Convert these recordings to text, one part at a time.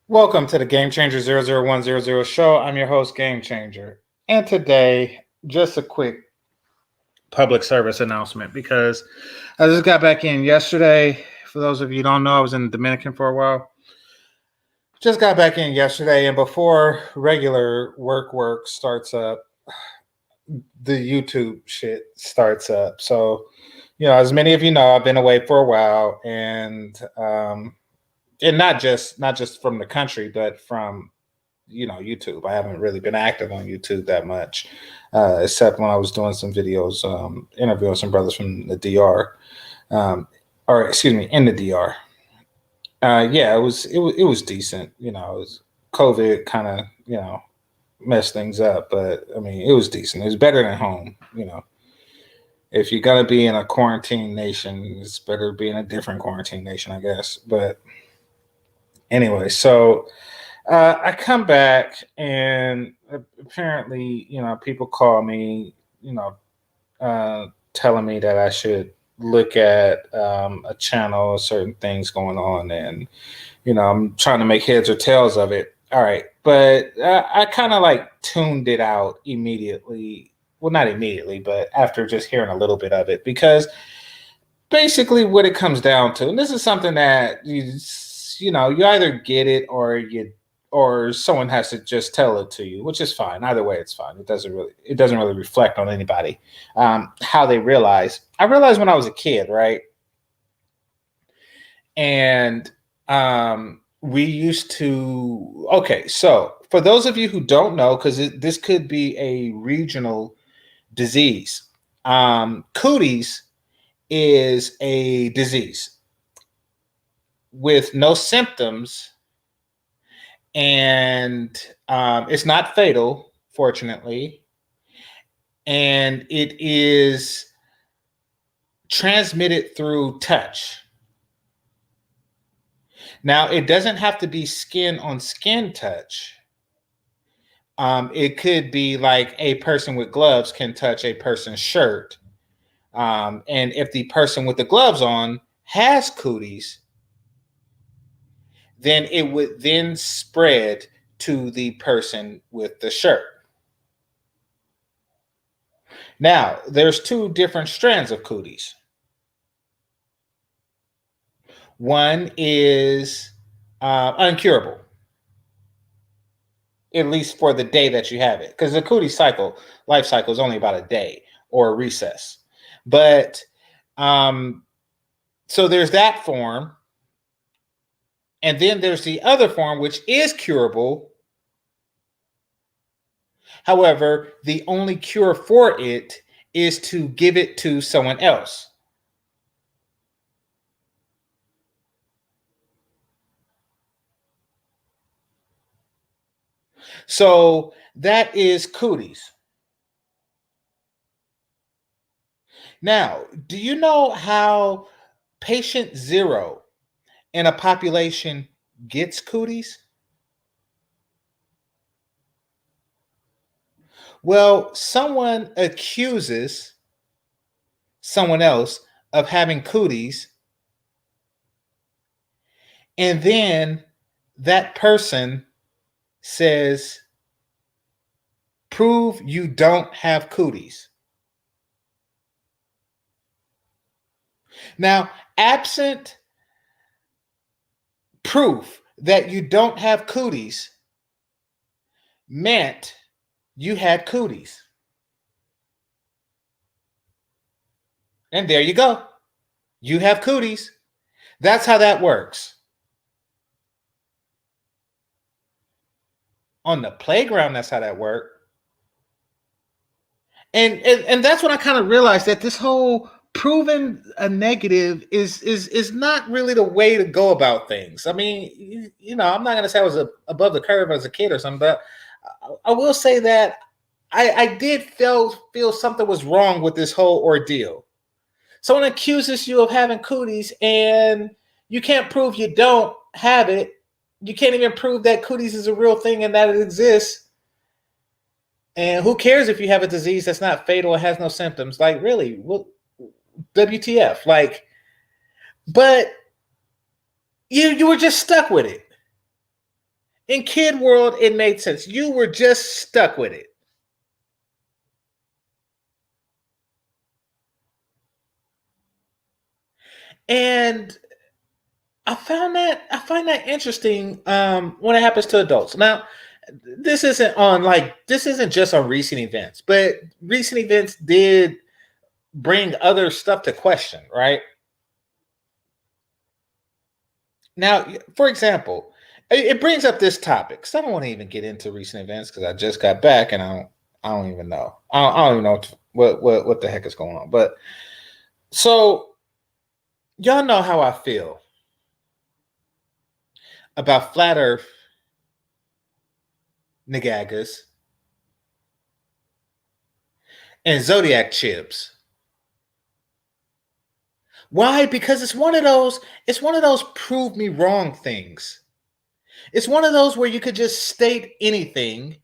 Welcome to the Game Changer 00100 show. I'm your host, Game Changer. And today, just a quick public service announcement because I just got back in yesterday. For those of you who don't know, I was in the Dominican for a while. Just got back in yesterday, and before regular work starts up, the YouTube shit starts up. So, as many of you know, I've been away for a while, and not just from the country, but from YouTube. I haven't really been active on YouTube that much, except when I was doing some videos, interviewing some brothers from the DR, or excuse me, in the DR. Yeah, it was decent. It was COVID kind of messed things up, but I mean it was decent. It was better than home. If you're gonna be in a quarantine nation, it's better to be in a different quarantine nation, I guess. But anyway, so I come back and apparently, people call me, telling me that I should look at a channel, certain things going on, and I'm trying to make heads or tails of it. All right, but I kind of like tuned it out immediately. Well, not immediately, but after just hearing a little bit of it, because basically what it comes down to, and this is something that you either get it or someone has to just tell it to you, which is fine. Either way, it's fine. It doesn't really reflect on anybody how they realize. I realized when I was a kid, right? And we used to. Okay, so for those of you who don't know, because this could be a regional disease, cooties is a disease with no symptoms, and it's not fatal, fortunately, and it is transmitted through touch. Now, it doesn't have to be skin on skin touch. It could be like a person with gloves can touch a person's shirt, and if the person with the gloves on has cooties, then it would then spread to the person with the shirt. Now, there's two different strands of cooties. One is uncurable, at least for the day that you have it, because the cootie life cycle is only about a day or a recess. But so there's that form. And then there's the other form, which is curable. However, the only cure for it is to give it to someone else. So that is cooties. Now, do you know how patient zero in a population gets cooties? Well, someone accuses someone else of having cooties, and then that person says, prove you don't have cooties. Now, absent proof that you don't have cooties meant you had cooties. And there you go. You have cooties. That's how that works. On the playground, that's how that worked. And that's when I kind of realized that this whole proving a negative is not really the way to go about things. I mean, I'm not going to say I was above the curve as a kid or something, but I will say that I did feel something was wrong with this whole ordeal. Someone accuses you of having cooties, and you can't prove you don't have it. You can't even prove that cooties is a real thing and that it exists. And who cares if you have a disease that's not fatal and has no symptoms? Like, really, what? WTF? Like, but you were just stuck with it. In kid world, it made sense. You were just stuck with it. And I find that interesting when it happens to adults. Now, this isn't just on recent events, but recent events did bring other stuff to question, right? Now, for example, it brings up this topic. Cause I don't want to even get into recent events because I just got back and I don't even know. I don't even know what the heck is going on. But so y'all know how I feel about flat Earth nagagas and zodiac chips. Why? Because it's one of those prove me wrong things. It's one of those where you could just state anything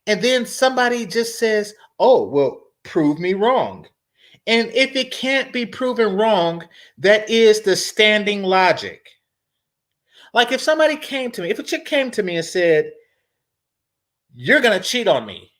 and then somebody just says, "Oh, well, prove me wrong." And if it can't be proven wrong, that is the standing logic. Like if somebody came to me, if a chick came to me and said, "You're going to cheat on me."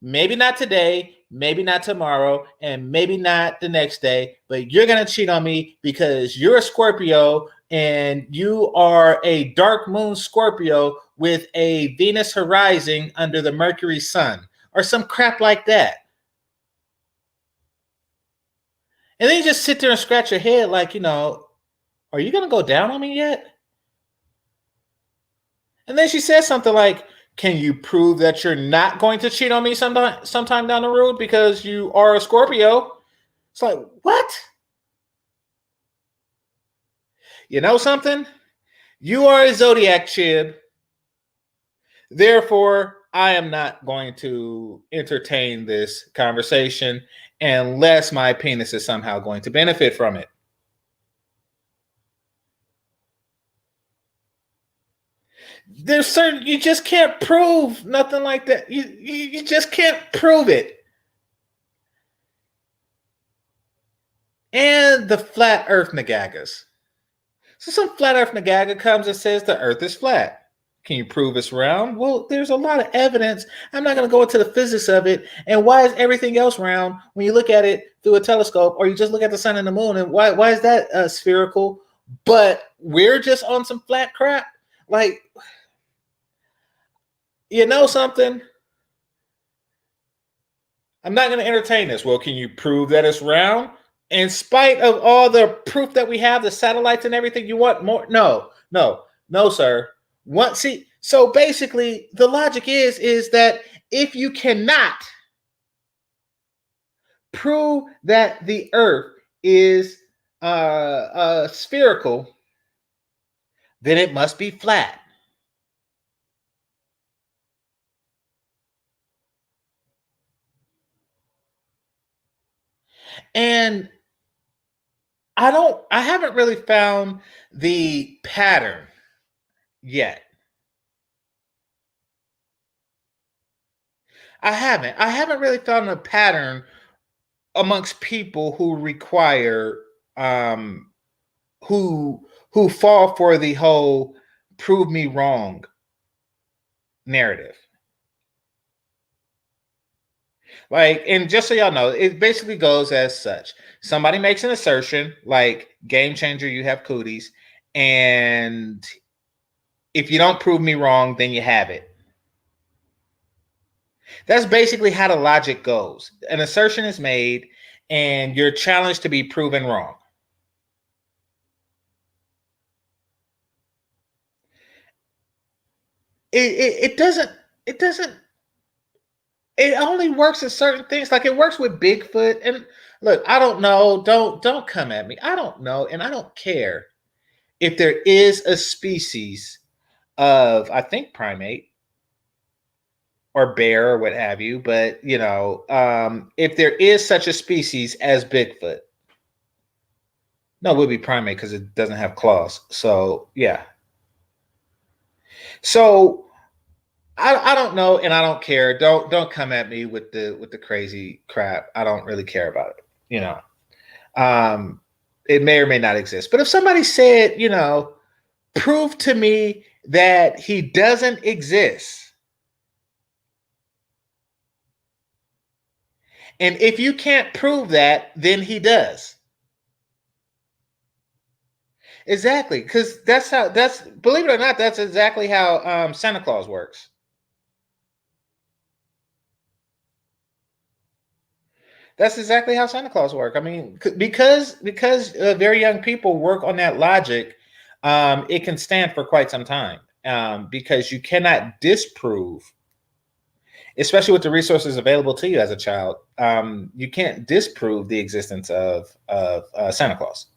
Maybe not today, maybe not tomorrow, and maybe not the next day, but you're going to cheat on me because you're a Scorpio and you are a dark moon Scorpio with a Venus horizon under the Mercury sun or some crap like that. And then you just sit there and scratch your head like, are you going to go down on me yet? And then she says something like, can you prove that you're not going to cheat on me sometime down the road because you are a Scorpio? It's like, what? You know something? You are a zodiac chib. Therefore, I am not going to entertain this conversation unless my penis is somehow going to benefit from it. There's certain you just can't prove nothing like that. You just can't prove it. And the flat Earth nagagas. So some flat Earth nagaga comes and says the Earth is flat. Can you prove it's round? Well, there's a lot of evidence. I'm not going to go into the physics of it. And why is everything else round when you look at it through a telescope, or you just look at the sun and the moon? And why is that spherical? But we're just on some flat crap. Like, you know something? I'm not going to entertain this. Well, can you prove that it's round? In spite of all the proof that we have, the satellites and everything, you want more? No, sir. So basically, the logic is that if you cannot prove that the Earth is spherical, then it must be flat. And I haven't really found the pattern yet. I haven't really found a pattern amongst people who require who fall for the whole prove me wrong narrative. Like, and just so y'all know, it basically goes as such. Somebody makes an assertion, like game changer, you have cooties, and if you don't prove me wrong, then you have it. That's basically how the logic goes. An assertion is made, and you're challenged to be proven wrong. It doesn't it only works in certain things. Like it works with Bigfoot. And look, I don't know. Don't come at me. I don't know, and I don't care if there is a species of, I think, primate or bear or what have you. But if there is such a species as Bigfoot, no, it would be primate because it doesn't have claws. So yeah. So I don't know, and I don't care. Don't come at me with the crazy crap. I don't really care about it. Um, it may or may not exist. But if somebody said, prove to me that he doesn't exist. And if you can't prove that, then he does. Exactly, because that's believe it or not, that's exactly how Santa Claus works. That's exactly how Santa Claus works. I mean, because very young people work on that logic, it can stand for quite some time because you cannot disprove, especially with the resources available to you as a child. You can't disprove the existence of Santa Claus.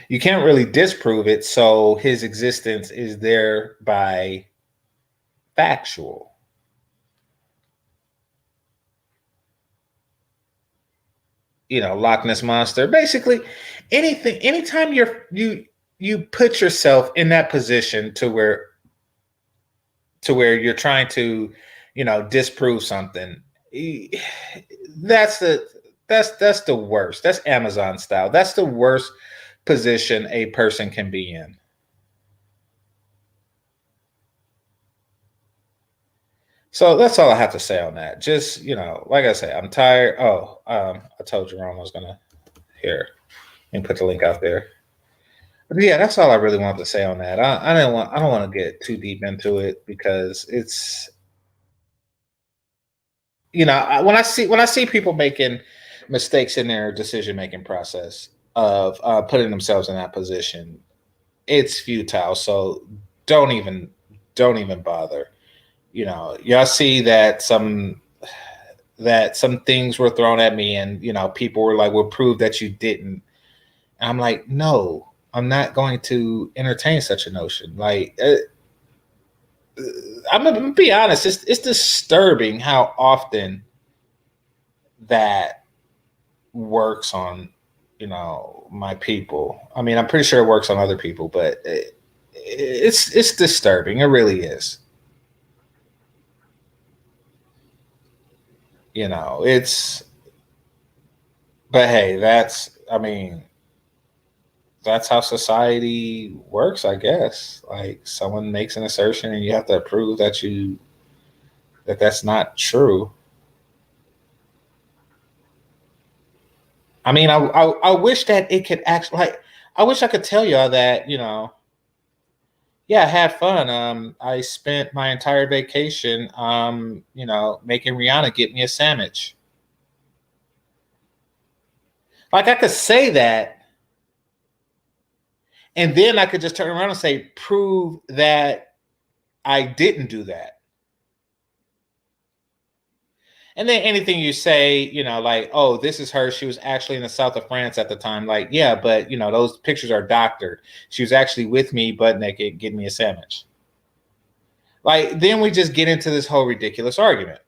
You can't really disprove it, so his existence is thereby factual. Loch Ness monster. Basically, anytime you put yourself in that position to where you're trying to, disprove something, that's the worst. That's Amazon style. That's the worst position a person can be in. So that's all I have to say on that. Just, like I say, I'm tired. Oh, I told Jerome I was gonna here and put the link out there. But yeah, that's all I really wanted to say on that. I don't want to get too deep into it because it's, when I see people making mistakes in their decision making process of putting themselves in that position, it's futile. So don't even don't even bother. Y'all see that some things were thrown at me, and people were like, "Well, prove that you didn't." And I'm like, no, I'm not going to entertain such a notion. Like, I'm gonna be honest. It's disturbing how often that works on my people. I mean, I'm pretty sure it works on other people, but it's disturbing. It really is. It's. But hey, I mean, that's how society works, I guess. Like, someone makes an assertion and you have to prove that's not true. I mean, I wish that it could actually, like, I wish I could tell y'all that, yeah, I had fun. I spent my entire vacation, making Rihanna get me a sandwich. Like, I could say that, and then I could just turn around and say, prove that I didn't do that. And then anything you say, like, oh, this is her. She was actually in the south of France at the time. Like, yeah, but those pictures are doctored. She was actually with me, butt naked, getting me a sandwich. Like, then we just get into this whole ridiculous argument.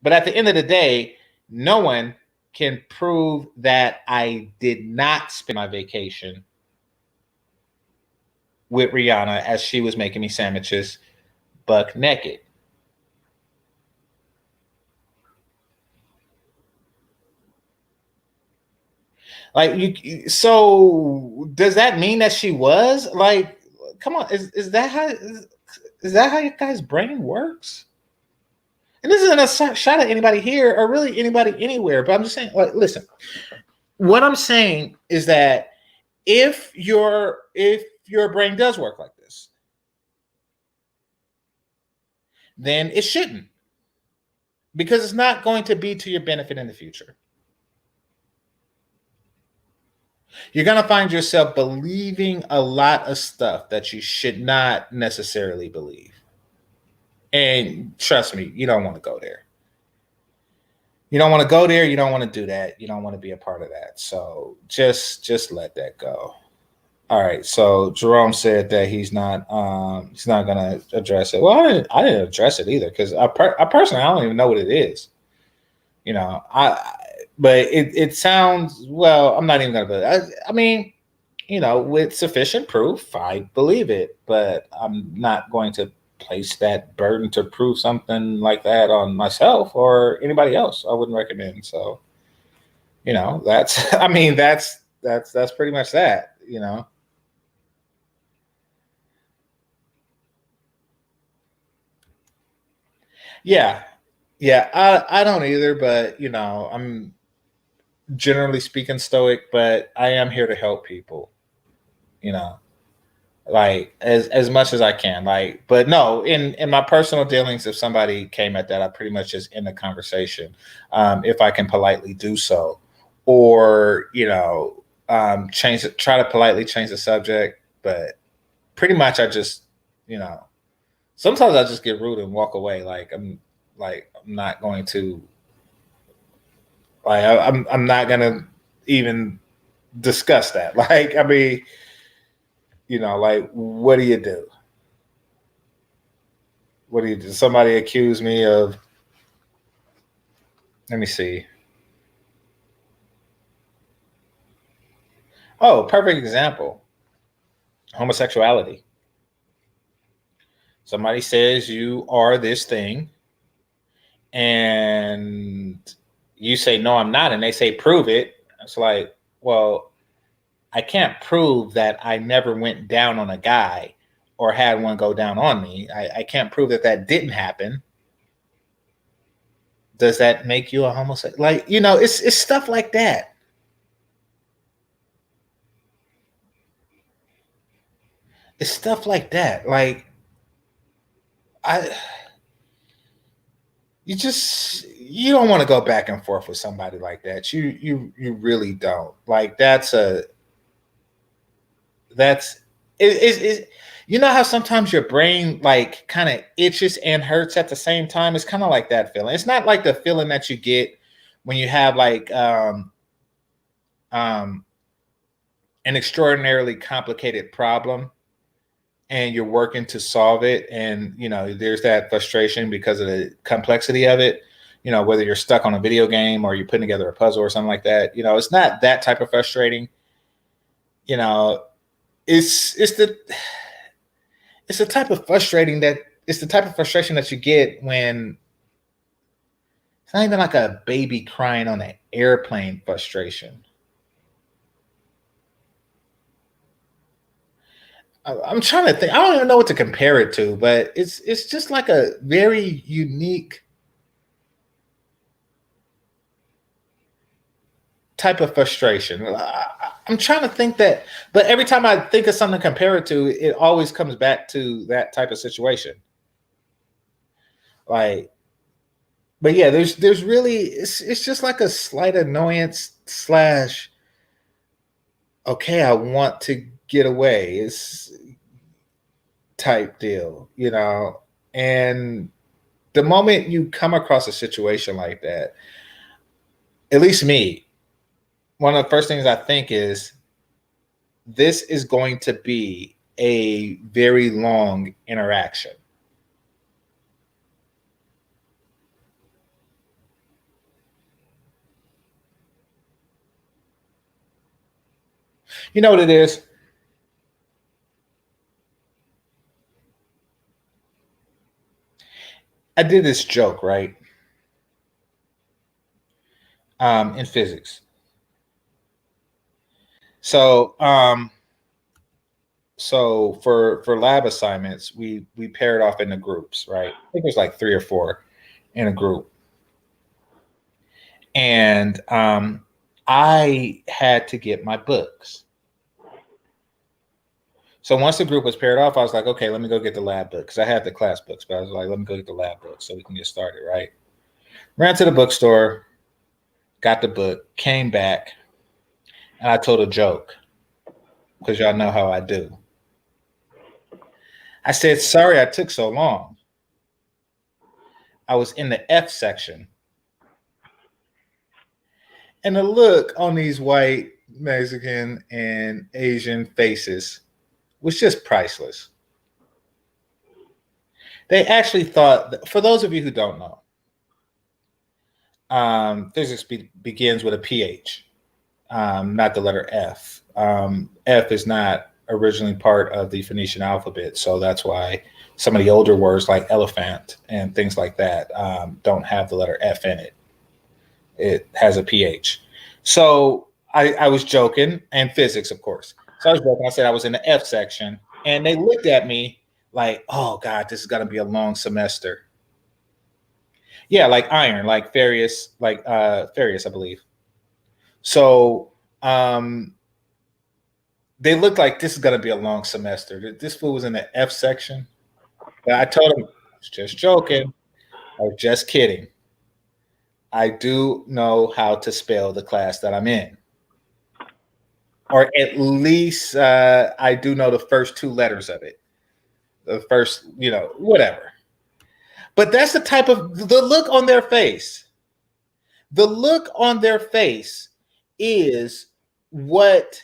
But at the end of the day, no one can prove that I did not spend my vacation with Rihanna as she was making me sandwiches buck naked. Like, so does that mean that she was like? Come on, is that how you guys' brain works? And this isn't a shot at anybody here or really anybody anywhere, but I'm just saying, like, listen. What I'm saying is that if your brain does work like this, then it shouldn't, because it's not going to be to your benefit in the future. You're going to find yourself believing a lot of stuff that you should not necessarily believe. And trust me, you don't want to go there. You don't want to go there. You don't want to do that. You don't want to be a part of that. So just let that go. All right. So Jerome said that he's not gonna address it. Well, I didn't address it either, because I personally, I don't even know what it is. But it sounds, well. I'm not even gonna. I mean, with sufficient proof, I believe it, but I'm not going to place that burden to prove something like that on myself or anybody else. I wouldn't recommend. So, that's, I mean, that's pretty much that, you know. Yeah. Yeah, I don't either, but you know, I'm generally speaking stoic, but I am here to help people, you know, like as much as I can. Like, but no, in my personal dealings, if somebody came at that, I pretty much just end the conversation, if I can politely do so, or you know, change it, try to politely change the subject. But pretty much, I just, you know, sometimes I just get rude and walk away. I'm not going to, I'm not gonna even discuss that. Like, I mean, you know, like, what do you do? What do you do? Somebody accused me of, let me see. Oh, perfect example. Homosexuality. Somebody says you are this thing, and you say, no, I'm not. And they say, prove it. It's like, well, I can't prove that I never went down on a guy or had one go down on me. I can't prove that that didn't happen. Does that make you a homosexual? Like, you know, it's stuff like that. It's stuff like that. Like, I you don't want to go back and forth with somebody like that. You really don't. Like, that's is you know how sometimes your brain like kind of itches and hurts at the same time? It's kind of like that feeling. It's not like the feeling that you get when you have like um an extraordinarily complicated problem and you're working to solve it, and you know there's that frustration because of the complexity of it, you know, whether you're stuck on a video game or you're putting together a puzzle or something like that. You know, it's not that type of frustrating. You know, it's the it's the type of frustrating that it's the type of frustration that you get when it's not even like a baby crying on an airplane frustration. I'm trying to think. I don't even know what to compare it to, but it's just like a very unique type of frustration. I'm trying to think that, but every time I think of something to compare it to, it always comes back to that type of situation. Like, but yeah, there's really it's just like a slight annoyance slash okay, I want to get away. It's type deal, you know. And the moment you come across a situation like that, at least me, one of the first things I think is this is going to be a very long interaction. You know what it is? I did this joke, right? In physics. So, for lab assignments, we paired off into groups, right? I think there's like 3 or 4 in a group, and I had to get my books. So once the group was paired off, I was like, okay, let me go get the lab book because I had the class books, but I was like, let me go get the lab book so we can get started, right? Ran to the bookstore, got the book, came back, and I told a joke because y'all know how I do. I said, sorry I took so long. I was in the F section. And the look on these white, Mexican, and Asian faces was just priceless. They actually thought, for those of you who don't know, physics begins with a PH, not the letter F. F is not originally part of the Phoenician alphabet, so that's why some of the older words like elephant and things like that don't have the letter F in it. It has a PH. So I was joking, and physics, of course. So I was joking. I said I was in the F section, and they looked at me like, "Oh God, this is gonna be a long semester." Yeah, like iron, like Farius, Farius, I believe. So they looked like this is gonna be a long semester. This fool was in the F section. But I told him, I was just joking. I was just kidding. I do know how to spell the class that I'm in. Or at least I do know the first two letters of it. The first, whatever. But that's the type of the look on their face. The look on their face is what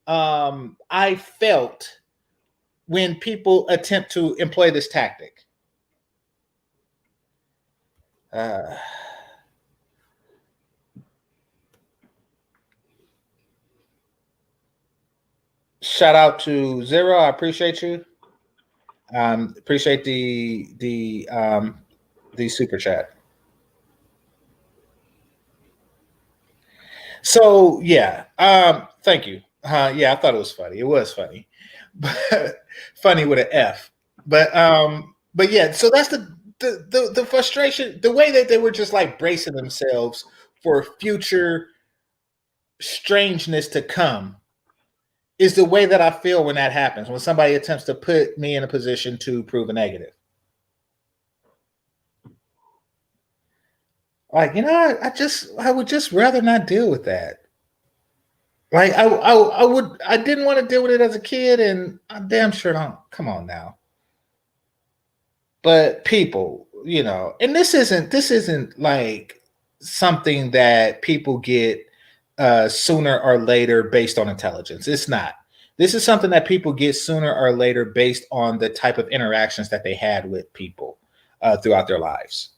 I felt when people attempt to employ this tactic. Shout out to Zero. I appreciate you. Appreciate the super chat. So yeah, thank you. Yeah, I thought it was funny. It was funny, but funny with an F. But yeah. So that's the frustration. The way that they were just like bracing themselves for future strangeness to come is the way that I feel when that happens. When somebody attempts to put me in a position to prove a negative. Like, I would just rather not deal with that. Like I didn't want to deal with it as a kid, and I damn sure don't. Come on now. But people, and this isn't like something that people get sooner or later based on intelligence. It's not. This is something that people get sooner or later based on the type of interactions that they had with people throughout their lives.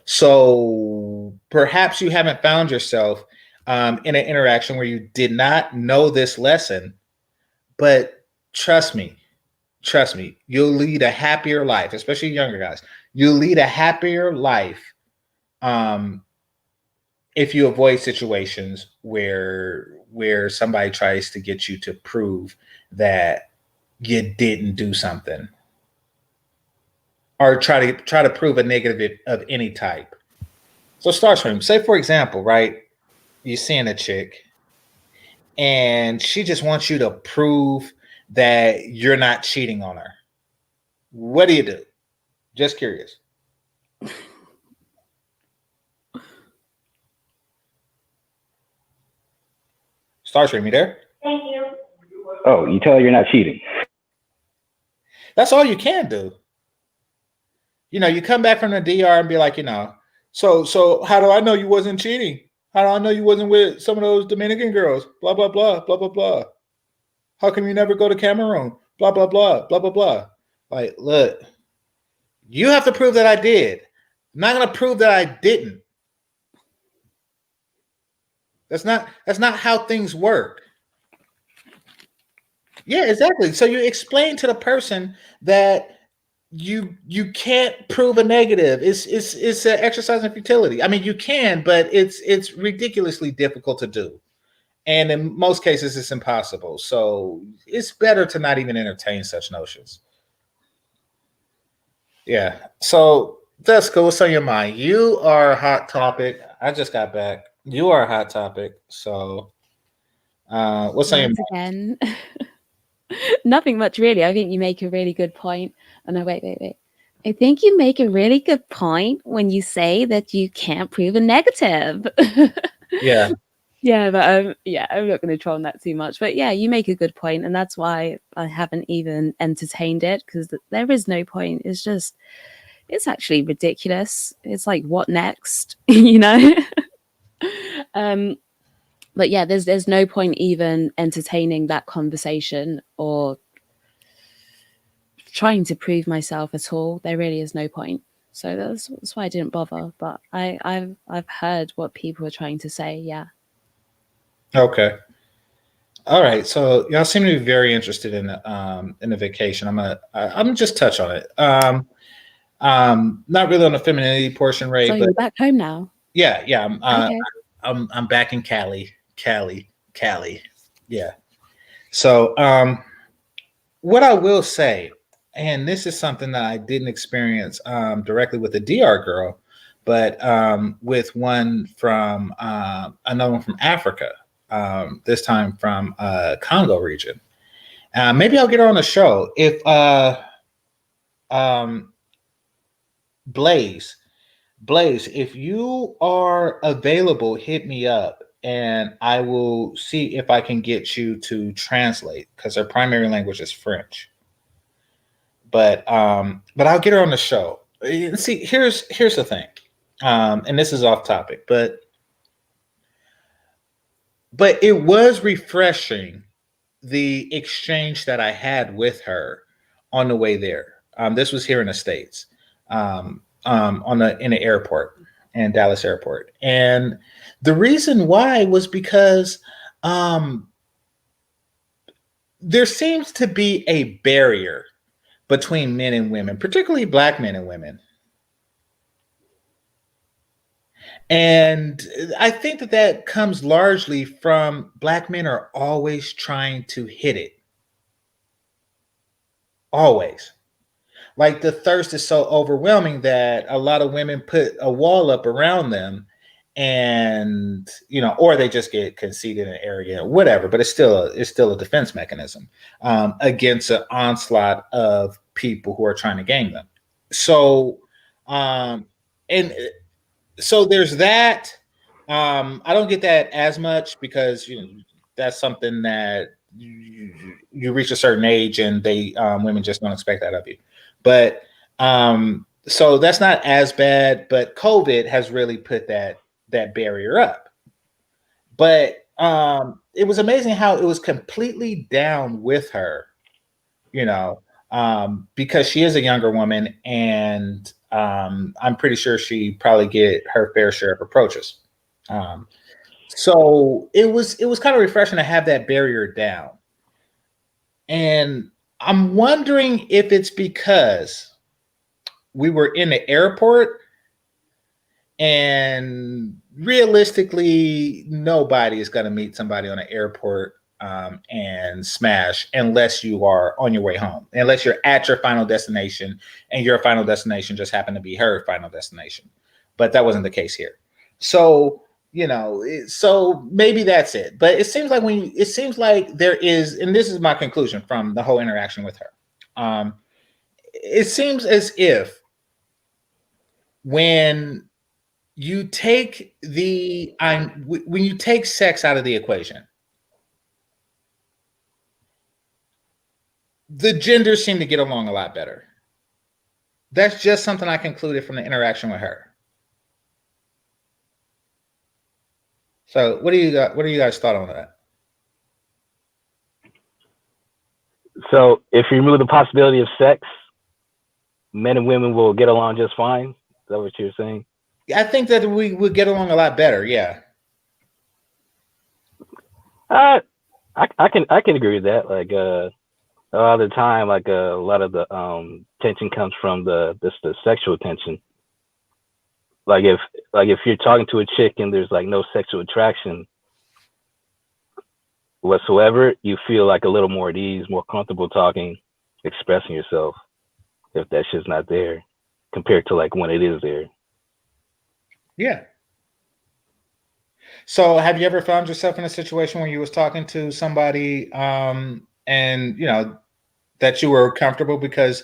So perhaps you haven't found yourself in an interaction where you did not know this lesson, but trust me, you'll lead a happier life, especially younger guys. You'll lead a happier life if you avoid situations where somebody tries to get you to prove that you didn't do something, or try to prove a negative of any type. So Starscream, say for example, right? You're seeing a chick, and she just wants you to prove that you're not cheating on her. What do you do? Just curious. Starscream, you there? Thank you. Oh, you tell her you're not cheating. That's all you can do. You come back from the DR and be like, so how do I know you wasn't cheating? How do I know you wasn't with some of those Dominican girls? Blah, blah, blah, blah, blah, blah. How come you never go to Cameroon? Blah, blah, blah, blah, blah, blah. Like, look, you have to prove that I did. I'm not going to prove that I didn't. That's not how things work. Yeah, exactly. So you explain to the person that you can't prove a negative. It's an exercise in futility. I mean, you can, but it's ridiculously difficult to do. And in most cases, it's impossible. So it's better to not even entertain such notions. Yeah. So that's cool. What's on your mind? You are a hot topic. I just got back. You are a hot topic. So what's on your mind? Again, nothing much really. I think you make a really good point. Oh no, wait. I think you make a really good point when you say that you can't prove a negative. Yeah. Yeah, but I'm not going to troll on that too much. But yeah, you make a good point, and that's why I haven't even entertained it, because there is no point. It's actually ridiculous. It's like, what next? But yeah, there's no point even entertaining that conversation or trying to prove myself at all. There really is no point. So that's why I didn't bother. But I've heard what people are trying to say. Yeah. Okay. All right. So y'all seem to be very interested in the vacation. I'm just touch on it. Not really on the femininity portion, Ray. So but you're back home now. Yeah. Okay. I'm back in Cali. Cali. Yeah. So what I will say, and this is something that I didn't experience directly with the DR girl, but with one from another one from Africa, this time from Congo region. Maybe I'll get her on the show. If Blaze, if you are available, hit me up and I will see if I can get you to translate because her primary language is French. But I'll get her on the show. See, here's the thing, and this is off topic, but it was refreshing the exchange that I had with her on the way there. This was here in the States, in the airport, in Dallas airport, and the reason why was because there seems to be a barrier between men and women, particularly Black men and women. And I think that comes largely from Black men are always trying to hit it. Always. Like the thirst is so overwhelming that a lot of women put a wall up around them and, or they just get conceited and arrogant, whatever, but it's still a defense mechanism against an onslaught of people who are trying to gang them. So, so there's that. I don't get that as much because that's something that you reach a certain age and they women just don't expect that of you. But so that's not as bad. But COVID has really put that barrier up. But it was amazing how it was completely down with her, because she is a younger woman and I'm pretty sure she probably get her fair share of approaches. So it was kind of refreshing to have that barrier down. And I'm wondering if it's because we were in the airport and realistically nobody is going to meet somebody on an airport and smash unless you are on your way home, unless you're at your final destination and your final destination just happened to be her final destination. But that wasn't the case here. So, so maybe that's it. But it seems like there is, and this is my conclusion from the whole interaction with her. It seems as if when you take when you take sex out of the equation, the genders seem to get along a lot better. That's just something I concluded from the interaction with her. So what do you guys thought on that? So if you remove the possibility of sex, men and women will get along just fine. Is that what you're saying? I think that we would get along a lot better. Yeah. I can agree with that. Like a lot of the time, like a lot of the tension comes from the sexual tension. Like if you're talking to a chick and there's like no sexual attraction whatsoever, you feel like a little more at ease, more comfortable talking, expressing yourself. If that shit's not there, compared to like when it is there. Yeah. So have you ever found yourself in a situation where you was talking to somebody and that you were comfortable because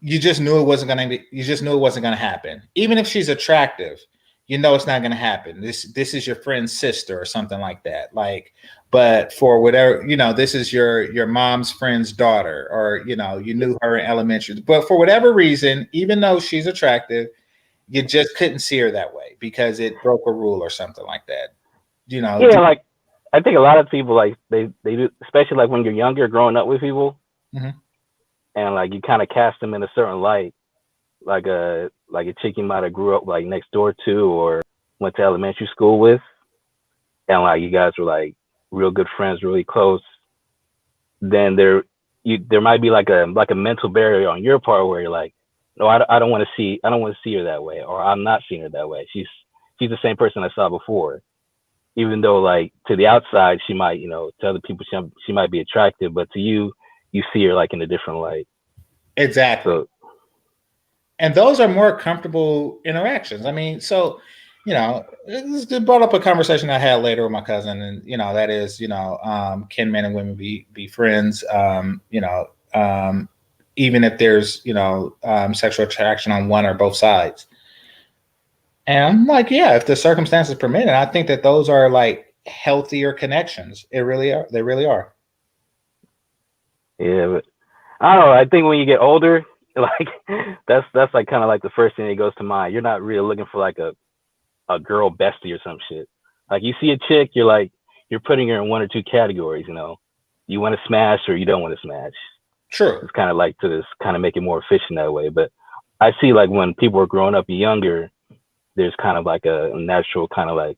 you just knew it wasn't going to happen. Even if she's attractive, it's not going to happen. This is your friend's sister or something like that. Like, but for whatever, this is your mom's friend's daughter, or, you knew her in elementary, but for whatever reason, even though she's attractive, you just couldn't see her that way because it broke a rule or something like that. Yeah, like I think a lot of people like they do, especially like when you're younger, growing up with people, mm-hmm. and like you kind of cast them in a certain light, like a chick you might have grew up like next door to or went to elementary school with, and like you guys were like real good friends, really close. Then there might be like a mental barrier on your part where you're like, no, I don't want to see her that way, or I'm not seeing her that way. She's the same person I saw before. even though like to the outside she might, to other people she might be attractive, but to you see her like in a different light. Exactly. So, and those are more comfortable interactions. I mean, so, this brought up a conversation I had later with my cousin, and that is, can men and women be friends? Even if there's sexual attraction on one or both sides. And I'm like, yeah, if the circumstances permit it, I think that those are like healthier connections. It really are. They really are. Yeah, but I don't know. I think when you get older, like that's like kind of like the first thing that goes to mind. You're not really looking for like a girl bestie or some shit. Like you see a chick, you're putting her in one or two categories. You want to smash or you don't want to smash. True. It's kind of like to kind of make it more efficient that way. But I see like when people are growing up younger, there's kind of like a natural kind of like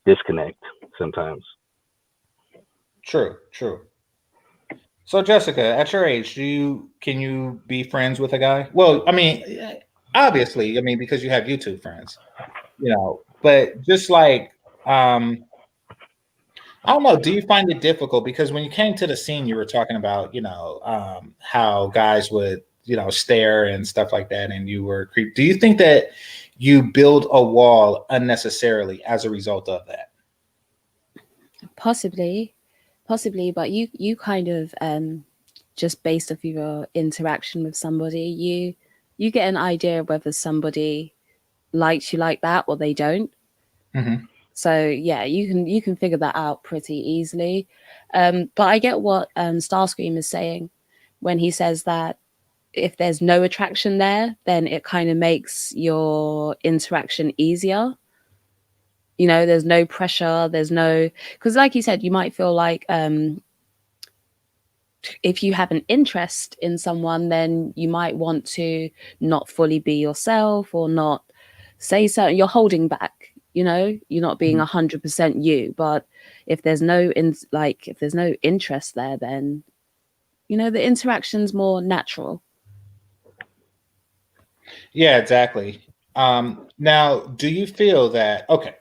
disconnect sometimes. True. So Jessica, at your age, can you be friends with a guy? Well, I mean, obviously, because you have YouTube friends, but just like, I don't know, do you find it difficult? Because when you came to the scene, you were talking about, how guys would, stare and stuff like that, and you were creeped. Do you think that you build a wall unnecessarily as a result of that? Possibly, but you kind of just based off your interaction with somebody, you get an idea of whether somebody likes you like that or they don't. Mm-hmm. So yeah, you can figure that out pretty easily. But I get what Starscream is saying when he says that if there's no attraction there, then it kind of makes your interaction easier. There's no pressure, because like you said, you might feel like if you have an interest in someone, then you might want to not fully be yourself or not say something. You're holding back, you're not being 100% you. But if there's no interest there, then the interaction's more natural. Yeah, exactly. Now, do you feel that, okay,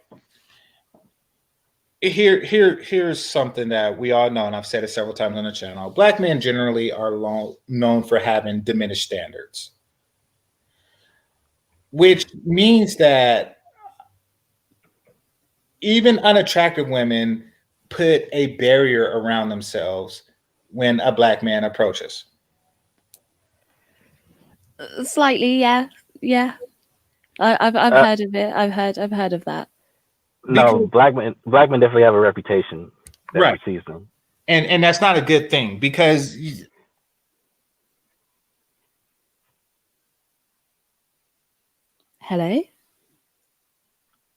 here's something that we all know, and I've said it several times on the channel. Black men generally are known for having diminished standards, which means that even unattractive women put a barrier around themselves when a black man approaches. Slightly, yeah. I've heard of it. I've heard of that. No, black men definitely have a reputation that precedes them, and that's not a good thing because. Hello?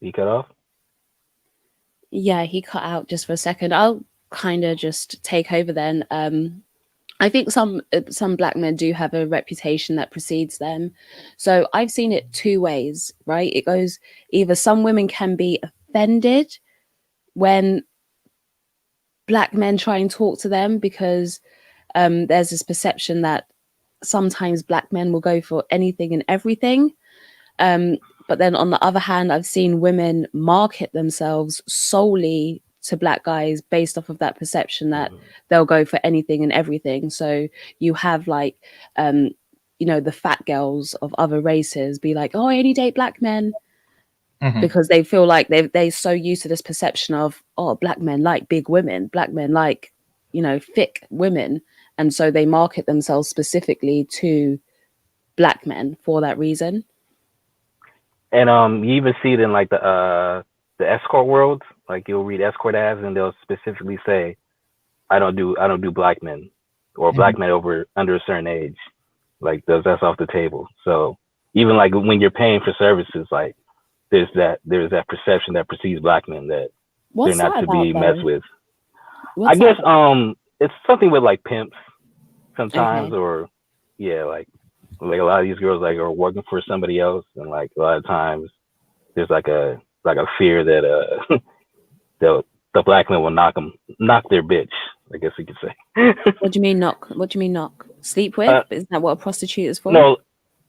He cut off? Yeah, he cut out just for a second. I'll kind of just take over then. I think some black men do have a reputation that precedes them. So I've seen it two ways, right? It goes either some women can be offended when black men try and talk to them because there's this perception that sometimes black men will go for anything and everything. But then on the other hand, I've seen women market themselves solely to black guys based off of that perception that they'll go for anything and everything. So you have like, the fat girls of other races be like, oh, I only date black men. Because they feel like they're so used to this perception of, oh, black men like big women, black men like, thick women. And so they market themselves specifically to black men for that reason. And you even see it in like the escort world. Like you'll read escort ads and they'll specifically say, I don't do black men or black men under a certain age. Like that's off the table. So even like when you're paying for services, like there's that perception that precedes black men that they're not to be messed with. I guess it's something with like pimps sometimes, or like a lot of these girls like are working for somebody else, and like a lot of times there's like a fear that the black man will knock their bitch, I guess you could say. What do you mean knock? Sleep with? Isn't that what a prostitute is for?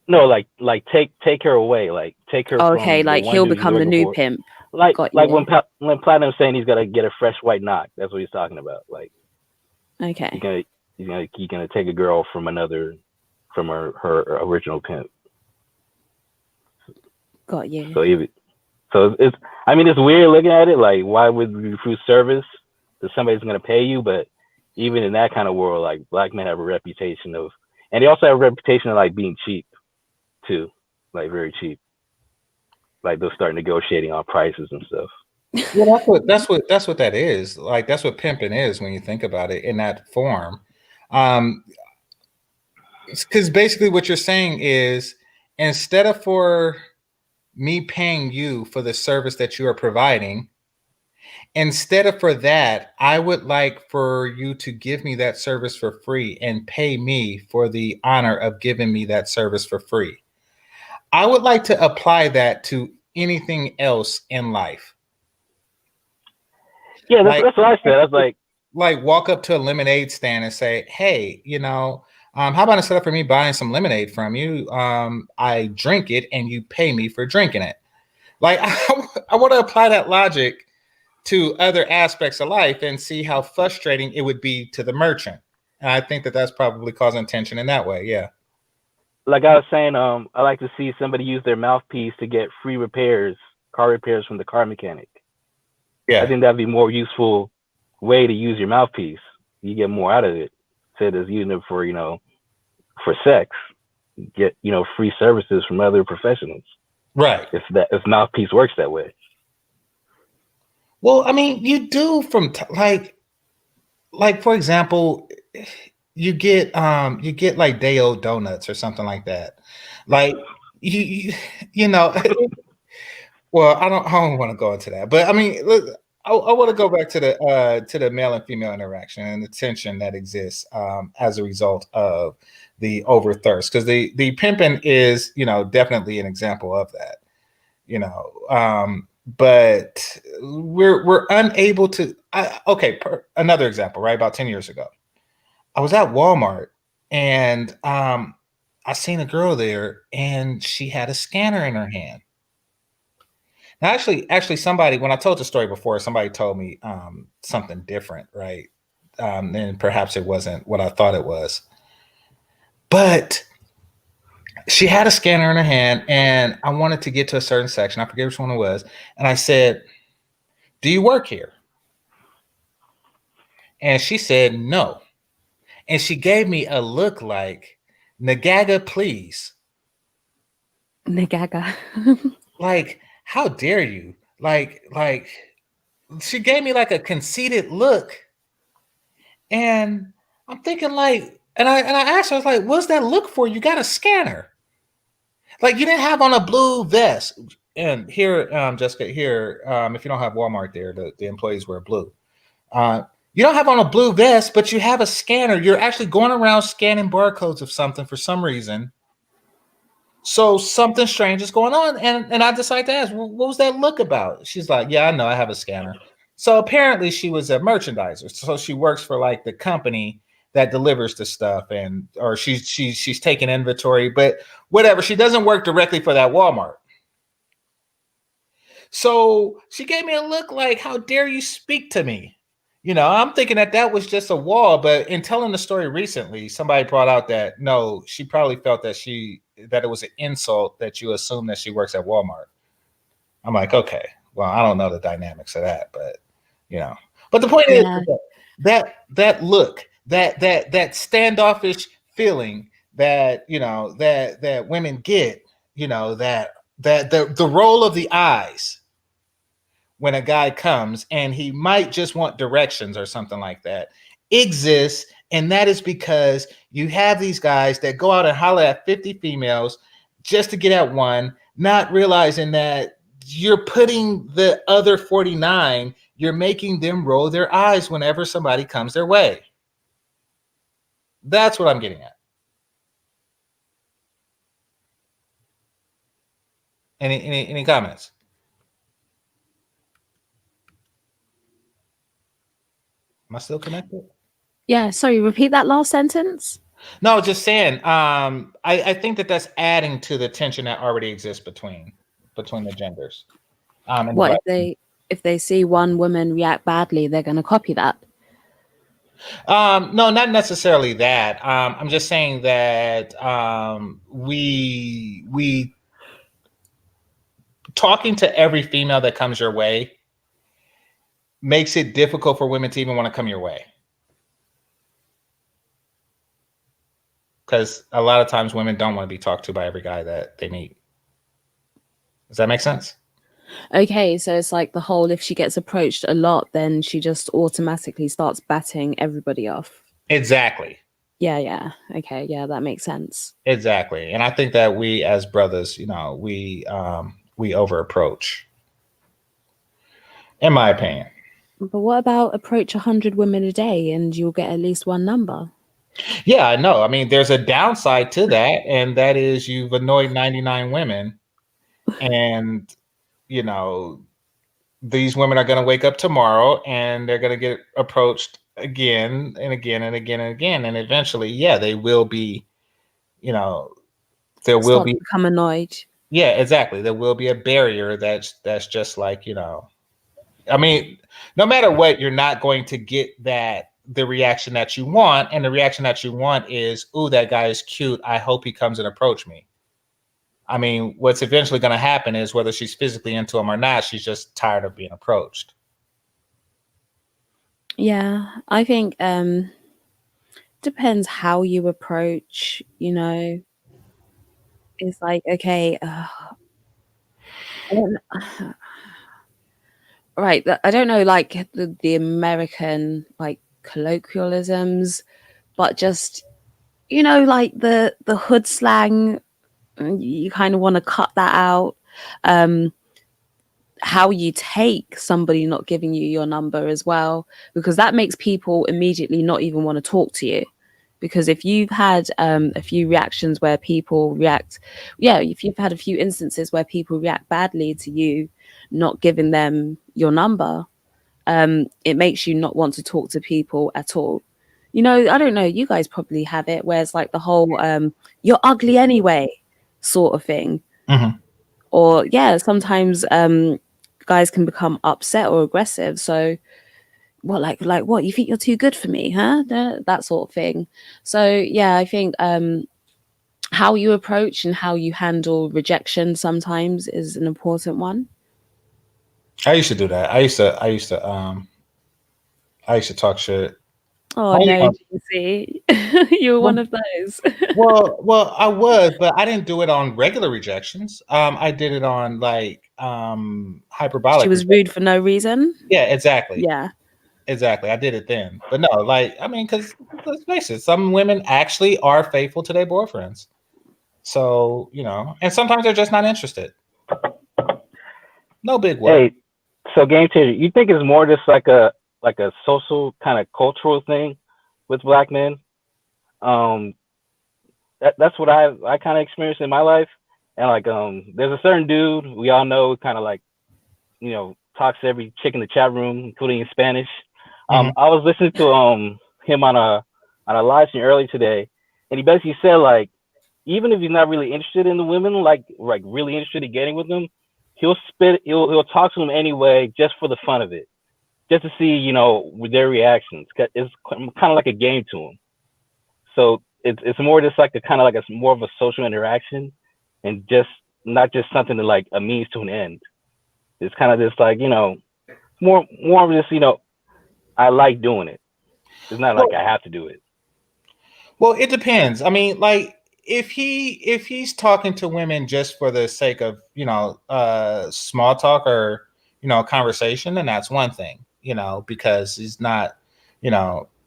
No, like take her away, like take her. Okay, from like he'll become the new pimp. Like Got like you. when Platinum's saying he's gonna get a fresh white knock, that's what he's talking about. Like Okay. he's gonna take a girl from her original pimp. Got you. So it's I mean it's weird looking at it. Like why would you refuse service to somebody who's gonna pay you? But even in that kind of world, like black men have a reputation of, and they also have a reputation of like being cheap too, like very cheap. Like they'll start negotiating on prices and stuff. Well, that's what that is. Like that's what pimping is when you think about it in that form. Because basically what you're saying is instead of for me paying you for the service that you are providing, instead of for that, I would like for you to give me that service for free and pay me for the honor of giving me that service for free. I would like to apply that to anything else in life. Yeah, that's what I said. I was like walk up to a lemonade stand and say, hey, how about instead of for me buying some lemonade from you, I drink it and you pay me for drinking it. Like I want to apply that logic to other aspects of life and see how frustrating it would be to the merchant. And I think that that's probably causing tension in that way. Yeah. like I was saying, I like to see somebody use their mouthpiece to get free repairs, car repairs from the car mechanic. Yeah. I think that'd be a more useful way to use your mouthpiece. You get more out of it instead of using it for, for sex. Get, free services from other professionals. Right. If mouthpiece works that way. Well, I mean, you do from like for example, you get like day old donuts or something like that. Like you know, well, I don't want to go into that, but I mean, look, I want to go back to the male and female interaction and the tension that exists as a result of the over thirst, because the pimping is definitely an example of that. But we're unable to. Another example, right? About 10 years ago, I was at Walmart and I seen a girl there and she had a scanner in her hand. Now, actually, somebody, when I told the story before, somebody told me something different, right? And perhaps it wasn't what I thought it was. But she had a scanner in her hand, and I wanted to get to a certain section. I forget which one it was. And I said, do you work here? And she said, no. And she gave me a look like, Nagaga, please. Nagaga. Like, how dare you? Like she gave me like a conceited look. And I'm thinking like, and I asked her, I was like, what's that look for? You got a scanner. Like you didn't have on a blue vest. And here, Jessica, here, if you don't have Walmart there, the employees wear blue. You don't have on a blue vest, but you have a scanner. You're actually going around scanning barcodes of something for some reason. So something strange is going on. And I decided to ask, well, what was that look about? She's like, yeah, I know, I have a scanner. So apparently she was a merchandiser. So she works for like the company that delivers the stuff, or she's taking inventory, but whatever. She doesn't work directly for that Walmart. So she gave me a look like, how dare you speak to me? I'm thinking that was just a wall, but in telling the story recently, somebody brought out that no, she probably felt that it was an insult that you assume that she works at Walmart. I'm like, okay, well, I don't know the dynamics of that, but but the point is that look, that standoffish feeling that that women get, that the roll of the eyes when a guy comes and he might just want directions or something like that exists. And that is because you have these guys that go out and holler at 50 females just to get at one, not realizing that you're putting the other 49, you're making them roll their eyes whenever somebody comes their way. That's what I'm getting at. Any comments? Am I still connected? Yeah, sorry, repeat that last sentence. No, just saying. I think that's adding to the tension that already exists between the genders. And What if they see one woman react badly, they're going to copy that? No, not necessarily that. I'm just saying that we talking to every female that comes your way makes it difficult for women to even want to come your way. Because a lot of times women don't want to be talked to by every guy that they meet. Does that make sense? Okay, so it's like the whole, if she gets approached a lot, then she just automatically starts batting everybody off. Exactly. Yeah. Okay, yeah, that makes sense. Exactly. And I think that we as brothers, we over approach, in my opinion. But what about approach 100 women a day and you'll get at least one number? Yeah, I know. I mean, there's a downside to that, and that is you've annoyed 99 women, and these women are going to wake up tomorrow and they're going to get approached again and again and again and again, and eventually, yeah, they will be, there will Start be to become annoyed. Yeah, exactly. There will be a barrier that's just like, I mean, no matter what, you're not going to get the reaction that you want. And the reaction that you want is, ooh, that guy is cute. I hope he comes and approach me. I mean, what's eventually going to happen is whether she's physically into him or not, she's just tired of being approached. Yeah, I think depends how you approach, It's like, okay, right, I don't know, like the American like colloquialisms, but just like the hood slang, you kind of want to cut that out. How you take somebody not giving you your number as well, because that makes people immediately not even want to talk to you. Because if you've had a few reactions where people react, if you've had a few instances where people react badly to you not giving them your number, it makes you not want to talk to people at all. I don't know, you guys probably have it where it's like the whole you're ugly anyway sort of thing. Mm-hmm. Or sometimes guys can become upset or aggressive. So what, like what, you think you're too good for me, huh? That sort of thing. So yeah, I think how you approach and how you handle rejection sometimes is an important one. I used to do that. I used to talk shit. Oh no, GC. You were one of those. well, I was, but I didn't do it on regular rejections. I did it on like hyperbolic. She was rude for no reason. Yeah, exactly. Yeah. Exactly. I did it then. But no, like, I mean, because let's face it, some women actually are faithful to their boyfriends. So, and sometimes they're just not interested. No big word. Hey, so game changer, you think it's more just like a social kind of cultural thing with black men? That's what I kind of experienced in my life. And like there's a certain dude we all know, kind of like, talks to every chick in the chat room, including in Spanish. I was listening to him on a live stream earlier today, and he basically said, like, even if he's not really interested in the women, like really interested in getting with them, he'll talk to them anyway, just for the fun of it, just to see their reactions. It's kind of like a game to him. So it's more just like more of a social interaction, and just not just something to like a means to an end. It's kind of just like more of this, I like doing it. It's not like I have to do it. Well, it depends. I mean, like if he's talking to women just for the sake of small talk or conversation, then that's one thing. Because he's not,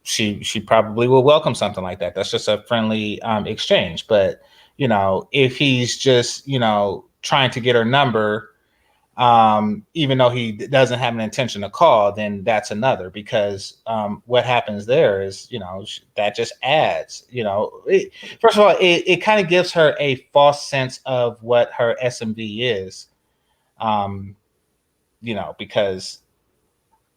she probably will welcome something like that. That's just a friendly exchange. But if he's just trying to get her number, even though he doesn't have an intention to call, then that's another, because what happens there is, that just adds, first of all, it kind of gives her a false sense of what her SMV is, because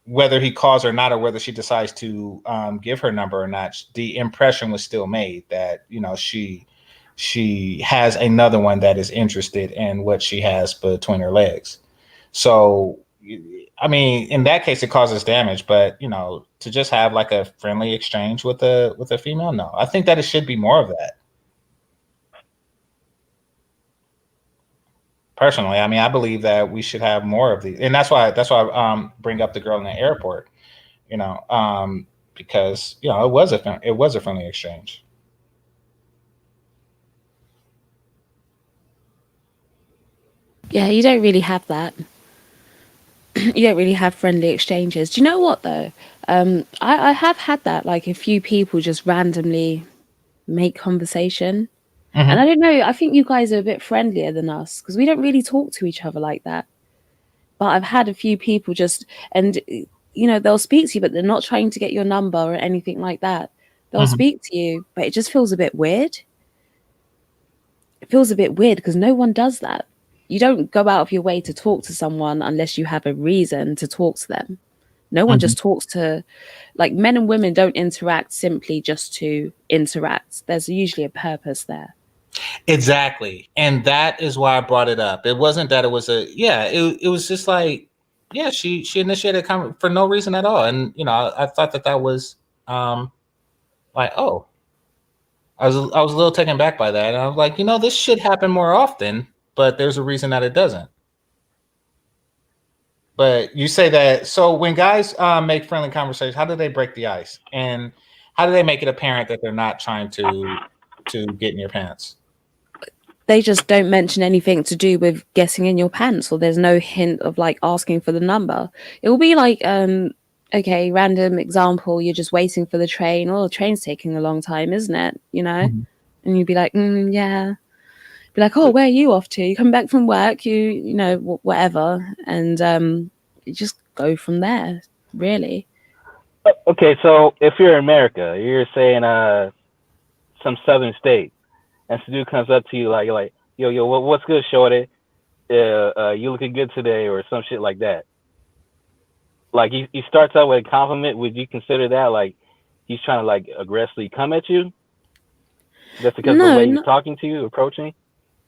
whether he calls or not, or whether she decides to give her number or not, the impression was still made that, she has another one that is interested in what she has between her legs. So, I mean, in that case, it causes damage. But to just have like a friendly exchange with a female, no, I think that it should be more of that. Personally, I mean, I believe that we should have more of these, and that's why I bring up the girl in the airport, because it was a friendly exchange. Yeah, you don't really have that. You don't really have friendly exchanges. Do you know what though? I have had that, like a few people just randomly make conversation. And I Mm-hmm. don't know, I think you guys are a bit friendlier than us because we don't really talk to each other like that. But I've had a few people just, and they'll speak to you, but they're not trying to get your number or anything like that. They'll Mm-hmm. speak to you, but it just feels a bit weird. It feels a bit weird because no one does that. You don't go out of your way to talk to someone unless you have a reason to talk to them. No one Mm-hmm. just talks to, like, men and women don't interact simply just to interact. There's usually a purpose there. Exactly. And that is why I brought it up. It wasn't that it was it was just like, yeah, she initiated for no reason at all. And, I thought that was like, oh, I was a little taken back by that. And I was like, this should happen more often, but there's a reason that it doesn't. But you say that, so when guys make friendly conversations, how do they break the ice? And how do they make it apparent that they're not trying to get in your pants? They just don't mention anything to do with getting in your pants, or there's no hint of like asking for the number. It will be like, okay, random example, you're just waiting for the train, or the train's taking a long time, isn't it? Mhm. And you'd be like, yeah. Be like, oh, where are you off to? You come back from work, whatever. And you just go from there, really. Okay, so if you're in America, you're saying some southern state, and some dude comes up to you like, yo, what's good, shorty? You looking good today, or some shit like that. Like he starts out with a compliment. Would you consider that like he's trying to like aggressively come at you? Just because of the No, way he's no, talking to you, approaching?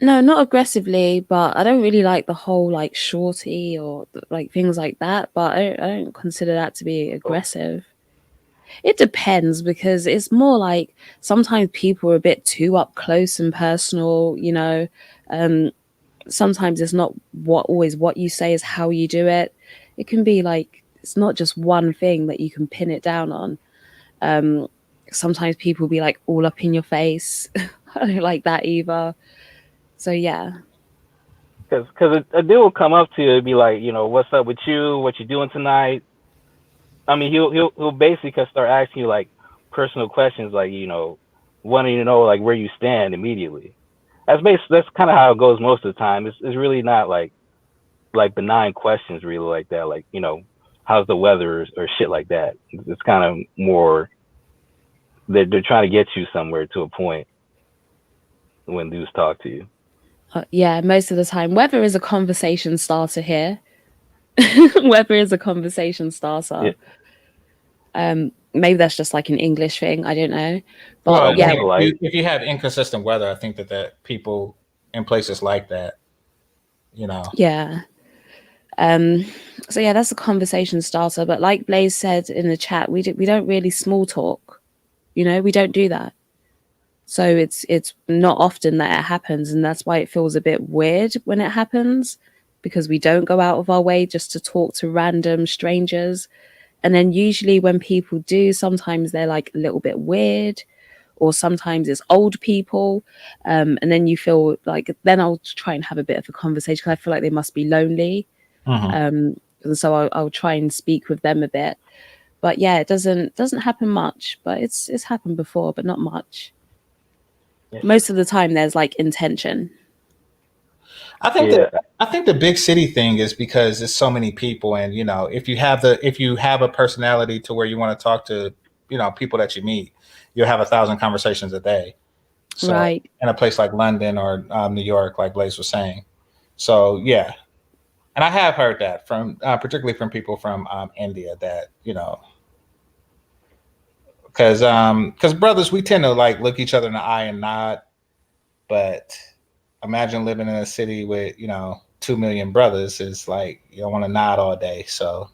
no, not aggressively, but I don't really like the whole like shorty or like things like that. But I don't consider that to be aggressive. It depends because it's more like sometimes people are a bit too up close and personal. Um, Sometimes it's not what you say, is how you do it. It can be like it's not just one thing that you can pin it down on. Um, Sometimes people be like all up in your face. I don't like that either. So yeah. Because a dude will come up to you and be like, what's up with you? What you doing tonight? I mean, he'll basically start asking you like personal questions, like wanting to know like where you stand immediately. That's kind of how it goes most of the time. It's really not like benign questions really like that, like how's the weather or shit like that. It's kind of more they're trying to get you somewhere to a point when dudes talk to you. Yeah, most of the time. Weather is a conversation starter here. Weather is a conversation Yeah, starter. Maybe that's just like an English thing. I don't know. Well, But I yeah, mean, polite. if you have inconsistent weather, I think that people in places like that, you know. yeah. Um, so yeah, that's a conversation starter. But like Blaze said in the chat, we don't really small talk. We don't do that. So it's not often that it happens, and that's why it feels a bit weird when it happens, because we don't go out of our way just to talk to random strangers. And then usually when people do, sometimes they're like a little bit weird, or sometimes it's old people. And then you feel like, then I'll try and have a bit of a conversation because I feel like they must be lonely. Mhm. And so I'll try and speak with them a bit. But yeah, it doesn't happen much, but it's happened before, but not much. Yeah, Most of the time there's like intention. I think that yeah. I think the big city thing is because there's so many people, and if you have a personality to where you want to talk to people that you meet, you'll have 1,000 conversations a day. So Right. in a place like London or New York, like Blaze was saying, so yeah, and I have heard that from particularly from people from India that because brothers, we tend to like look each other in the eye and nod, but imagine living in a city with 2 million brothers is like you don't want to nod all day. So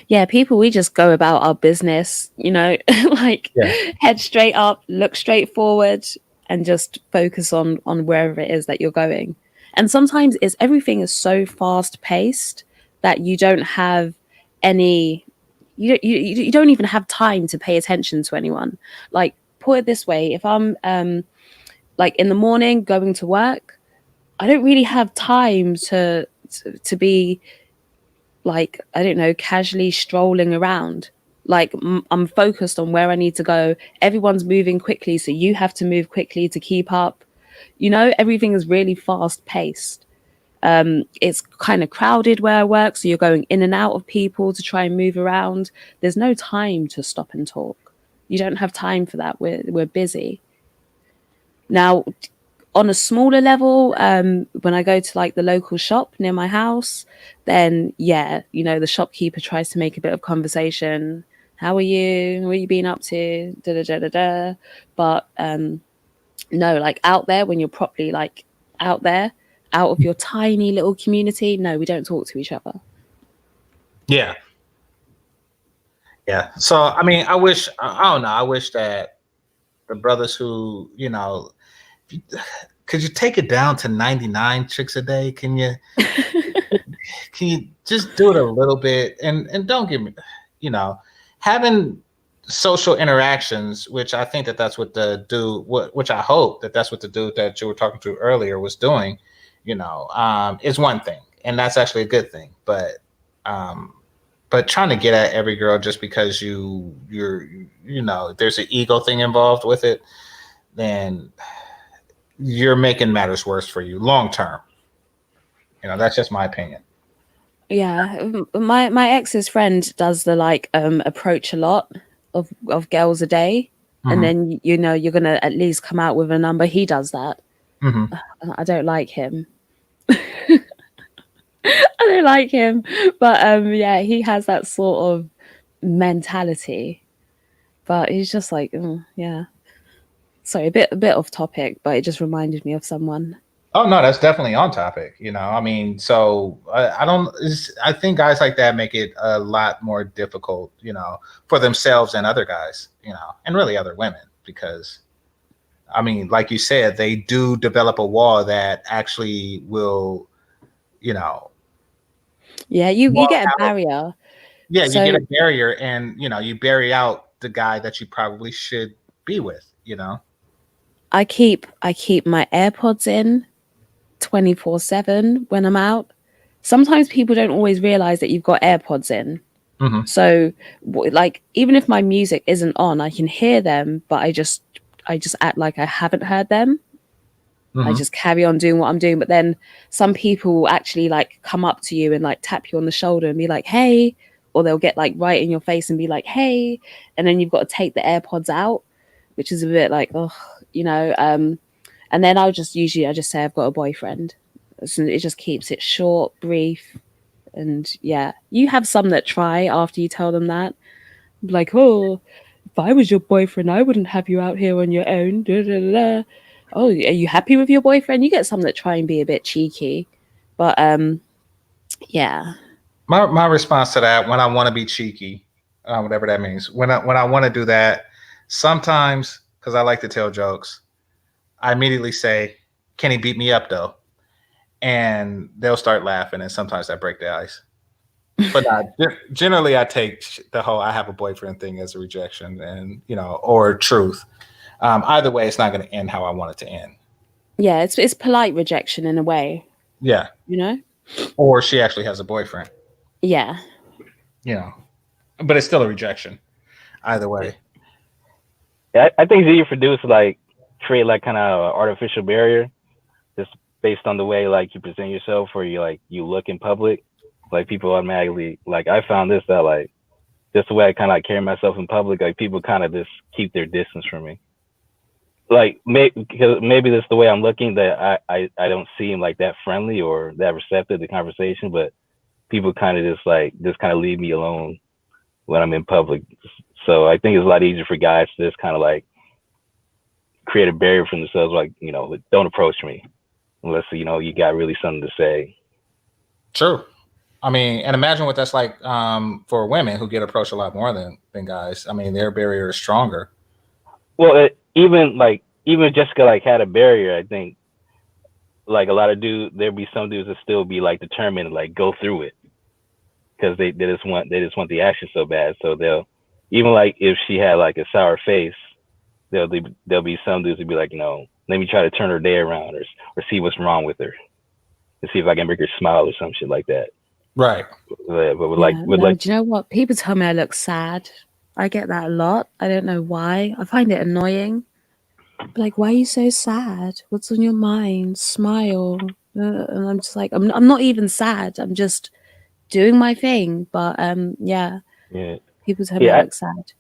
Yeah, people, we just go about our business, like yeah, head straight up, look straight forward, and just focus on wherever it is that you're going. And sometimes everything is so fast paced that you don't have any, you don't even have time to pay attention to anyone. Like, put it this way, if I'm like in the morning going to work, I don't really have time to be like, I don't know, casually strolling around. Like, I'm focused on where I need to go. Everyone's moving quickly, so you have to move quickly to keep up. Everything is really fast paced. It's kind of crowded where I work, so you're going in and out of people to try and move around. There's no time to stop and talk. You don't have time for that. We're busy. Now, on a smaller level, when I go to like the local shop near my house, then yeah, the shopkeeper tries to make a bit of conversation. How are you? What are you been up to? Da da da da da. But no, like out there, when you're properly like out there, out of your tiny little community, no, we don't talk to each other. yeah, yeah. So I mean, I don't know. I wish that the brothers who could you take it down to 99 chicks a day? Can you just do it a little bit? And don't give me, having social interactions, which I think that's what the dude, which I hope that's what the dude that you were talking to earlier was doing, is one thing, and that's actually a good thing. But trying to get at every girl just because there's an ego thing involved with it, then you're making matters worse for you long term. That's just my opinion. Yeah, my ex's friend does the like approach a lot of girls a day, and then you're gonna at least come out with a number. He does that. I don't like him. I don't like him, but yeah, he has that sort of mentality. But he's just like, yeah. Sorry, a bit off topic, but it just reminded me of someone. Oh no, that's definitely on topic. I mean, so I don't. I think guys like that make it a lot more difficult, for themselves and other guys, and really other women, because, I mean, like you said, they do develop a wall that actually will, Yeah, you get a barrier. Yeah, So you get a barrier, and you bury out the guy that you probably should be with. I keep my AirPods in 24/7 when I'm out. Sometimes people don't always realize that you've got AirPods in. So like, even if my music isn't on, I can hear them, but I just act like I haven't heard them. I just carry on doing what I'm doing. But then some people actually like come up to you and like tap you on the shoulder and be like, hey, or they'll get like right in your face and be like, hey, and then you've got to take the AirPods out, which is a bit like, oh, and then I just say I've got a boyfriend. So it just keeps it short, brief. And yeah, you have some that try after you tell them that. Like, oh, if I was your boyfriend, I wouldn't have you out here on your own. Da, da, da, da. Oh, are you happy with your boyfriend? You get some that try and be a bit cheeky. But yeah. My response to that, when I want to be cheeky, whatever that means, when I want to do that, sometimes, because I like to tell jokes, I immediately say, "Can he beat me up though?" And they'll start laughing, and sometimes I break the ice. But generally, I take the whole "I have a boyfriend" thing as a rejection, and or truth. Either way, it's not going to end how I want it to end. Yeah, it's polite rejection in a way. Yeah. Or she actually has a boyfriend. Yeah. But it's still a rejection. Either way. Yeah, I think it's easier for dudes to like create like kind of artificial barrier, just based on the way like you present yourself or you look in public. Like people automatically, like I found this, that like just the way I kind of like carry myself in public, like people kind of just keep their distance from me. Like maybe that's the way I'm looking, that I don't seem like that friendly or that receptive to conversation, but people kind of just kind of leave me alone when I'm in public. So I think it's a lot easier for guys to just kind of like create a barrier for themselves, like, don't approach me. unless you got really something to say. True. I mean, and imagine what that's like for women who get approached a lot more than guys. I mean, their barrier is stronger. Well, even Jessica like had a barrier. I think like a lot of dudes, there'd be some dudes that still be like determined to like go through it because they just want the action so bad. So they'll, even like if she had like a sour face, there'll be some dudes who'd be like, let me try to turn her day around or see what's wrong with her and see if I can make her smile or some shit like that. Right. But do you know what? People tell me I look sad. I get that a lot. I don't know why. I find it annoying. Like, why are you so sad? What's on your mind? Smile. And I'm just like, I'm not even sad. I'm just doing my thing. But yeah, people tell me I look sad.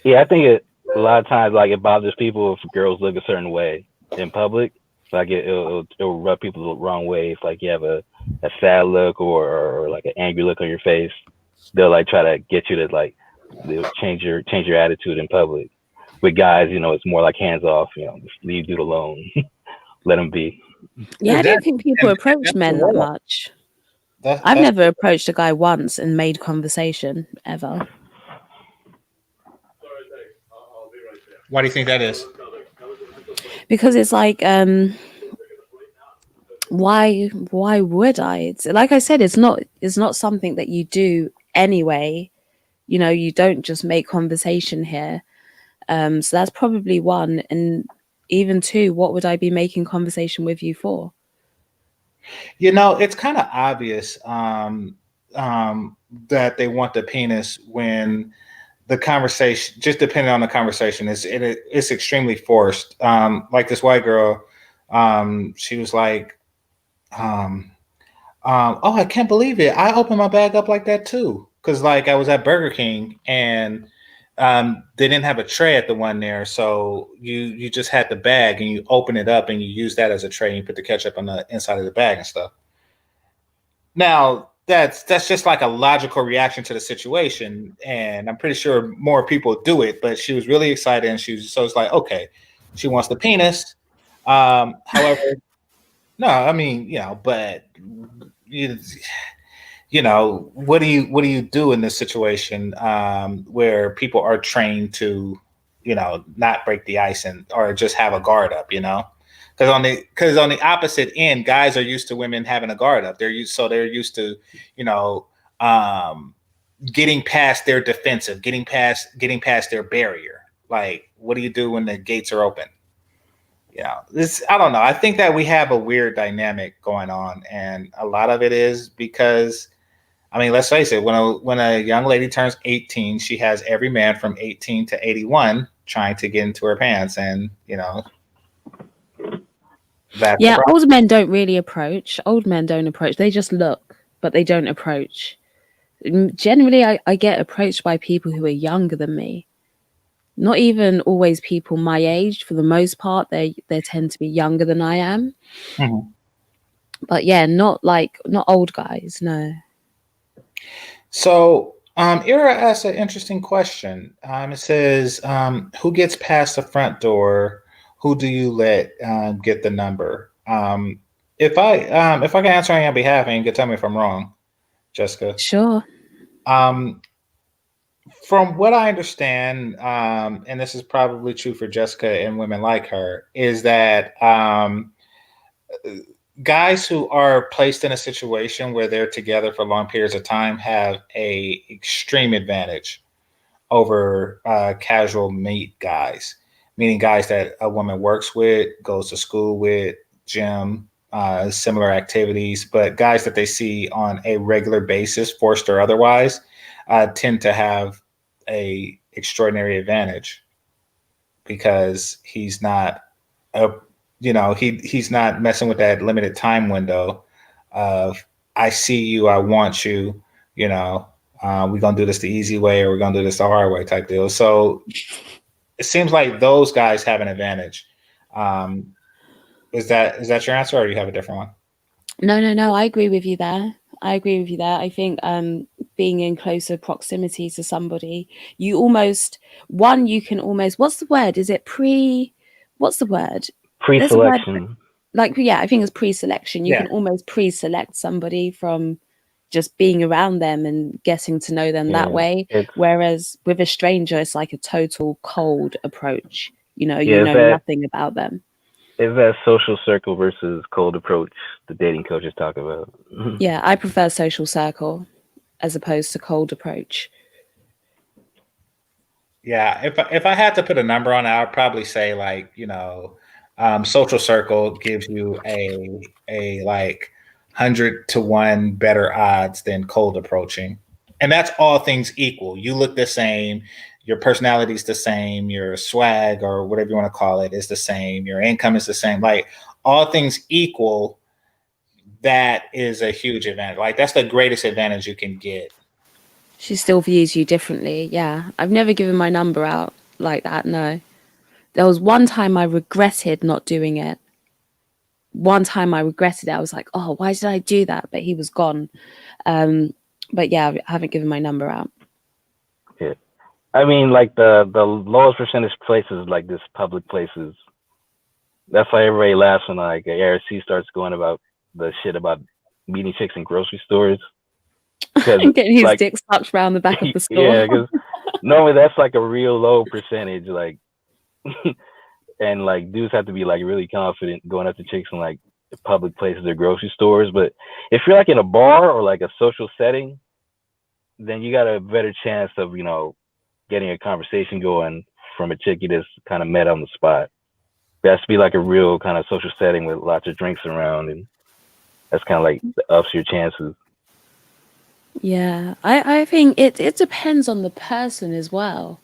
Yeah, I think a lot of times like it bothers people if girls look a certain way in public. Like it'll rub people the wrong way if like you have a sad look or like an angry look on your face. They'll like try to get you to like they'll change your attitude in public. With guys, it's more like hands off. Just leave dude alone, let him be. Yeah, I don't think people approach men that much. I've never approached a guy once and made conversation ever. Why do you think that is? Because it's like, why would I? It's like I said, it's not something that you do anyway. You don't just make conversation here. So that's probably one. And even two, what would I be making conversation with you for? It's kind of obvious that they want the penis when the conversation, just depending on the conversation, it's extremely forced. Like this white girl, she was like, oh, I can't believe it. I opened my bag up like that too. Cause like I was at Burger King and they didn't have a tray at the one there. So you just had the bag and you open it up and you use that as a tray and you put the ketchup on the inside of the bag and stuff. Now that's just like a logical reaction to the situation. And I'm pretty sure more people do it, but she was really excited and so it's like, okay, she wants the penis. However, no, I mean, but what do you do in this situation where people are trained to, not break the ice or just have a guard up, because on the opposite end, guys are used to women having a guard up. They're used to, getting past their defensive, getting past their barrier. Like, what do you do when the gates are open? I don't know. I think that we have a weird dynamic going on, and a lot of it is because, I mean, let's face it, when a young lady turns 18, she has every man from 18 to 81 trying to get into her pants, and that's old men don't really approach. Old men don't approach. They just look, but they don't approach. Generally, I get approached by people who are younger than me. Not even always people my age. For the most part, they tend to be younger than I am. Mm-hmm. But yeah, not old guys, no. So Ira asks an interesting question. It says, who gets past the front door? Who do you let get the number? If I can answer on your behalf, and you can tell me if I'm wrong, Jessica. Sure. From what I understand, and this is probably true for Jessica and women like her, is that guys who are placed in a situation where they're together for long periods of time have a extreme advantage over casual meet guys, meaning guys that a woman works with, goes to school with, gym, similar activities, but guys that they see on a regular basis, forced or otherwise, tend to have a extraordinary advantage because he's not he's not messing with that limited time window of I see you, I want you, we're gonna do this the easy way or we're gonna do this the hard way type deal. So it seems like those guys have an advantage. Is that your answer, or do you have a different one? No, I agree with you there. I think being in closer proximity to somebody, you can almost, what's the word? Is it what's the word? Pre-selection. like, yeah, I think it's pre-selection. You Yeah. can almost pre-select somebody from just being around them and getting to know them that way. Whereas with a stranger, it's like a total cold approach. You know nothing about them. Is that social circle versus cold approach the dating coaches talk about? Yeah, I prefer social circle as opposed to cold approach. Yeah, if I had to put a number on it, I would probably say like, social circle gives you a like 100-to-1 better odds than cold approaching. And that's all things equal. You look the same, your personality's the same, your swag or whatever you want to call it is the same, your income is the same. Like all things equal, that is a huge advantage. Like that's the greatest advantage you can get. She still views you differently. Yeah, I've never given my number out like that. No, there was one time I regretted not doing it. One time I regretted it. I was like, oh, why did I do that? But he was gone. But yeah, I haven't given my number out. Yeah, I mean, like the lowest percentage places, like this public places. That's why everybody laughs when like ARC starts going about the shit about meeting chicks in grocery stores. And getting his like, dick sucked around the back of the store. Yeah, because normally that's like a real low percentage. Like, and like dudes have to be like really confident going up to chicks in like public places or grocery stores. But if you're like in a bar or like a social setting, then you got a better chance of getting a conversation going from a chick you just kind of met on the spot. It has to be like a real kind of social setting with lots of drinks around, and that's kind of like ups your chances. Yeah, I think it depends on the person as well,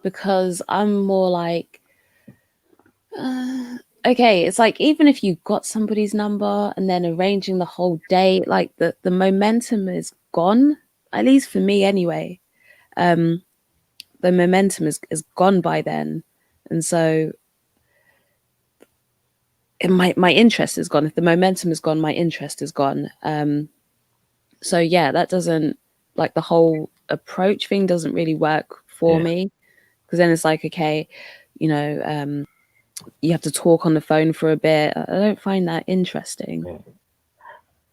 because I'm more like, okay, it's like even if you got somebody's number and then arranging the whole date, like the momentum is gone, at least for me anyway. The momentum is gone by then, and so my interest is gone. If the momentum is gone, my interest is gone. So yeah, that doesn't, like, the whole approach thing doesn't really work for me, because then it's like, okay, you have to talk on the phone for a bit. I don't find that interesting. Yeah.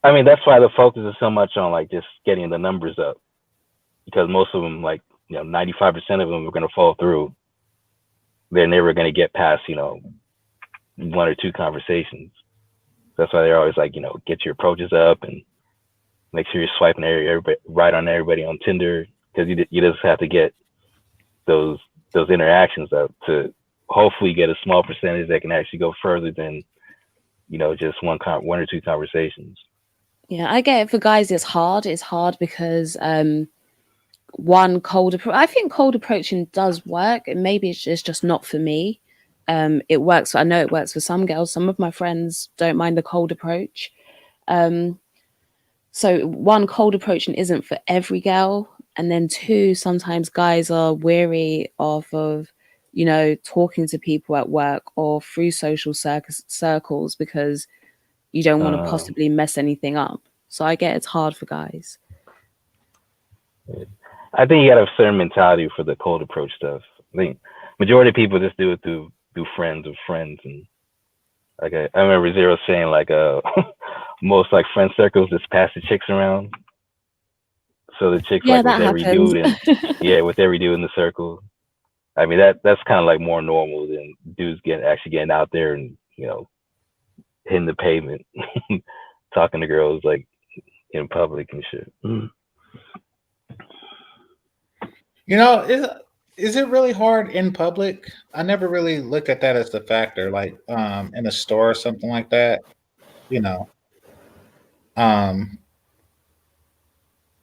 I mean, that's why the focus is so much on like just getting the numbers up, because most of them, like 95% of them are going to fall through. They're never going to get past 1 or 2 conversations. That's why they're always like get your approaches up and make sure you're swiping everybody right on everybody on Tinder, because you just have to get those interactions up to hopefully get a small percentage that can actually go further than just 1 or 2 conversations. Yeah, I get it. For guys, it's hard. It's hard because one, cold approach. I think cold approaching does work, and maybe it's just not for me. It works. I know it works for some girls. Some of my friends don't mind the cold approach. So one, cold approaching isn't for every girl, and then 2, sometimes guys are weary of talking to people at work or through social circles because you don't want to possibly mess anything up. So I get it's hard for guys. I think you got to have a certain mentality for the cold approach stuff. I think majority of people just do it through friends of friends, and like I remember Zero saying like most like friend circles just pass the chicks around. So the chicks like with every dude and with every dude in the circle. I mean that's kind of like more normal than dudes getting out there and hitting the pavement, talking to girls like in public and shit. Is it really hard in public? I never really looked at that as the factor, like in a store or something like that.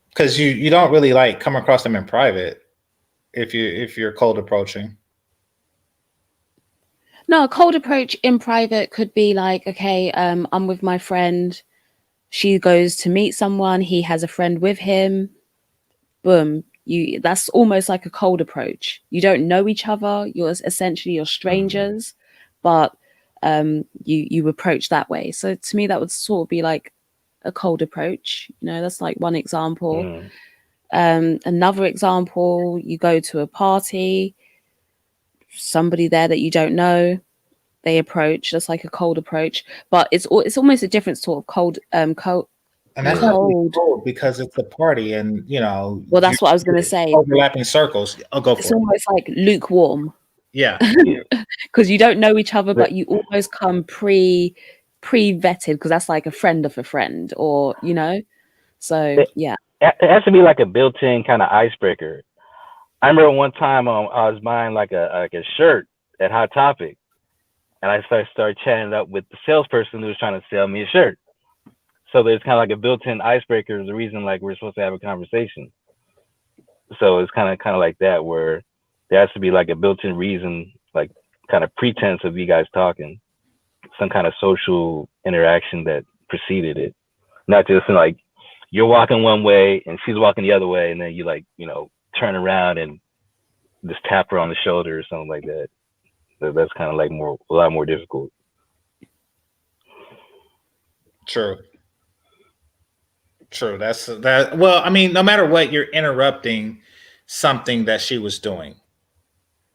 Because you don't really like come across them in private if you're cold approaching. No, a cold approach in private could be like, okay, I'm with my friend. She goes to meet someone. He has a friend with him. Boom. That's almost like a cold approach. You don't know each other. You're strangers, but you approach that way. So to me, that would sort of be like a cold approach. That's like one example. Another example, you go to a party, somebody there that you don't know, they approach, just like a cold approach, but it's almost a different sort of cold cold. And that's not really cold because it's a party, and Well, you're that's what I was going to say. overlapping circles. I'll go It's for it. almost like lukewarm. Yeah, Because you don't know each other, but you almost come pre-vetted, because that's like a friend of a friend, or so yeah. It has to be like a built-in kind of icebreaker. I remember one time I was buying like a shirt at Hot Topic, and I started chatting up with the salesperson who was trying to sell me a shirt. So there's kind of like a built-in icebreaker. The reason like we're supposed to have a conversation. So it's kind of like that, where there has to be like a built-in reason, like kind of pretense of you guys talking, some kind of social interaction that preceded it, not just like you're walking one way and she's walking the other way, and then you like turn around and just tap her on the shoulder or something like that. That's kind of like a lot more difficult. True. That's that. Well, I mean, no matter what, you're interrupting something that she was doing,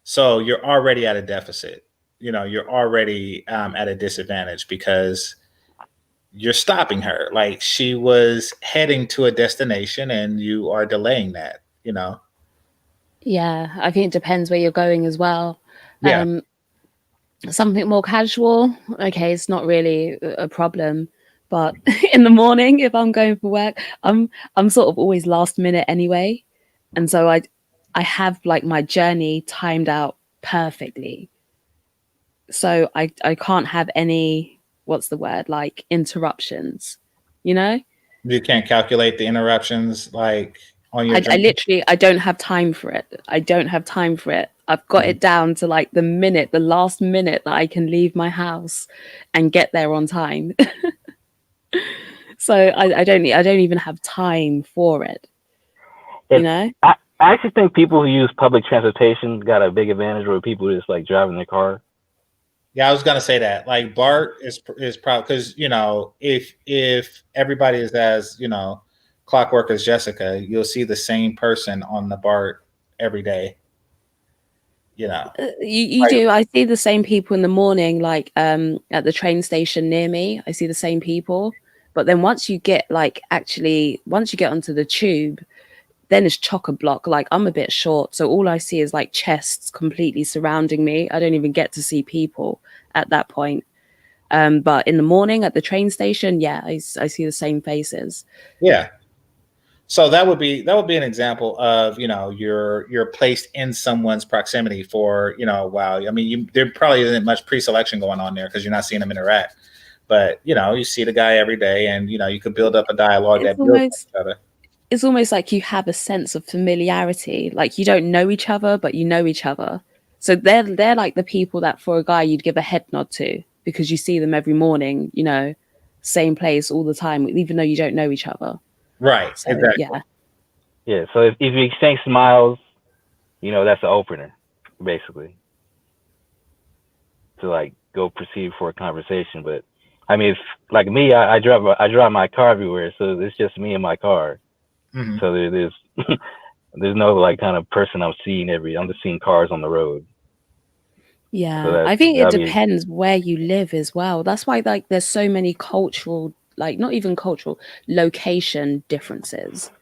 so you're already at a deficit. You're already at a disadvantage because you're stopping her. Like, she was heading to a destination, and you are delaying that. Yeah, I think it depends where you're going as well. Yeah. Something more casual, okay, it's not really a problem. But in the morning, if I'm going for work, I'm sort of always last minute anyway, and so I have like my journey timed out perfectly. So I can't have any, what's the word, like interruptions. You can't calculate the interruptions like on your I literally, I don't have time for it. I've got it down to like the last minute that I can leave my house and get there on time. So I don't even have time for it. I actually think people who use public transportation got a big advantage over people who just like driving their car. Yeah, I was gonna say that. Like, BART is probably because if everybody is as clockwork as Jessica, you'll see the same person on the BART every day. You do. I see the same people in the morning, like at the train station near me. I see the same people, but then once you get onto the tube, then it's chock-a-block. Like, I'm a bit short, so all I see is like chests completely surrounding me. I don't even get to see people at that point. But in the morning at the train station, yeah, I see the same faces. Yeah. So that would be an example of you're placed in someone's proximity for a while. I mean, there probably isn't much pre-selection going on there because you're not seeing them interact. But you see the guy every day, and you could build up a dialogue that builds each other. It's almost like you have a sense of familiarity. Like, you don't know each other, but you know each other. So they're like the people that for a guy you'd give a head nod to because you see them every morning, same place all the time, even though you don't know each other. Right. So, exactly. Yeah. So if you exchange smiles, that's the opener, basically, to like go proceed for a conversation. But I mean, if, like me, I drive my car everywhere, so it's just me and my car. Mm-hmm. So there's no like kind of person I'm just seeing cars on the road. Yeah, so I think it depends where you live as well. That's why like there's so many cultural, like not even cultural, location differences.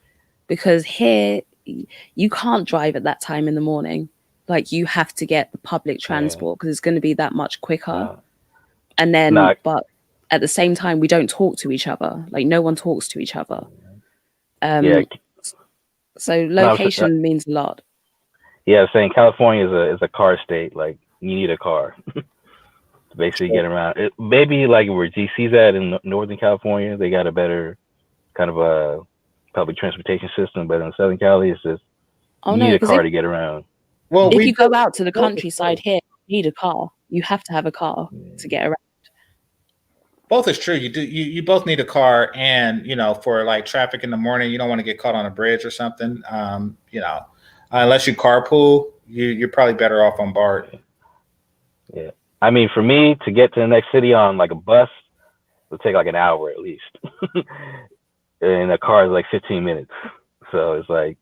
Because here you can't drive at that time in the morning. Like, you have to get the public transport because it's going to be that much quicker. And then, but at the same time, we don't talk to each other. Like, no one talks to each other. So location means a lot. Yeah, I'm saying California is a car state. Like, you need a car to basically get around. Maybe like where GC's at in Northern California, they got a better kind of a public transportation system. But in Southern Cali, it's just you need a car to get around. Well, if you go out to the countryside here, you need a car. You have to have a car to get around. Both is true. You do. You both need a car, and for like traffic in the morning, you don't want to get caught on a bridge or something. Unless you carpool, you're probably better off on BART. Yeah, I mean, for me to get to the next city on like a bus, it'll take like an hour at least, and a car is like 15 minutes. So it's like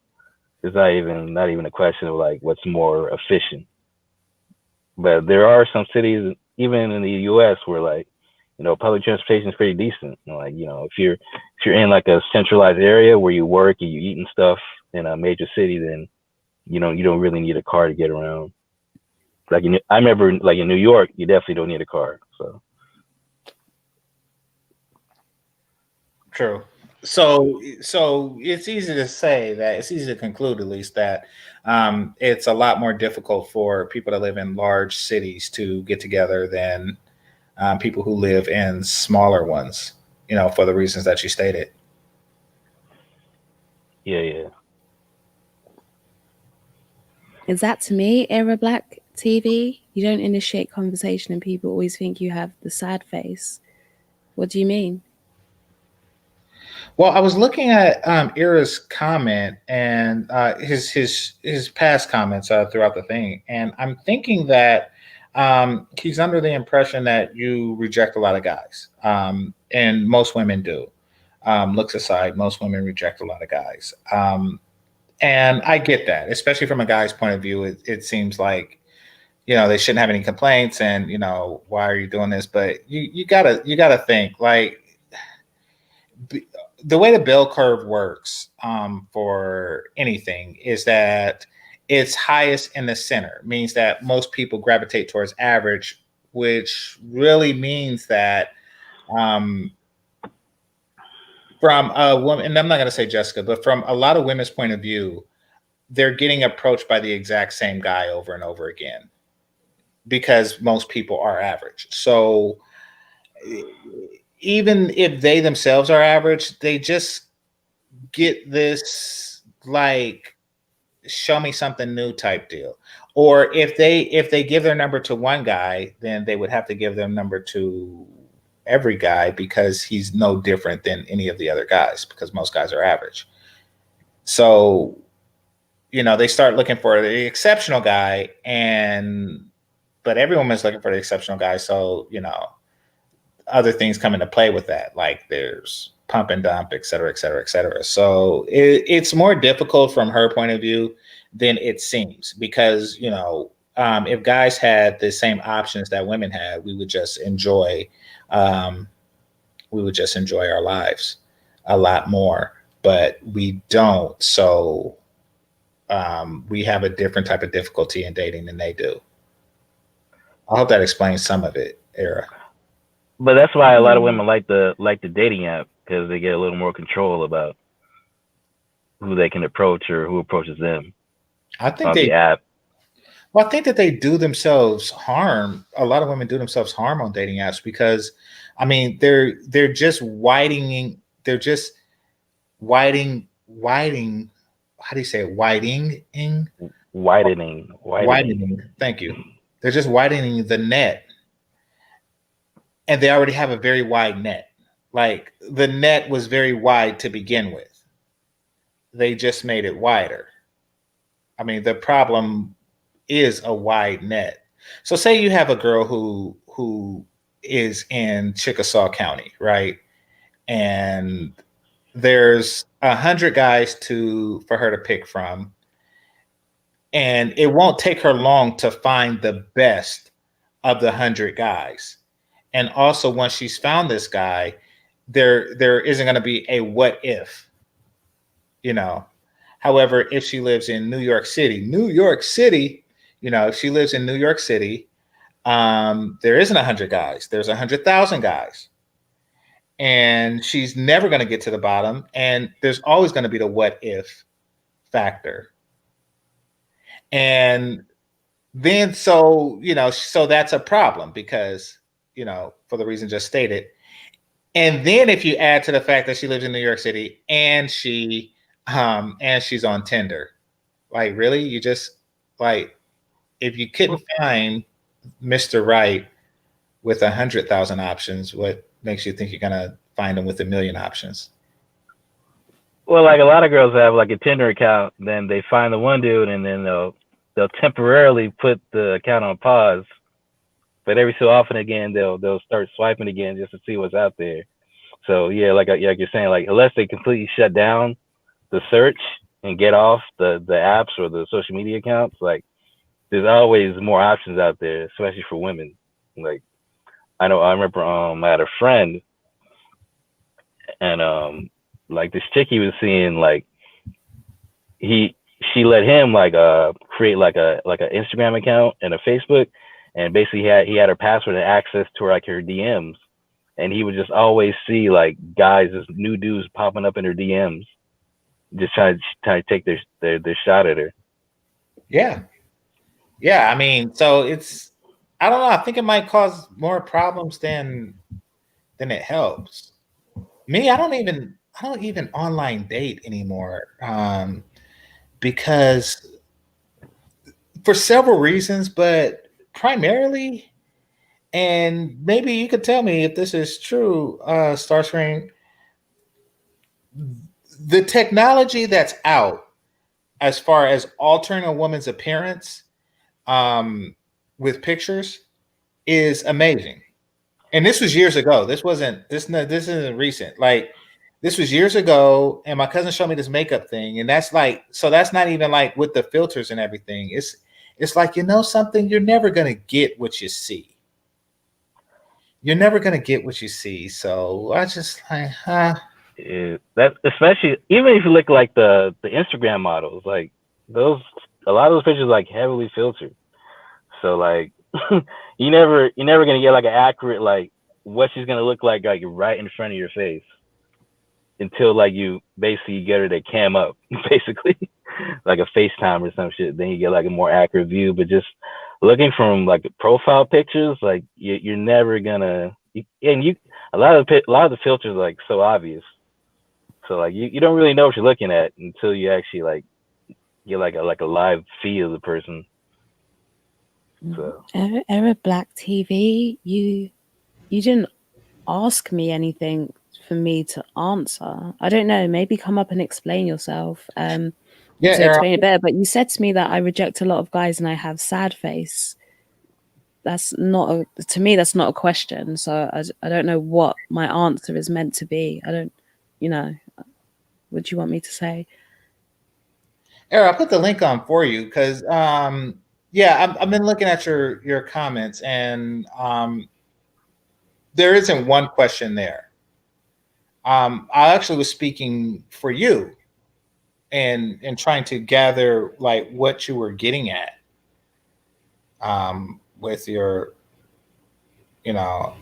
it's not even a question of like what's more efficient. But there are some cities, even in the U.S. where like, you know, public transportation is pretty decent. You know, like, you know, if you're in like a centralized area where you work and you eat and stuff in a major city, then you don't really need a car to get around. Like I remember like in New York, you definitely don't need a car. So True. So it's easy to say that it's easy to conclude at least that it's a lot more difficult for people to live in large cities to get together than people who live in smaller ones. You know, for the reasons that you stated. yeah. Is that to me era black TV? You don't initiate conversation and people always think you have the sad face. What do you mean? Well, I was looking at Ira's comment and his past comments throughout the thing, and I'm thinking that he's under the impression that you reject a lot of guys, and most women do. Looks aside, most women reject a lot of guys, and I get that, especially from a guy's point of view. It seems like they shouldn't have any complaints, and why are you doing this? But you gotta think like the way the bell curve works for anything is that it's highest in the center, means that most people gravitate towards average, which really means that um, from a woman, and I'm not going to say Jessica, but from a lot of women's point of view, they're getting approached by the exact same guy over and over again because most people are average. So even if they themselves are average, they just get this like show me something new type deal. Or if they give their number to one guy, then they would have to give their number to every guy because he's no different than any of the other guys because most guys are average. So, they start looking for the exceptional guy but every woman's looking for the exceptional guy. So, other things come into play with that. Like there's pump and dump, et cetera, et cetera, et cetera. So it's more difficult from her point of view than it seems because, if guys had the same options that women had, we would just enjoy our lives a lot more, but we don't. So we have a different type of difficulty in dating than they do. I hope that explains some of it, Era. But that's why a lot of women like the dating app because they get a little more control about who they can approach or who approaches them. I think the app. Well, I think that they do themselves harm. A lot of women do themselves harm on dating apps because, I mean, they're just widening. They're just widening. How do you say it? Widening. Thank you. They're just widening the net, and they already have a very wide net. Like the net was very wide to begin with. They just made it wider. I mean, the problem is a wide net. So say you have a girl who is in Chickasaw County, right? And there's 100 guys for her to pick from. And it won't take her long to find the best of the 100 guys. And also once she's found this guy, there isn't going to be a what if, However, if she lives in New York City, if she lives in New York City, there isn't 100 guys. There's 100,000 guys. And she's never going to get to the bottom. And there's always going to be the what if factor. And then, so that's a problem because, for the reason just stated. And then if you add to the fact that she lives in New York City and she's on Tinder, like really, you just like if you couldn't find Mr. Right with 100,000 options, what makes you think you're gonna find him with 1,000,000 options? Well, like a lot of girls have like a Tinder account, then they find the one dude, and then they'll temporarily put the account on pause. But every so often again, they'll start swiping again just to see what's out there. So yeah, like you're saying, like unless they completely shut down the search and get off the apps or the social media accounts, like there's always more options out there, especially for women. Like I remember I had a friend, and like this chick he was seeing, like she let him like create like an Instagram account and a Facebook, and basically he had her password and access to her DMs, and he would just always see like guys, just new dudes popping up in her DMs, just trying to take their shot at her. Yeah. I mean, so it's, I don't know. I think it might cause more problems than it helps. Me, I don't even online date anymore, because for several reasons, but primarily, and maybe you could tell me if this is true, Starscreen, the technology that's out as far as altering a woman's appearance, with pictures, is amazing. And this was years ago. This wasn't this. No, this isn't recent. Like, this was years ago, and my cousin showed me this makeup thing, and that's like, so that's not even like with the filters and everything. It's like, something, you're never gonna get what you see. You're never gonna get what you see. So I just like, That, especially even if you look like the Instagram models, like those, a lot of those pictures like heavily filtered. So like you're never gonna get like an accurate like what she's gonna look like right in front of your face until like you basically get her to cam up, basically like a FaceTime or some shit. Then you get like a more accurate view. But just looking from like the profile pictures, like you're never gonna. A lot of the filters are like so obvious. So like you don't really know what you're looking at until you actually like get like a live feed of the person. So Era Black TV, you didn't ask me anything for me to answer. I don't know, maybe come up and explain yourself, to explain it better. But you said to me that I reject a lot of guys and I have sad face. That's not to me, that's not a question. So I don't know what my answer is meant to be. I don't, what do you want me to say? Eric, I'll put the link on for you because, I've been looking at your comments, and there isn't one question there. I actually was speaking for you and trying to gather like what you were getting at, with your, you know,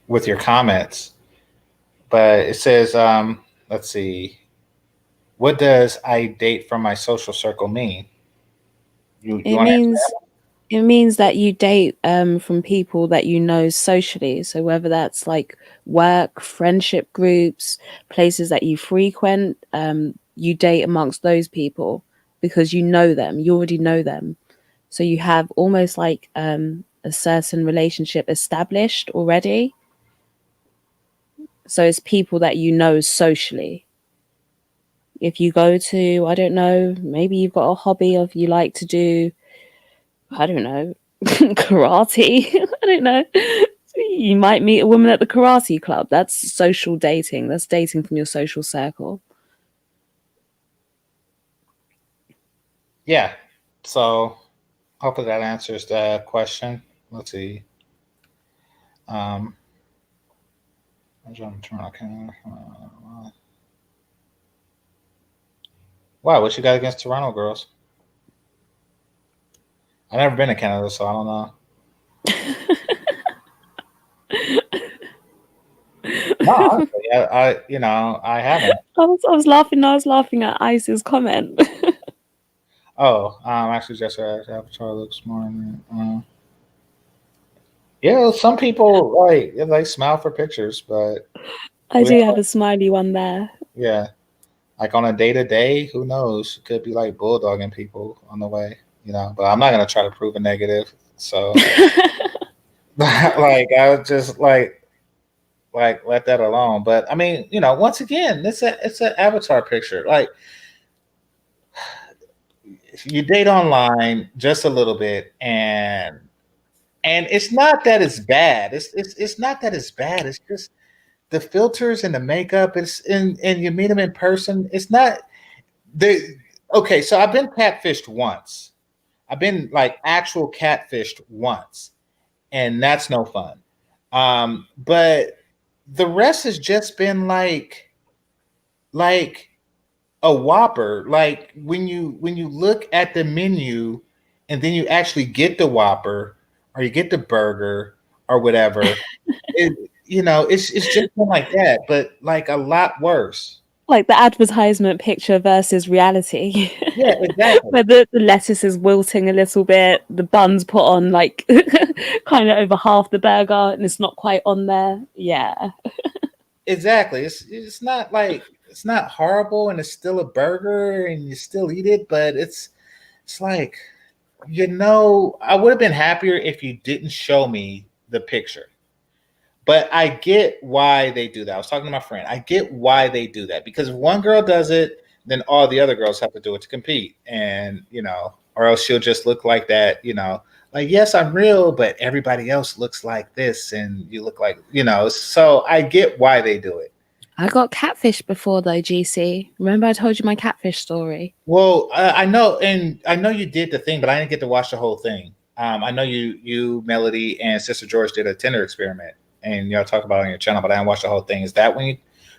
with your comments. But it says, let's see, what does I date from my social circle mean? It means that you date from people that you know socially. So whether that's like work, friendship groups, places that you frequent, you date amongst those people because you know them. You already know them. So you have almost like a certain relationship established already. So it's people that you know socially. If you go to, I don't know, maybe you've got a hobby of you like to do, I don't know, karate. I don't know. You might meet a woman at the karate club. That's social dating. That's dating from your social circle. Yeah. So hopefully that answers the question. Let's see. I'm trying to turn on camera. Wow, what you got against Toronto girls? I've never been to Canada, so I don't know. No, honestly, I haven't. I was laughing. I was laughing at Ice's comment. Oh, actually, just Avatar looks more. Yeah, some people like smile for pictures, but I do have a smiley one there. Yeah, like on a day to day, who knows? Could be like bulldogging people on the way, But I'm not gonna try to prove a negative. So, like, I would just like let that alone. But I mean, once again, it's an avatar picture. Like, you date online just a little bit, and it's not that it's bad. It's not that it's bad. It's just the filters and the makeup. And you meet them in person. It's not they. Okay, so I've been catfished once. I've been like actual catfished once, and that's no fun. But the rest has just been like a Whopper. Like when you look at the menu and then you actually get the Whopper or you get the burger or whatever, it's just been like that, but like a lot worse. Like the advertisement picture versus reality, Yeah, exactly. where the lettuce is wilting a little bit, the bun's put on like kind of over half the burger, and it's not quite on there. Yeah. Exactly. It's not like it's not horrible and it's still a burger and you still eat it, but it's like I would have been happier if you didn't show me the picture. But I get why they do that. I was talking to my friend. I get why they do that because if one girl does it, then all the other girls have to do it to compete. And, or else she'll just look like that, like, yes, I'm real, but everybody else looks like this and you look like, so I get why they do it. I got catfish before though, GC. Remember I told you my catfish story? Well, I know, and I know you did the thing, but I didn't get to watch the whole thing. I know Melody, and Sister George did a Tinder experiment, and y'all talk about it on your channel, but I didn't watch the whole thing. Is that when you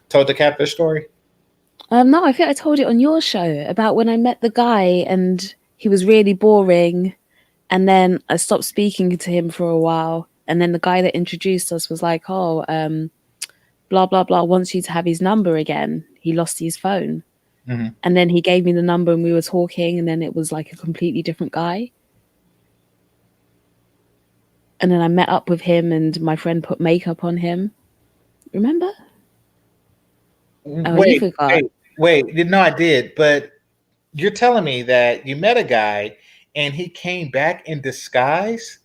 told the catfish story? No, I think I told it on your show about when I met the guy and he was really boring, and then I stopped speaking to him for a while, and then the guy that introduced us was like, "Oh, blah blah blah wants you to have his number again. He lost his phone." Mm-hmm. And then he gave me the number and we were talking, and then it was like a completely different guy. And then I met up with him and my friend put makeup on him. Remember? Oh, you forgot. Wait. No, I did. But you're telling me that you met a guy and he came back in disguise?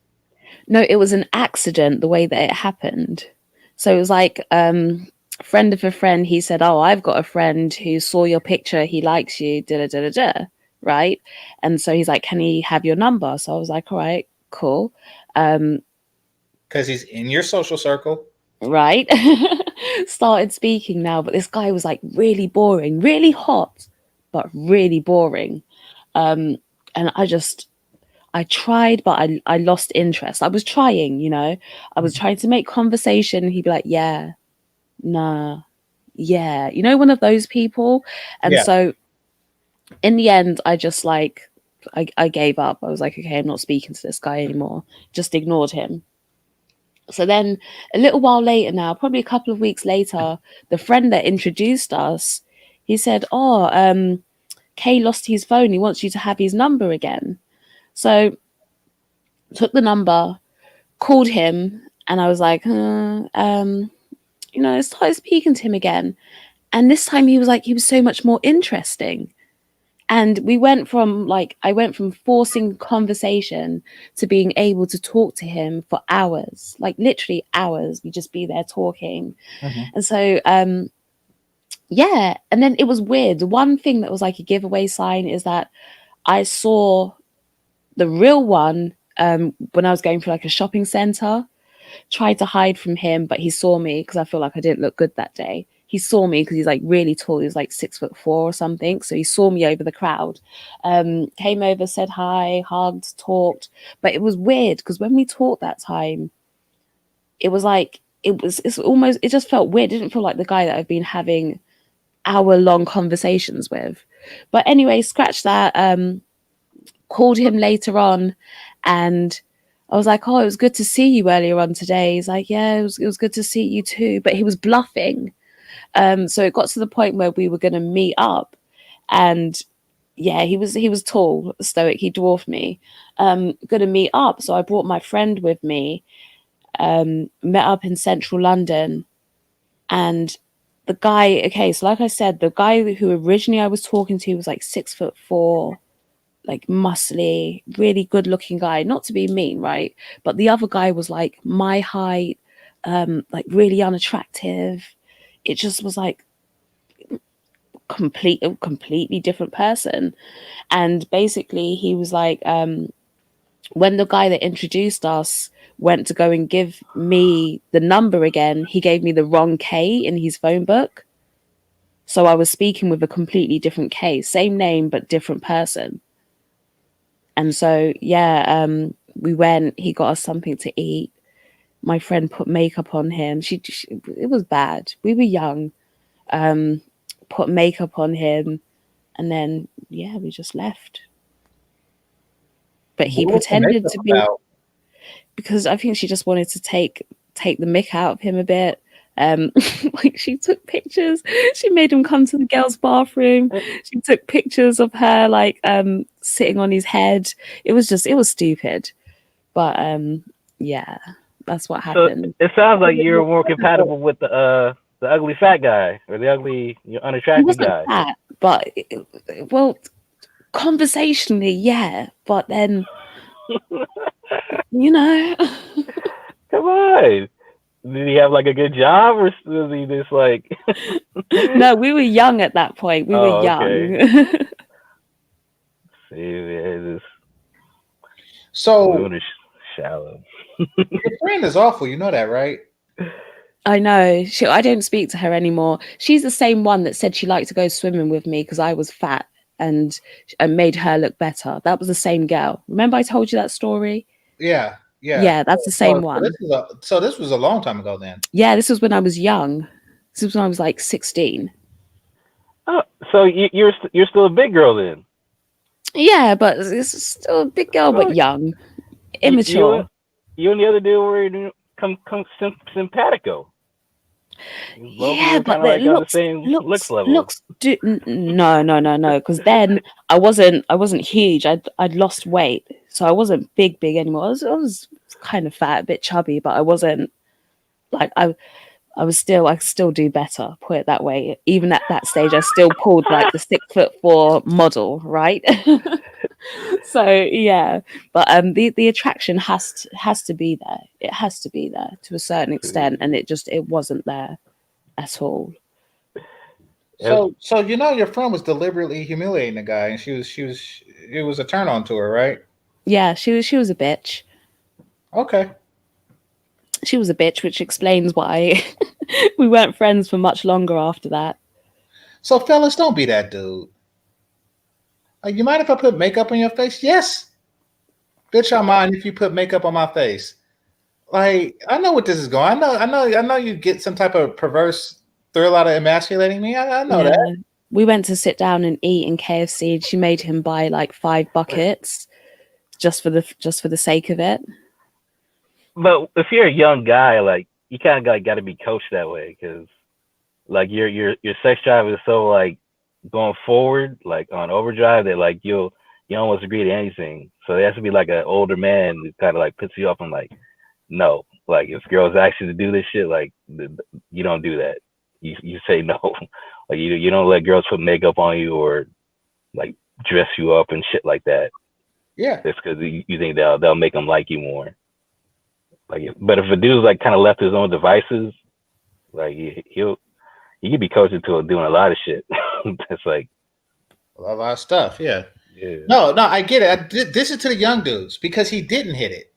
No, it was an accident the way that it happened. So it was like friend of a friend, he said, "Oh, I've got a friend who saw your picture, he likes you, da da da da da." Right? And so he's like, "Can he have your number?" So I was like, "All right, cool." Because he's in your social circle. Right. Started speaking now, but this guy was like really boring, really hot, but really boring. And I tried, but I lost interest. I was trying, I was trying to make conversation. He'd be like, "Yeah, nah, yeah," one of those people. And Yeah. so in the end, I just like, I gave up. I was like, okay, I'm not speaking to this guy anymore. Just ignored him. So then a little while later now, probably a couple of weeks later, the friend that introduced us, he said, "Oh, Kay lost his phone. He wants you to have his number again." So took the number, called him, and I was like, started speaking to him again. And this time he was so much more interesting. And I went from forcing conversation to being able to talk to him for hours, like literally hours. We'd just be there talking. Mm-hmm. And so, yeah. And then it was weird. The one thing that was like a giveaway sign is that I saw the real one when I was going through like a shopping center. Tried to hide from him, but he saw me because I feel like I didn't look good that day. He saw me because he's like really tall. He was like 6'4" or something. So he saw me over the crowd, came over, said hi, hugged, talked. But it was weird because when we talked that time, it was like, it just felt weird. It didn't feel like the guy that I've been having hour-long conversations with. But anyway, scratch that. Called him later on and I was like, "Oh, it was good to see you earlier on today." He's like, "Yeah, it was good to see you too." But he was bluffing. So it got to the point where we were going to meet up, and yeah, he was tall, stoic. He dwarfed me. Going to meet up, so I brought my friend with me. Met up in central London, and the guy. Okay, so like I said, the guy who originally I was talking to was like 6'4", like muscly, really good looking guy, not to be mean, right? But the other guy was like my height, like really unattractive. It just was like a completely different person. And basically he was like, when the guy that introduced us went to go and give me the number again, he gave me the wrong K in his phone book. So I was speaking with a completely different K, same name, but different person. And so, yeah, We went. He got us something to eat. My friend put makeup on him. It was bad. We were young. Put makeup on him, and then yeah, we just left. But he What was the pretended makeup to be, about? because I think she just wanted to take the mick out of him a bit. Like she took pictures. She made him come to the girls' bathroom. She took pictures of her like sitting on his head. It was stupid. But yeah, that's what So happened. it sounds like you're more compatible with the ugly fat guy or the ugly He unattractive wasn't guy. fat, but well, conversationally, yeah. But then you know. Come on. Did he have like a good job, or was he just like? No, we were young at that point. We were Oh, okay. young. See, yeah, So women are shallow. your friend is awful. You know that, right? I know. I don't speak to her anymore. She's the same one that said she liked to go swimming with me because I was fat and made her look better. That was the same girl. Remember I told you that story? Yeah, yeah. Yeah, that's the same one. This was a long time ago then. Yeah, this was when I was young. This was when I was like 16. Oh, so you're still a big girl then? Yeah, but it's still a big girl, but Well, young, you immature. you and the other dude were come simpatico. Both of you Yeah, were but kind of the like on the same looks level. no. Because then I wasn't huge. I'd lost weight, so I wasn't big anymore. I was kind of fat, a bit chubby, but I wasn't like I could still do better, put it that way. Even at that stage, I still pulled like the 6'4" model, right? So yeah, but the attraction has to be there. It has to be there to a certain extent, and it wasn't there at all. So you know your friend was deliberately humiliating the guy, and it was a turn on to her, right? Yeah, she was a bitch. Okay. She was a bitch, which explains why we weren't friends for much longer after that. So fellas, don't be that dude. Like, you mind if I put makeup on your face? Yes. Bitch, I mind if you put makeup on my face. Like, I know what this is going. I know you get some type of perverse thrill out of emasculating me. I know Yeah. that. We went to sit down and eat in KFC, and she made him buy like 5 buckets just for the sake of it. But if you're a young guy, like you kind of got to be coached that way because like your sex drive is so like going forward, like on overdrive that like you almost agree to anything. So there has to be like an older man who kind of like puts you up and like, no, like if girls ask you to do this shit, like you don't do that. You say no. Like you don't let girls put makeup on you or like dress you up and shit like that. Yeah. It's because you think they'll make them like you more. Like, but if a dude's like kind of left his own devices, like you could be coached into doing a lot of shit. That's like A lot of stuff. Yeah. yeah. No, I get it. This is to the young dudes because he didn't hit it.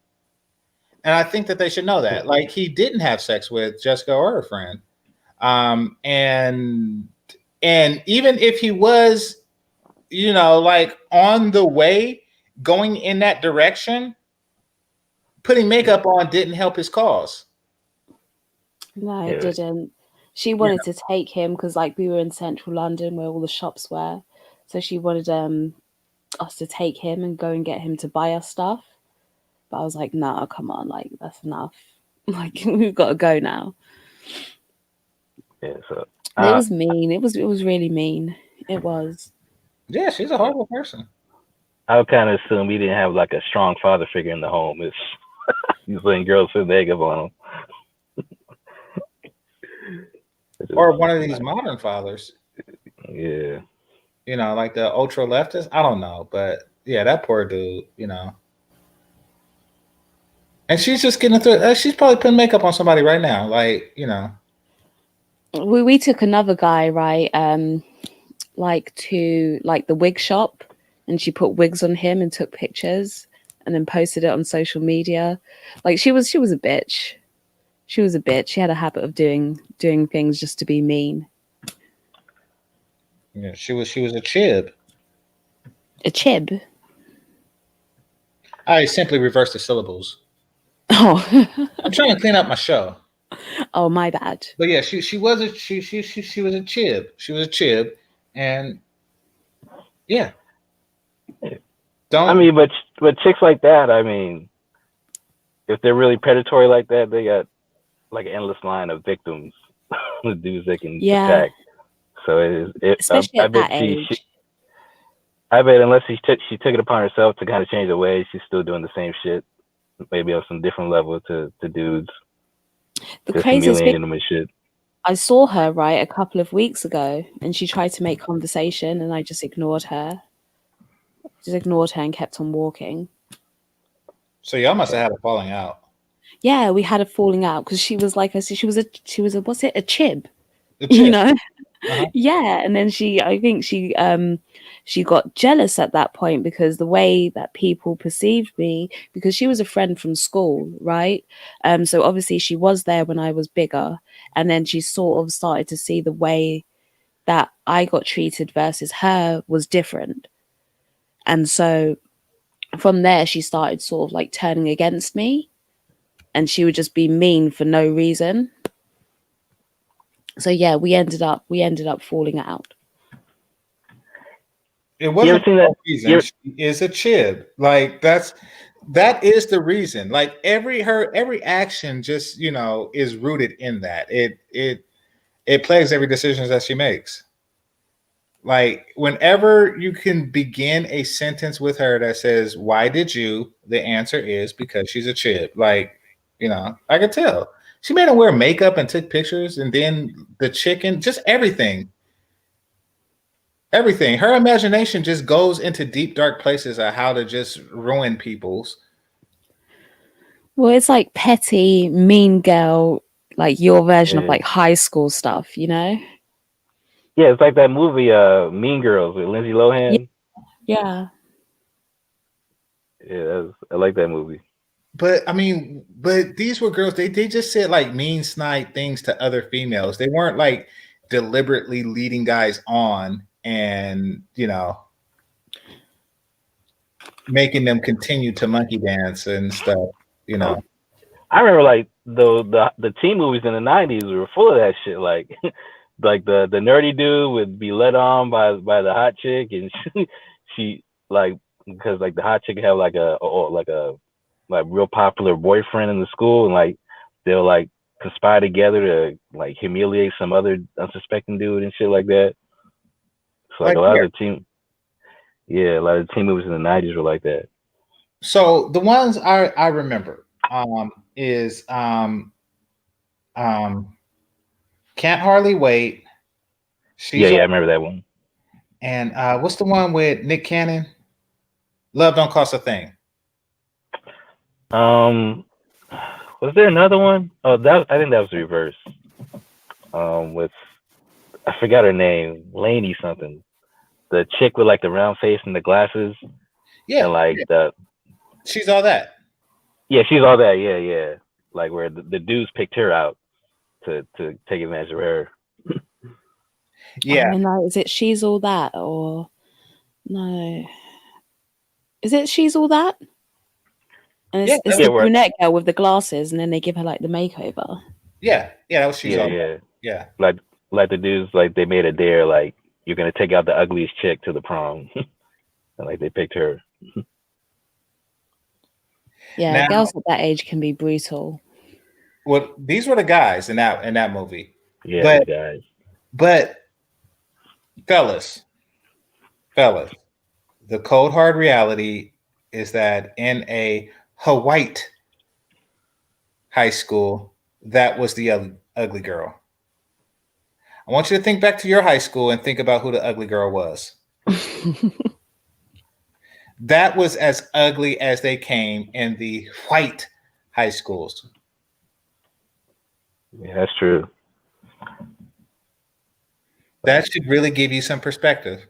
And I think that they should know that. Like, he didn't have sex with Jessica or her friend. And even if he was, like on the way going in that direction, putting makeup on didn't help his cause. No, it Yeah. didn't. She wanted to take him because like we were in central London where all the shops were. So she wanted us to take him and go and get him to buy us stuff. But I was like, nah, come on, like that's enough. Like we've got to go now. Yeah. So It was mean. It was really mean. It was. Yeah, she's a horrible person. I would kind of assume he didn't have like a strong father figure in the home. It's he's letting girls put makeup on him. Or one of these modern fathers. Yeah. Like the ultra leftist. I don't know, but yeah, that poor dude. And she's just getting through. She's probably putting makeup on somebody right now. Like, We took another guy, right? Like to like the wig shop, and she put wigs on him and took pictures and then posted it on social media. Like she was a bitch. She was a bitch. She had a habit of doing things just to be mean. she was a chib. A chib. I simply reversed the syllables. Oh, I'm trying to clean up my show. oh, my bad. But yeah, she was a she was a chib. She was a chib, and yeah, I don't. mean, but chicks like that, I mean, if they're really predatory like that, they got like an endless line of victims, dudes they can Yeah, attack. So it is. especially I at bet that age. I bet unless she took it upon herself to kind of change her ways, she's still doing the same shit, maybe on some different level to dudes, The just craziest thing, humiliating them and shit. I saw her right a couple of weeks ago, and she tried to make conversation, and I just ignored her. Just ignored her and kept on walking. So y'all must have had a falling out. Yeah, we had a falling out because she was like, I said, she was a what's it, a chib, The you chib. know? Uh-huh. Yeah, and then I think she got jealous at that point because the way that people perceived me, because she was a friend from school, right? So obviously she was there when I was bigger, and then she sort of started to see the way that I got treated versus her was different. And so from there she started sort of like turning against me, and she would just be mean for no reason. So yeah, we ended up falling out. It You wasn't ever seen for that? no reason. She is a chib. Like that is the reason. Like every action just is rooted in that. It plagues every decision that she makes. Like whenever you can begin a sentence with her that says, "Why did you?" The answer is because she's a chib. Like, I could tell. She made him wear makeup and took pictures, and then the chicken, just everything. Everything. Her imagination just goes into deep, dark places of how to just ruin people's. Well, it's like petty, mean girl, like your version of Yeah, like high school stuff, you know? yeah, it's like that movie, Mean Girls with Lindsay Yeah. Lohan. Yeah. Yeah, I like that movie. But I mean, but these were girls. They just said like mean snide things to other females. They weren't like deliberately leading guys on and making them continue to monkey dance and stuff. You know. I remember like the teen movies in the '90s were full of that shit. Like like the nerdy dude would be led on by the hot chick, and she like because like the hot chick have like a real popular boyfriend in the school, and like they'll like conspire together to like humiliate some other unsuspecting dude and shit like that. So like Like a lot here. of a lot of teen movies in the '90s were like that. So the ones I remember is Can't Hardly Wait. Yeah, She's yeah, I All- remember that one. and what's the one with Nick Cannon? Love Don't Cost a Thing. Um, was there another one? Oh, that I think that was the reverse. With I forgot her name, Lainey something. The chick with like the round face and the glasses, and Yeah, like She's All That. she's all that. Yeah, yeah. Like where the dudes picked her out to take advantage of her. Yeah, Oh no, is it She's All That or no? Is it She's All That? And yeah, it's Yeah, the where brunette girl with the glasses, and then they give her like the makeover. yeah. That was She's yeah, All yeah. That. Yeah. Like the dudes like they made a dare like you're gonna take out the ugliest chick to the prom, and like they picked her. Yeah, Now, girls at that age can be brutal. well, these were the guys in that movie, Yeah, but these guys. but fellas, the cold hard reality is that in a Hawaii high school, that was the ugly girl. I want you to think back to your high school and think about who the ugly girl was. That was as ugly as they came in the white high schools. Yeah, that's true. That should really give you some perspective.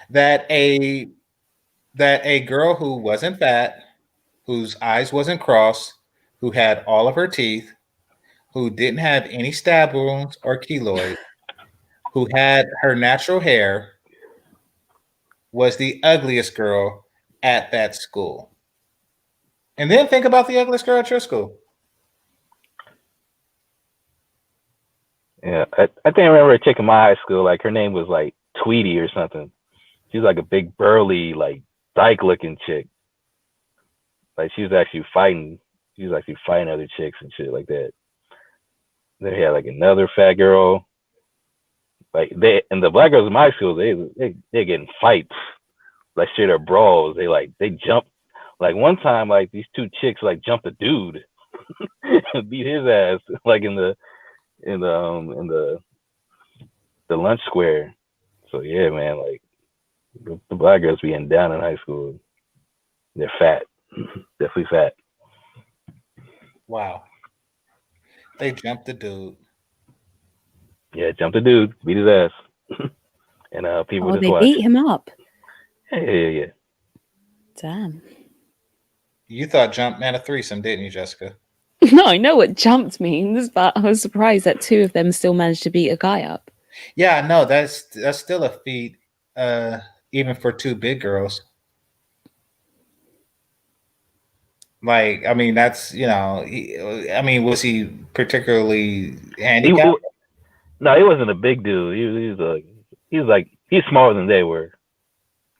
That a girl who wasn't fat, whose eyes wasn't crossed, who had all of her teeth, who didn't have any stab wounds or keloid, who had her natural hair, was the ugliest girl at that school. And then think about the ugliest girl at your school. Yeah, I think I remember a chick in my high school. Like her name was like Tweety or something. She's like a big burly, like dyke looking chick. Like she was actually fighting. She was actually fighting other chicks and shit like that. Then we had like another fat girl. Like they and the black girls in my school, they getting fights, like straight up brawls. They jump. Like one time, like these two chicks like jumped a dude, beat his ass, like in the lunch square. So yeah, man, like the black girls being down in high school. They're fat, definitely fat. Wow. They jumped the dude. Yeah, jumped a dude, beat his ass, and people Oh, just they watch. beat him up. Yeah. Damn. You thought jump meant a threesome, didn't you, Jessica? No, I know what jumped means, but I was surprised that two of them still managed to beat a guy up. Yeah, no, that's still a feat, even for two big girls. Like, I mean, that's was he particularly handicapped? No, he wasn't a big dude. He's smaller than they were.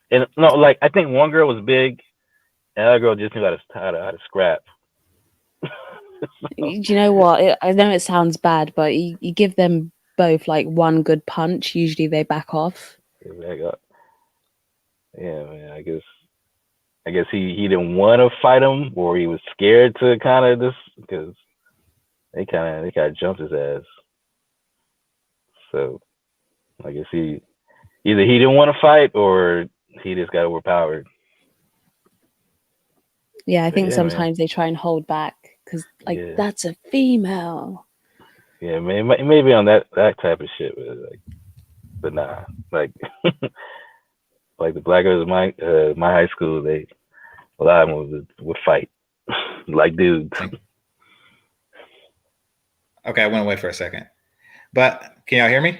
And no, like I think one girl was big, and the other girl just knew how to scrap. Do you know what? I know it sounds bad, but you give them both like one good punch, usually they back off. Yeah, man. I guess he didn't want to fight him, or he was scared to kind of this because they kind of jumped his ass. So I guess he didn't want to fight, or he just got overpowered. Yeah, I But think yeah, sometimes they try and hold back because that's a female. Yeah, man, maybe on that type of shit, but nah, like like the black girls in my high school, a lot of them would fight like dudes. Okay, I went away for a second, but can y'all hear me?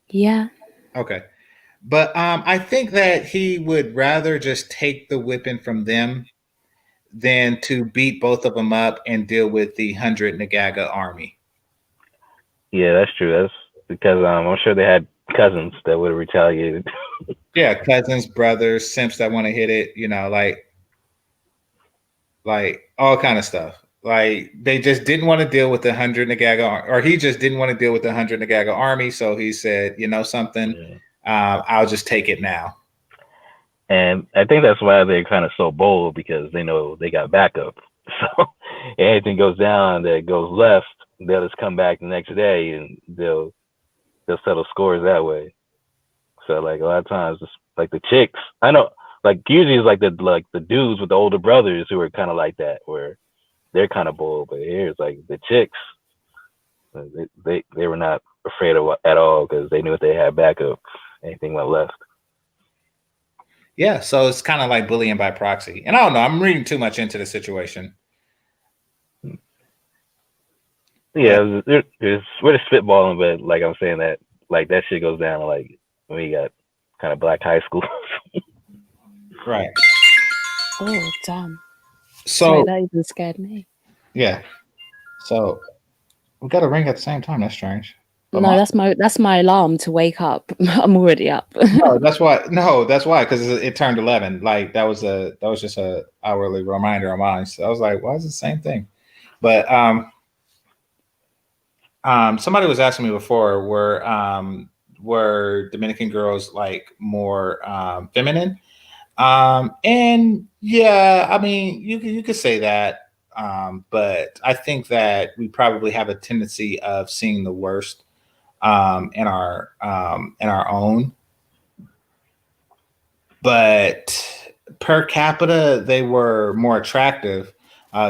Yeah. Okay, but I think that he would rather just take the whipping from them than to beat both of them up and deal with the 100 Nagaga army. Yeah, that's true. That's because I'm sure they had cousins that would have retaliated. Yeah, cousins, brothers, simps that want to hit it, like all kind of stuff. Like they just didn't want to deal with the 100 Nagaga, or he just didn't want to deal with the 100 Nagaga army. So he said, you know something, I'll just take it now. And I think that's why they're kind of so bold, because they know they got backup. So anything goes down that goes left, they'll just come back the next day and they'll settle scores that way. So like a lot of times, just like the chicks, I know, like usually it's like the dudes with the older brothers who are kind of like that, where they're kind of bold. But here it's like the chicks, they were not afraid of at all, because they knew if they had backup, anything went left. Yeah, so it's kind of like bullying by proxy. And I don't know, I'm reading too much into the situation. Yeah, we're just spitballing, but like I'm saying that, like that shit goes down like when we got kind of black high school. Right. Oh, damn. So sorry, that even scared me. Yeah. So we got a ring at the same time. That's strange. But No, that's my alarm to wake up. I'm already up. No, that's why. Because it turned 11. Like that was just a hourly reminder on mine. So I was like, why is it the same thing? But somebody was asking me before, were Dominican girls like more feminine? And yeah, I mean, you could say that. But I think that we probably have a tendency of seeing the worst in our own. But per capita, they were more attractive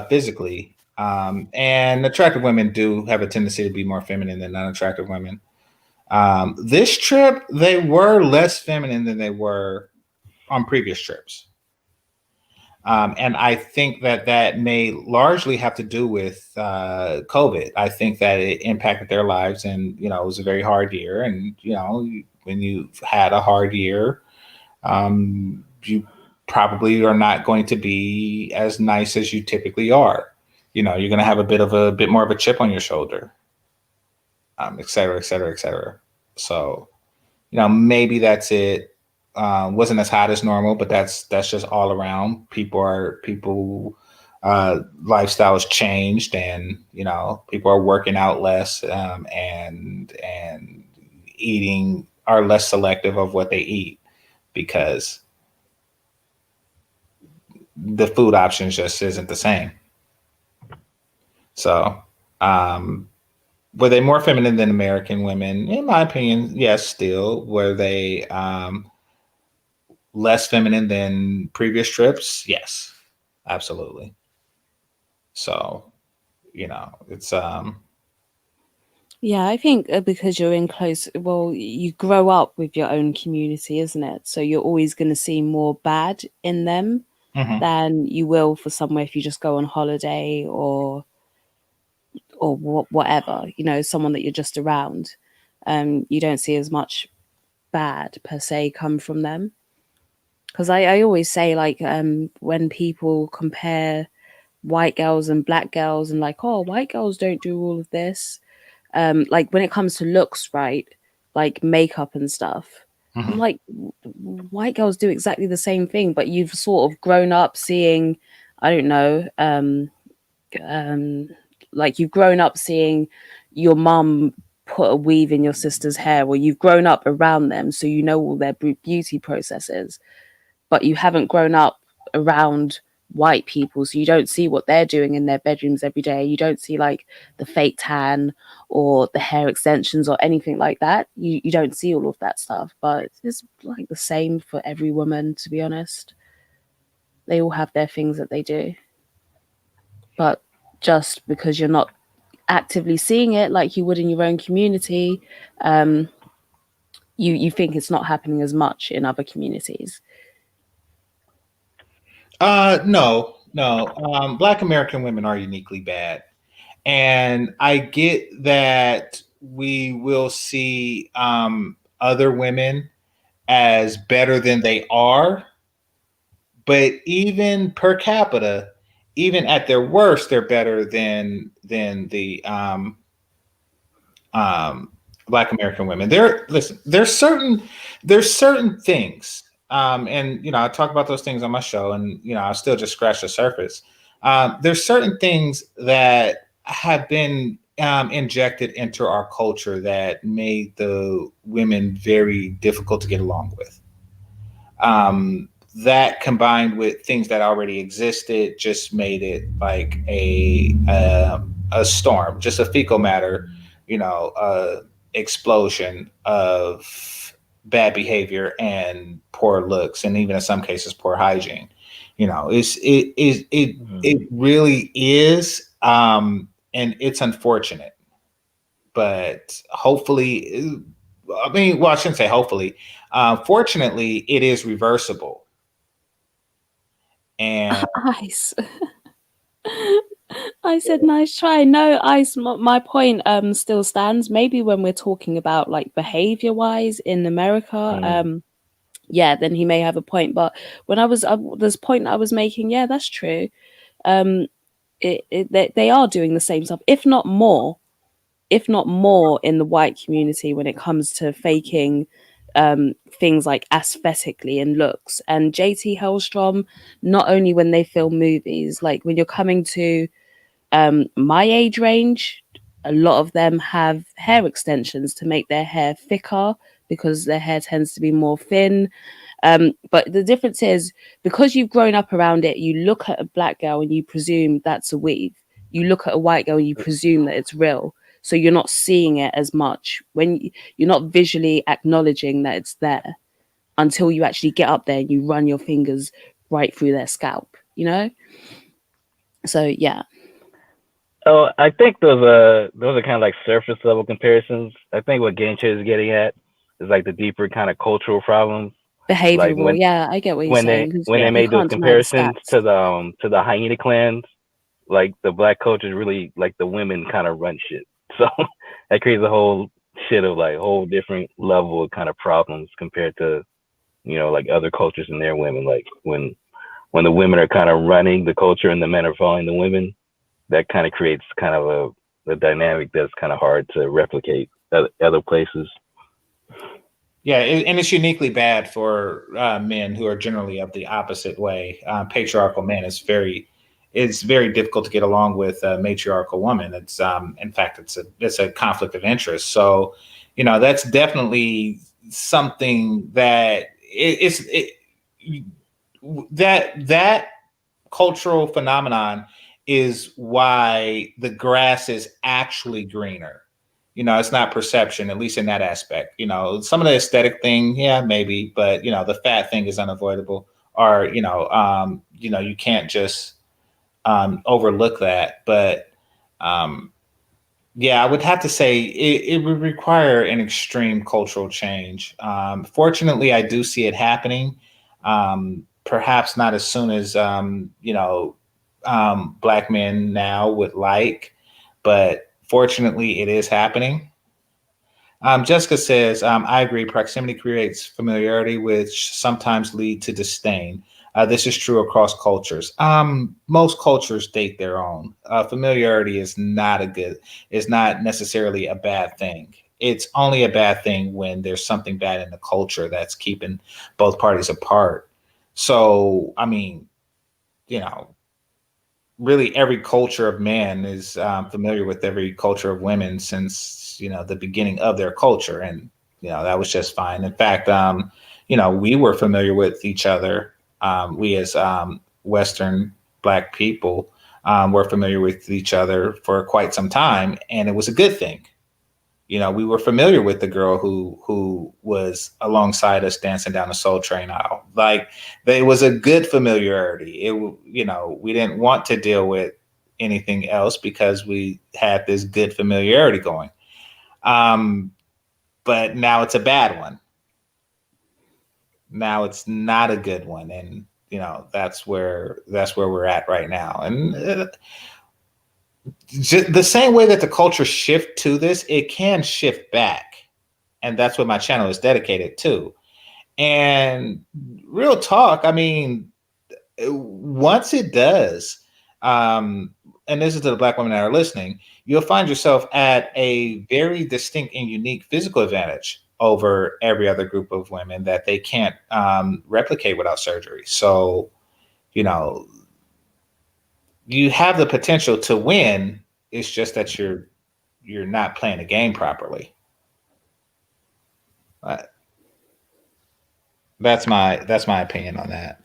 physically. And attractive women do have a tendency to be more feminine than unattractive women. This trip, they were less feminine than they were on previous trips. And I think that may largely have to do with COVID. I think that it impacted their lives, and it was a very hard year. And when you had a hard year, you probably are not going to be as nice as you typically are. You're going to have a bit more of a chip on your shoulder, et cetera, et cetera, et cetera. So, maybe that's it. Wasn't as hot as normal, but that's just all around. People lifestyle has changed, and people are working out less, and eating are less selective of what they eat because the food options just isn't the same. So, were they more feminine than American women? In my opinion, yes, still. Were they less feminine than previous trips? Yes, absolutely. So, it's Yeah, I think because you're in close, well, you grow up with your own community, isn't it? So you're always going to see more bad in them mhm. than you will for somewhere if you just go on holiday or whatever, someone that you're just around. You don't see as much bad per se come from them. Because I always say, like, when people compare white girls and black girls and like, oh, white girls don't do all of this. Like when it comes to looks, right? Like makeup and stuff. I'm Mhm. like, white girls do exactly the same thing, but you've sort of grown up seeing, I don't know, um, like you've grown up seeing your mum put a weave in your sister's hair, or you've grown up around them, so you know all their beauty processes, but you haven't grown up around white people, so you don't see what they're doing in their bedrooms every day. You don't see like the fake tan or the hair extensions or anything like that. You don't see all of that stuff, but it's like the same for every woman, to be honest. They all have their things that they do, but just because you're not actively seeing it like you would in your own community, you think it's not happening as much in other communities. No, no. Black American women are uniquely bad. And I get that we will see other women as better than they are, but even per capita, even at their worst, they're better than the um, Black American women. Listen. There's certain things, and I talk about those things on my show, and I still just scratch the surface. There's certain things that have been injected into our culture that made the women very difficult to get along with. That combined with things that already existed just made it like a storm, just a fecal matter, explosion of bad behavior and poor looks, and even in some cases poor hygiene. It really is, and it's unfortunate, but hopefully, I mean, well, I shouldn't say hopefully. Fortunately, it is reversible. And Ice. I said nice try. No, Ice, my point still stands. Maybe when we're talking about like behavior wise in America, yeah, then he may have a point. But when I was this point I was making, yeah, that's true. Um, they are doing the same stuff, if not more in the white community when it comes to faking things like aesthetically and looks. And JT Hellstrom, not only when they film movies, like when you're coming to my age range, a lot of them have hair extensions to make their hair thicker because their hair tends to be more thin. But the difference is because you've grown up around it, you look at a black girl and you presume that's a weave. You look at a white girl and you presume that it's real. So you're not seeing it as much when you're not visually acknowledging that it's there until you actually get up there and you run your fingers right through their scalp. So yeah. Oh, I think those are kind of like surface level comparisons. I think what Gaincha is getting at is like the deeper kind of cultural problems. Like Behavioral, yeah, I get what you're saying. 'Cause, when yeah, they you made those can't deny the comparisons stats. to the hyena clans, like the black culture is really like the women kind of run shit. So that creates a whole shit of like whole different level of kind of problems compared to like other cultures and their women, like when the women are kind of running the culture and the men are following the women, that kind of creates kind of a dynamic that's kind of hard to replicate other places. Yeah, and it's uniquely bad for men who are generally of the opposite way. Patriarchal men it's very difficult to get along with a matriarchal woman. It's in fact it's a conflict of interest. So, that's definitely something that that cultural phenomenon is why the grass is actually greener. It's not perception, at least in that aspect. Some of the aesthetic thing, yeah, maybe, but the fat thing is unavoidable. Or you can't just overlook that. But yeah, I would have to say it would require an extreme cultural change. Fortunately, I do see it happening. Perhaps not as soon as Black men now would like, but fortunately, it is happening. Jessica says, I agree. Proximity creates familiarity, which sometimes lead to disdain. This is true across cultures. Most cultures date their own. Familiarity is not necessarily a bad thing. It's only a bad thing when there's something bad in the culture that's keeping both parties apart. So, I mean, really every culture of man is familiar with every culture of women since the beginning of their culture, and that was just fine. In fact, we were familiar with each other. We as Western Black people were familiar with each other for quite some time, and it was a good thing. We were familiar with the girl who was alongside us dancing down the Soul Train aisle. Like, it was a good familiarity. We didn't want to deal with anything else because we had this good familiarity going. But now it's a bad one. Now it's not a good one, and that's where we're at right now. And the same way that the culture shift to this, it can shift back, and that's what my channel is dedicated to. And real talk, I mean, once it does, and this is to the Black women that are listening, you'll find yourself at a very distinct and unique physical advantage over every other group of women that they can't replicate without surgery. So, you have the potential to win. It's just that you're not playing the game properly. That's my opinion on that.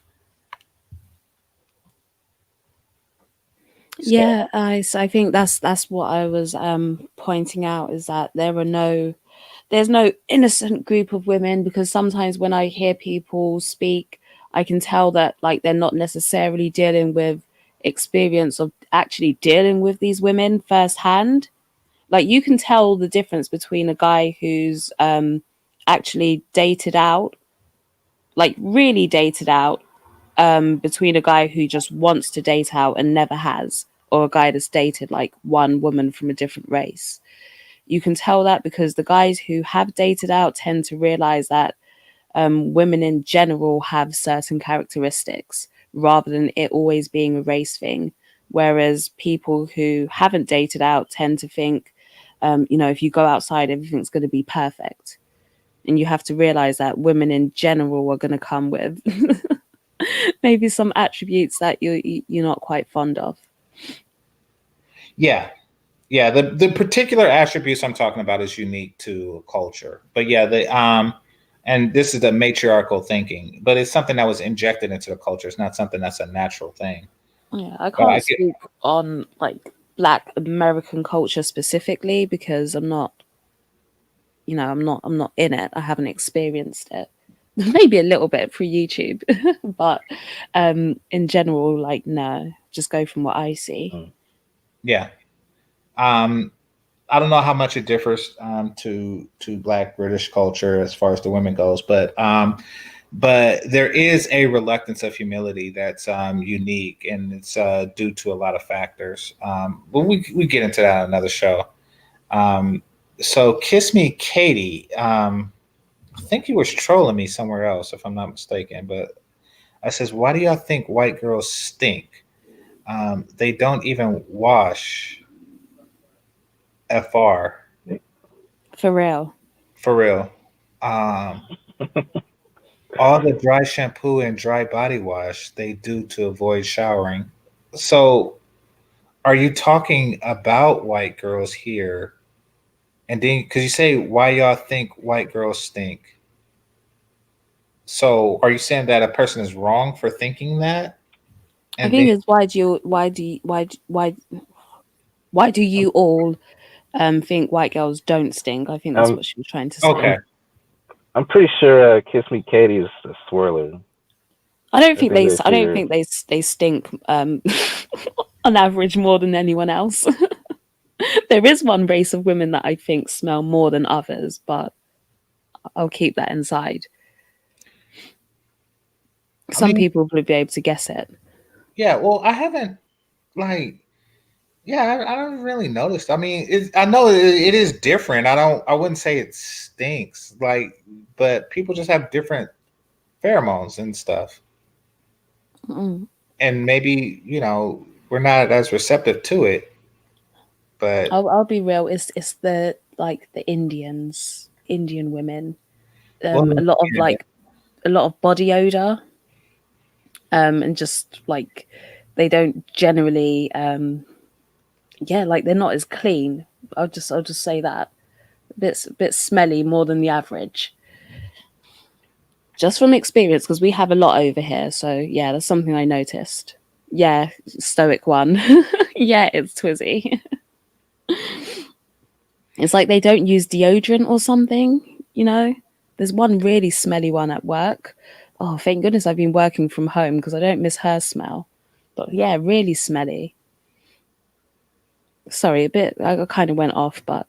So. Yeah, I think that's what I was pointing out, is that there's no innocent group of women, because sometimes when I hear people speak, I can tell that like they're not necessarily dealing with experience of actually dealing with these women firsthand. Like, you can tell the difference between a guy who's actually dated out, like really dated out, between a guy who just wants to date out and never has, or a guy that's dated like one woman from a different race. You can tell that because the guys who have dated out tend to realize that women in general have certain characteristics, rather than it always being a race thing. Whereas people who haven't dated out tend to think, if you go outside, everything's going to be perfect. And you have to realize that women in general are going to come with maybe some attributes that you're not quite fond of. Yeah. The particular attributes I'm talking about is unique to a culture. But yeah, and this is the matriarchal thinking, but it's something that was injected into the culture. It's not something that's a natural thing. Yeah, I can't speak on like Black American culture specifically, because I'm not in it. I haven't experienced it. Maybe a little bit through YouTube, but in general, like, no, just go from what I see. Yeah. I don't know how much it differs to Black British culture as far as the women goes, but there is a reluctance of humility that's unique, and it's due to a lot of factors. But we get into that on another show. So Kiss Me Katie, I think he was trolling me somewhere else, if I'm not mistaken. But I says, why do y'all think white girls stink? They don't even wash FR For real. for real. Um, all the dry shampoo and dry body wash they do to avoid showering. So, are you talking about white girls here? And then, because you say why y'all think white girls stink, so are you saying that a person is wrong for thinking that? I And then, think it's why do you all think white girls don't stink? I think that's I'm what she was trying to okay, say. I'm pretty sure Kiss Me Katie is a swirler. I don't I think think they that's I don't your. think they stink on average more than anyone else. There is one race of women that I think smell more than others, but I'll keep that inside. I Some mean, people will be able to guess it. yeah. Well, I haven't like, yeah, I don't really noticed. I mean, I know it is different. I wouldn't say it stinks, like, but people just have different pheromones and stuff, Mm. and maybe we're not as receptive to it. But I'll be real. It's the like the Indian women. well, A lot of yeah, a lot of body odor. And just like they don't generally yeah, like they're not as clean. I'll just say that. A bit smelly more than the average. Just from experience, because we have a lot over here. So yeah, that's something I noticed. Yeah, stoic one. Yeah, it's Twizzy. It's like they don't use deodorant or something, you know? There's one really smelly one at work. Oh, thank goodness I've been working from home because I don't miss her smell. But yeah, really smelly. Sorry, a bit, I kind of went off, but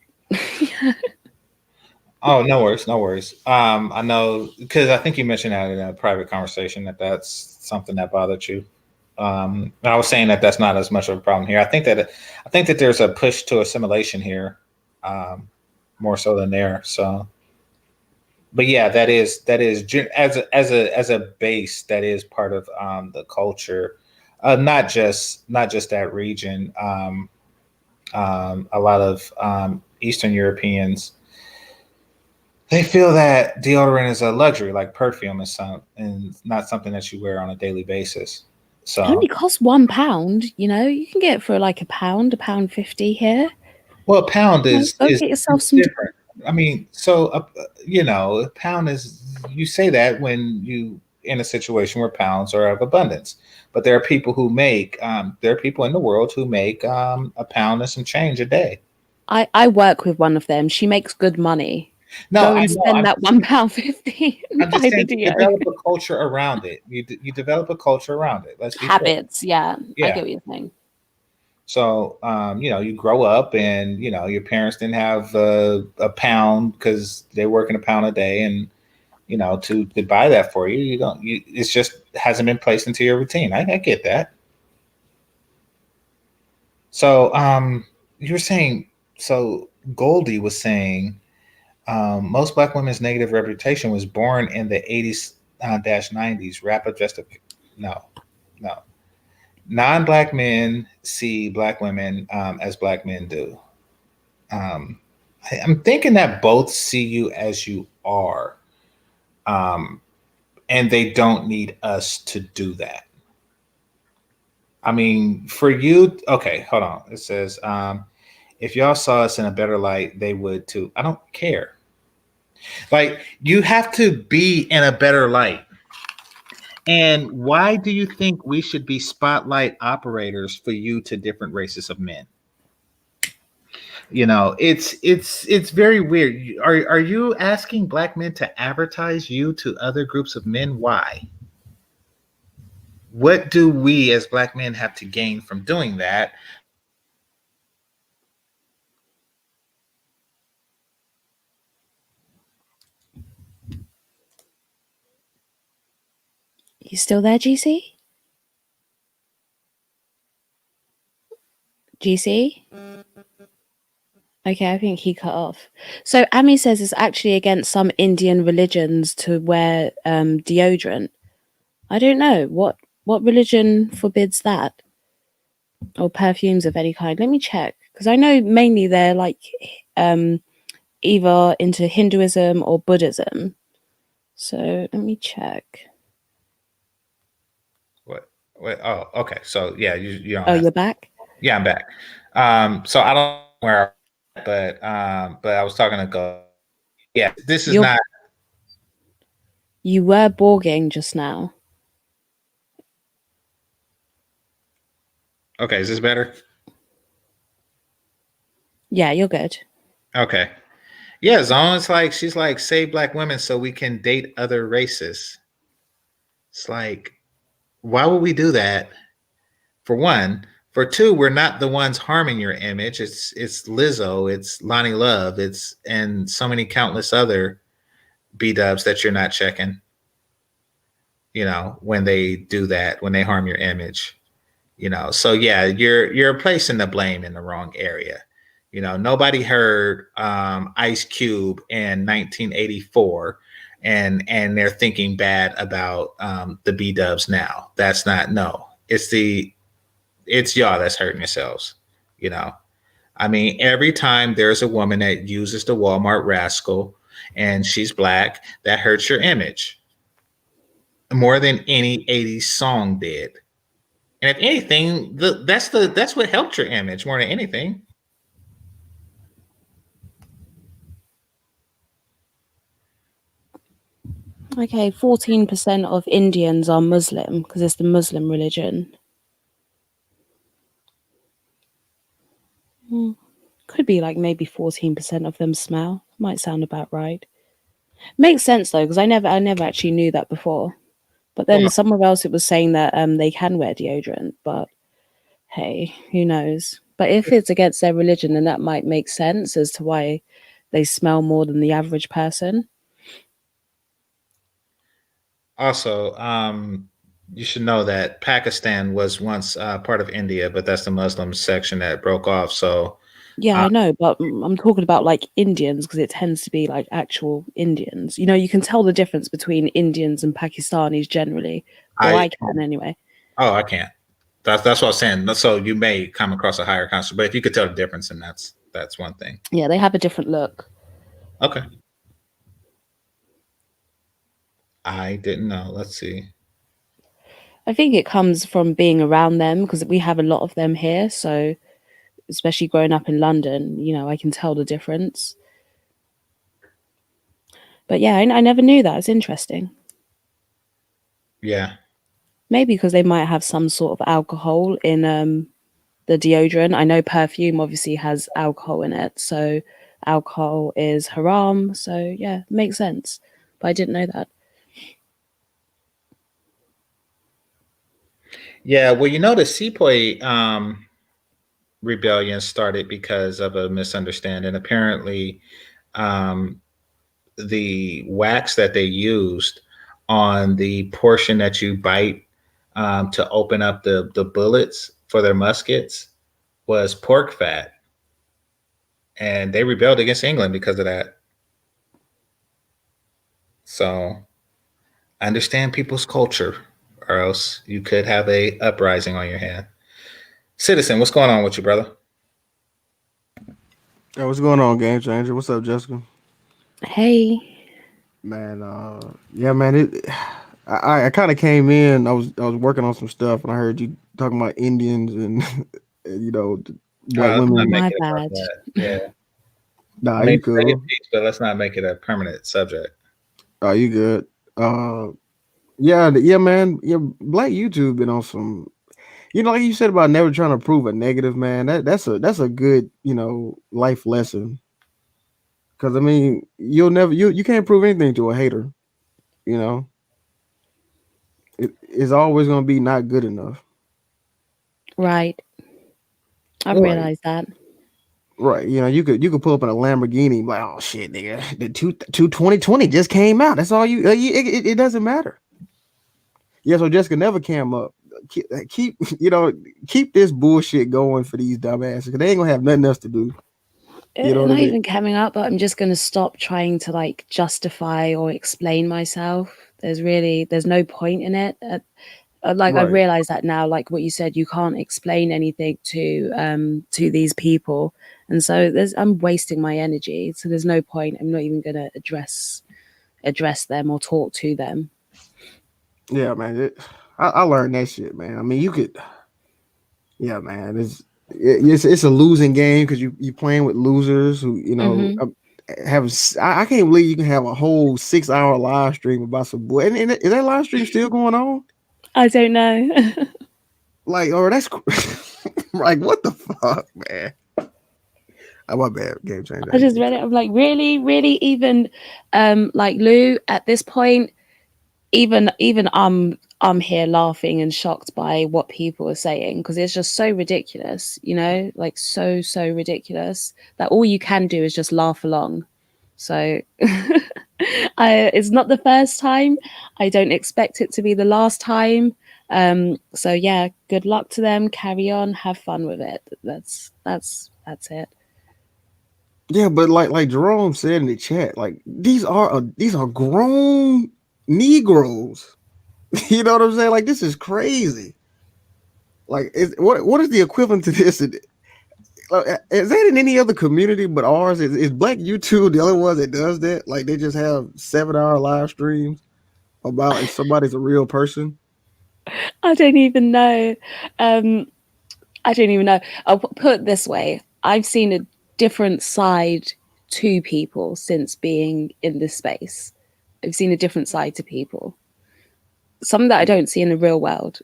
oh, no worries, no worries. I know because I think you mentioned that in a private conversation that that's something that bothered you. And I was saying that that's not as much of a problem here. I think that there's a push to assimilation here, um, more so than there. So, but yeah, as a base that is part of the culture, not just that region. A lot of Eastern Europeans, they feel that deodorant is a luxury, like perfume is and not something that you wear on a daily basis. it only So, costs £1, you know? You can get it for like £1, £1.50 here. well, a pound You know, go is get yourself some. different. I mean, so a pound is, you say that when you in a situation where pounds are of abundance, but there are people there are people in the world who make a pound and some change a day. I work with one of them. She makes good money. No, Go I and know. spend that £1.50 and I'm just buy the saying to deo. develop a culture around it. You develop a culture around it. Let's be fair. Habits, yeah. I Yeah. get what you're saying. So, you grow up and, your parents didn't have a pound because they're working a pound a day. And, to buy that for you, you don't, it's just hasn't been placed into your routine. I get that. So, you were saying, so Goldie was saying, most black women's negative reputation was born in the 80s dash 90s. Rapid justification. No, no. Non-black men see black women as black men do. Um, I'm thinking that both see you as you are, um, and they don't need us to do that. I mean, for you, okay, hold on. It says, if y'all saw us in a better light, they would too. I don't care. Like, you have to be in a better light. And why do you think we should be spotlight operators for you to different races of men? It's very weird. Are you asking black men to advertise you to other groups of men? Why? What do we as black men have to gain from doing that? You still there, GC? GC? Okay, I think he cut off. So Ami says it's actually against some Indian religions to wear deodorant. I don't know what religion forbids that, or perfumes of any kind. Let me check, because I know mainly they're like either into Hinduism or Buddhism. So let me check. What? Oh, okay. So yeah, you don't Oh, have. you're back? Yeah, I'm back. So I don't know where, but I was talking to go. Yeah, this is You not you were borging just now. okay. Is this better? Yeah, you're good. Okay. Yeah, Zone's like she's like save black women so we can date other races. It's like, why would we do that? For one, for two, we're not the ones harming your image. It's Lizzo, it's Lonnie Love, it's and so many countless other B dubs that you're not checking. When they do that, when they harm your image. So yeah, you're placing the blame in the wrong area. Nobody heard Ice Cube in 1984 and they're thinking bad about the B dubs now. That's not, no, it's y'all that's hurting yourselves. you know I mean, every time there's a woman that uses the Walmart rascal and she's black, that hurts your image more than any 80s song did. And if anything, that's what helped your image more than anything. Okay, 14% of Indians are Muslim because it's the Muslim religion. Could be like maybe 14% of them smell. Might sound about right. Makes sense though, because I never actually knew that before. But then Well, somewhere else it was saying that they can wear deodorant, but hey, who knows? But if it's against their religion, then that might make sense as to why they smell more than the average person. also, you should know that Pakistan was once part of India, but that's the Muslim section that broke off. So, Yeah, uh, I know, but I'm talking about like Indians because it tends to be like actual Indians. You know, you can tell the difference between Indians and Pakistanis generally, or I I can anyway. oh, I can't. That's what I was saying. So you may come across a higher concept, but if you could tell the difference, then that's one thing. Yeah, they have a different look. Okay, I didn't know. Let's see. I think it comes from being around them because we have a lot of them here. So, especially growing up in London, you know, I can tell the difference. But yeah, I never knew that. It's interesting. Yeah, Maybe because they might have some sort of alcohol in the deodorant. I know perfume obviously has alcohol in it, so alcohol is haram. So yeah, makes sense. But I didn't know that. yeah. Well, the Sepoy rebellion started because of a misunderstanding. Apparently, um, the wax that they used on the portion that you bite to open up the bullets for their muskets was pork fat, and they rebelled against England because of that. So understand people's culture, or else you could have a uprising on your hand. Citizen, what's going on with you, brother? Yo, what's going on, Game Changer? What's up, Jessica? Hey, Man, yeah, man. I kind of came in. I was working on some stuff, and I heard you talking about Indians and black Let's not women. make my it about bad. that. Yeah, Nah, I mean, you say your cool. piece, but let's not make it a permanent subject. Oh, you good? Uh, yeah, yeah, man. Yeah, black YouTube been on some. Like you said about never trying to prove a negative, man. That's a good life lesson. Because I mean, you can't prove anything to a hater. You know, it's always gonna be not good enough. Right, I Right. realized that. Right. You could pull up in a Lamborghini like, oh shit, nigga, the 2020 just came out. That's all it doesn't matter. Yeah, so Jessica never came up. Keep keep this bullshit going for these dumbasses because they ain't gonna have nothing else to do. You know what I Not mean? even coming up, but I'm just going to stop trying to like justify or explain myself. There's no point in it. Like I Right. realize that now, like what you said, you can't explain anything to these people, and so I'm wasting my energy. So there's no point. I'm not even going to address them or talk to them. Yeah, man. I learned that shit, man. I mean, you could. Yeah, man. It's a losing game because you playing with losers who I can't believe you can have a whole 6 hour live stream about some boy. And is that live stream still going on? I don't know. Like, or that's like what the fuck, man. Oh, my bad, game changer. I just read it. I'm like, really, really, even like Lou at this point, even I'm here laughing and shocked by what people are saying because it's just so ridiculous, like so ridiculous that all you can do is just laugh along. So it's not the first time. I don't expect it to be the last time. So yeah, good luck to them. Carry on, have fun with it. That's it. Yeah, but like Jerome said in the chat, like these are grown Negroes. You know what I'm saying? Like this is crazy. Like, what is the equivalent to this? Is that in any other community but ours? Is Black YouTube the only one that does that? Like they just have 7 hour live streams about if somebody's a real person. I don't even know. I don't even know. I'll put it this way. I've seen a different side to people since being in this space. I've seen a different side to people. Something that I don't see in the real world.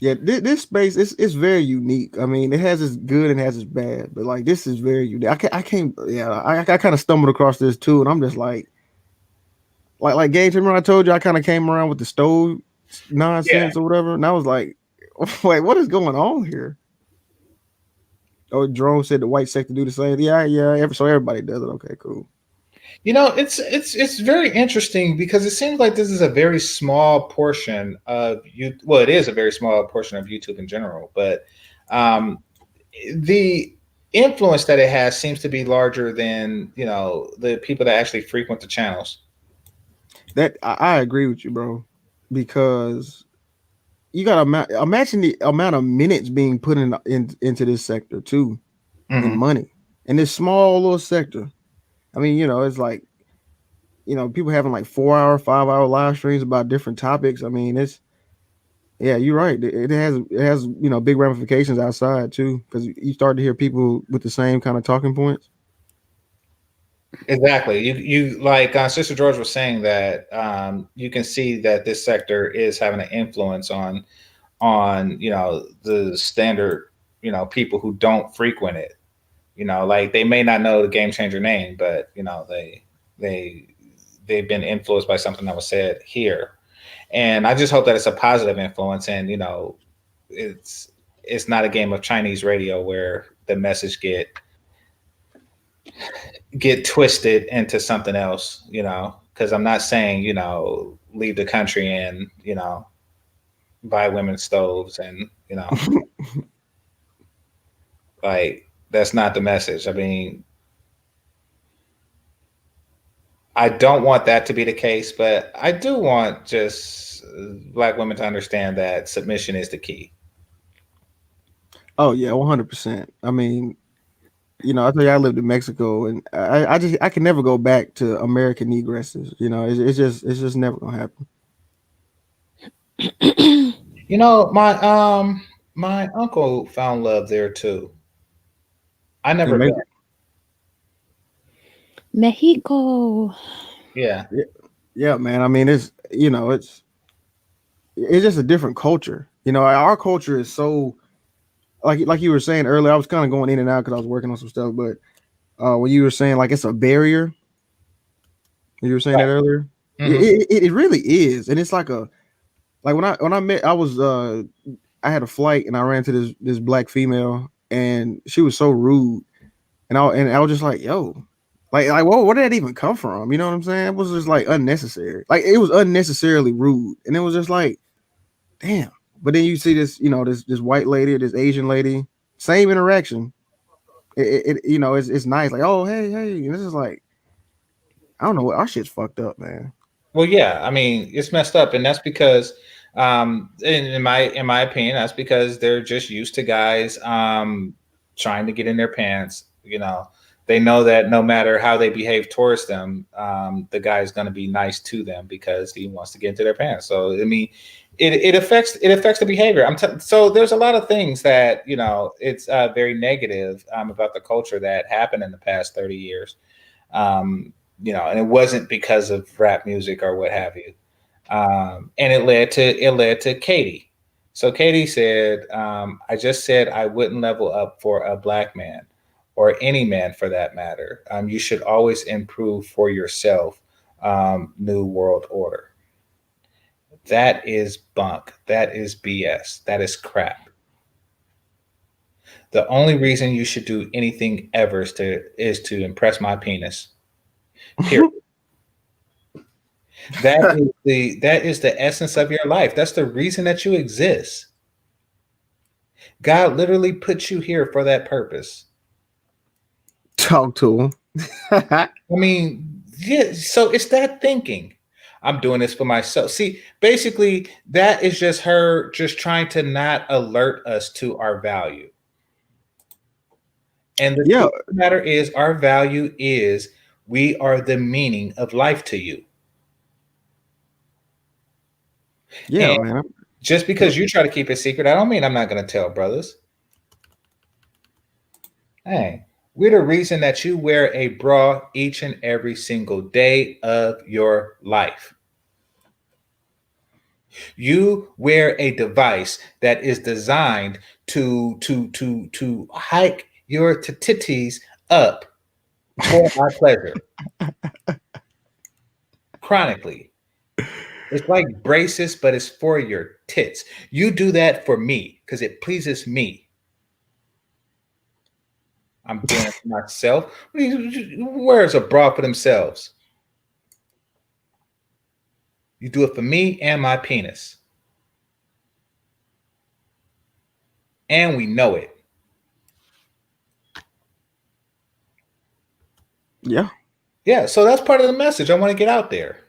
Yeah, this space is very unique. I mean, it has its good and has its bad, but like this is very unique. I can't. Yeah, I kind of stumbled across this too, and I'm just like Gage. Remember I told you I kind of came around with the stove nonsense or whatever, and I was like, wait, what is going on here? Oh, Jerome said the white sector do the same. Yeah. So everybody does it. Okay, cool. It's very interesting because it seems like this is a very small portion of you. Well, it is a very small portion of YouTube in general, but the influence that it has seems to be larger than the people that actually frequent the channels. That I agree with you, bro, because you got to imagine the amount of minutes being put into this sector too, in money, in this small little sector. I mean, it's like, people having like 4 hour, 5 hour live streams about different topics. I mean, yeah, you're right. It has big ramifications outside too, because you start to hear people with the same kind of talking points. Exactly. You like Sister George was saying that you can see that this sector is having an influence on the standard people who don't frequent it. Like they may not know the Game Changer name, but they've been influenced by something that was said here, and I just hope that it's a positive influence, and it's not a game of Chinese radio where the message get twisted into something else, because I'm not saying, leave the country and, buy women's stoves and, like that's not the message. I mean, I don't want that to be the case, but I do want just Black women to understand that submission is the key. Oh yeah, 100%. I mean, I tell you, I lived in Mexico, and I can never go back to American negresses. It's just never gonna happen. My uncle found love there too. I never been. Mexico. Yeah. Yeah, man. I mean, it's just a different culture. Our culture is so like you were saying earlier. I was kind of going in and out because I was working on some stuff, but when you were saying like it's a barrier, you were saying that earlier. It really is, and it's like when I met, I had a flight and I ran to this Black female, and she was so rude, and I was just like, yo. Like, whoa, where did that even come from? You know what I'm saying? It was just like unnecessary. Like, it was unnecessarily rude, and it was just like, damn. But then you see this, this white lady, this Asian lady, same interaction, you know, it's nice. Like, oh, hey, and this is like, I don't know, our shit's fucked up, man. Well, yeah, I mean, it's messed up, and that's because, in my opinion, that's because they're just used to guys trying to get in their pants. You know, they know that no matter how they behave towards them, the guy is going to be nice to them because he wants to get into their pants. So, I mean, it affects the behavior. So there's a lot of things that it's very negative about the culture that happened in the past 30 years. And it wasn't because of rap music or what have you. And it led to Katie. So Katie said, I just said I wouldn't level up for a black man or any man for that matter. You should always improve for yourself. New world order. That is bunk. That is BS. That is crap. The only reason you should do anything ever is to impress my penis. Period. That is the essence of your life. That's the reason that you exist. God literally put you here for that purpose. Talk to him. I mean, yeah, so it's that thinking. I'm doing this for myself. See, basically, that is just her just trying to not alert us to our value. And the truth of the matter is, our value is we are the meaning of life to you. Yeah, and man. Just because you try to keep it secret, I don't mean I'm not going to tell brothers. Hey, we're the reason that you wear a bra each and every single day of your life. You wear a device that is designed to hike your titties up for my pleasure. Chronically. It's like braces, but it's for your tits. You do that for me because it pleases me. I'm doing it for myself. Who wears a bra for themselves? You do it for me and my penis. And we know it. Yeah. Yeah, so that's part of the message I want to get out there.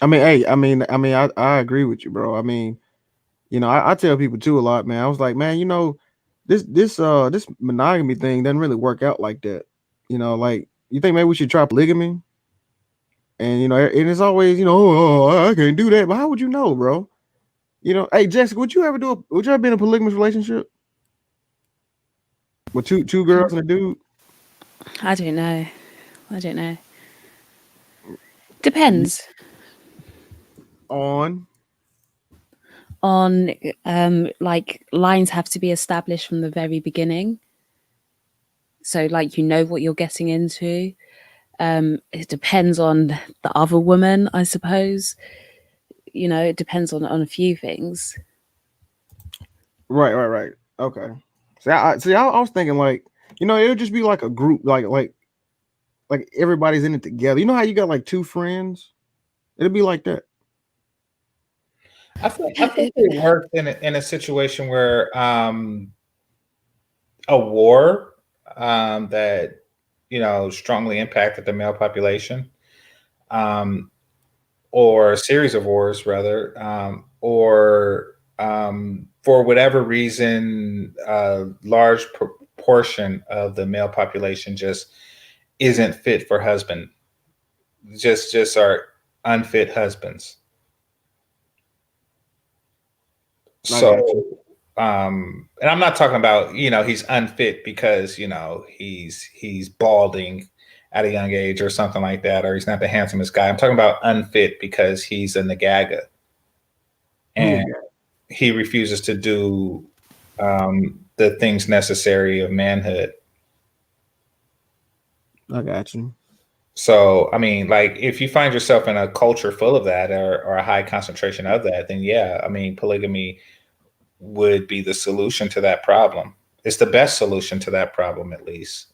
I mean, hey, I agree with you, bro. I mean, I tell people too a lot, man. I was like, man, this monogamy thing doesn't really work out like that. Like, you think maybe we should try polygamy? And and it's always, oh, I can't do that. But how would you know, bro? Hey, Jessica, would you ever be in a polygamous relationship with two girls and a dude? I don't know. Depends On like lines have to be established from the very beginning. So like what you're getting into. It depends on the other woman, I suppose. It depends on a few things. right. Okay. I was thinking like, it would just be like a group, like everybody's in it together. You know how you got like two friends? It'd be like that. I think it worked in a situation where a war that strongly impacted the male population, or a series of wars rather, or for whatever reason, a large proportion of the male population just isn't fit for husband, just are unfit husbands. So, and I'm not talking about, he's unfit because, he's balding at a young age or something like that, or he's not the handsomest guy. I'm talking about unfit because he's a nagaga and he refuses to do the things necessary of manhood. I got you. So, I mean, like, if you find yourself in a culture full of that or a high concentration of that, then yeah, I mean, polygamy would be the solution to that problem. It's the best solution to that problem, at least.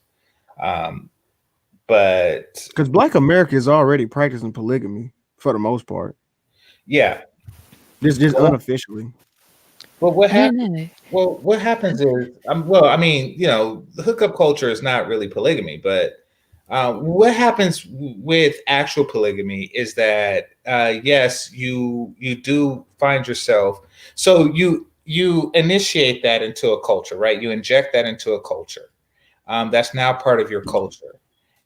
But because Black America is already practicing polygamy for the most part. Yeah, just unofficially. Well, what I don't happens? know. Well, what happens is, well, I mean, the hookup culture is not really polygamy, but what happens with actual polygamy is that yes, you do find yourself. So you initiate that into a culture, right? You inject that into a culture. That's now part of your culture.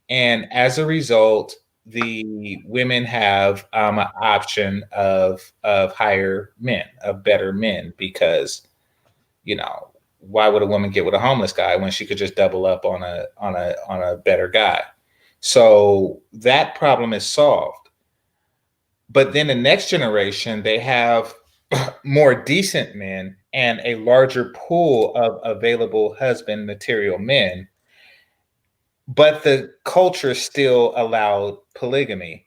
And as a result, the women have an option of higher men, of better men, because why would a woman get with a homeless guy when she could just double up on a better guy? So that problem is solved. But then the next generation, they have more decent men and a larger pool of available husband material men, but the culture still allowed polygamy.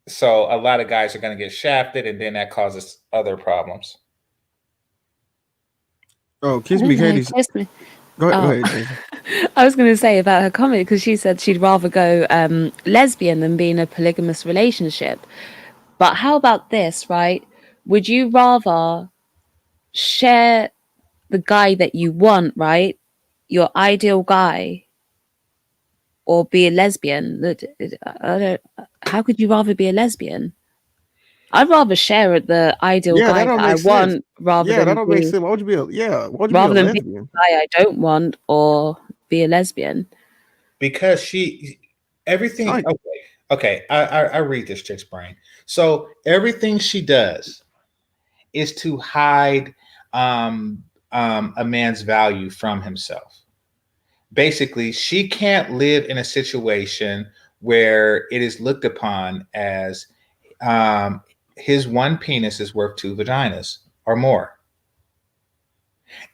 So a lot of guys are going to get shafted, and then that causes other problems. Oh, I Kiss don't Me know. Katie's. Kiss me. Go Oh, ahead, Jason. I was going to say about her comment because she said she'd rather go lesbian than be in a polygamous relationship. But how about this, right? Would you rather share the guy that you want, right? Your ideal guy, or be a lesbian? I don't, how could you rather be a lesbian? I'd rather share the ideal Yeah, that guy that don't I make sense. want rather Yeah, that than don't make be sense. Why would you be a a lesbian? guy I don't want or be a lesbian. Because everything. Like, Okay. I read this chick's brain. So everything she does is to hide a man's value from himself. Basically, she can't live in a situation where it is looked upon as um, his one penis is worth two vaginas or more.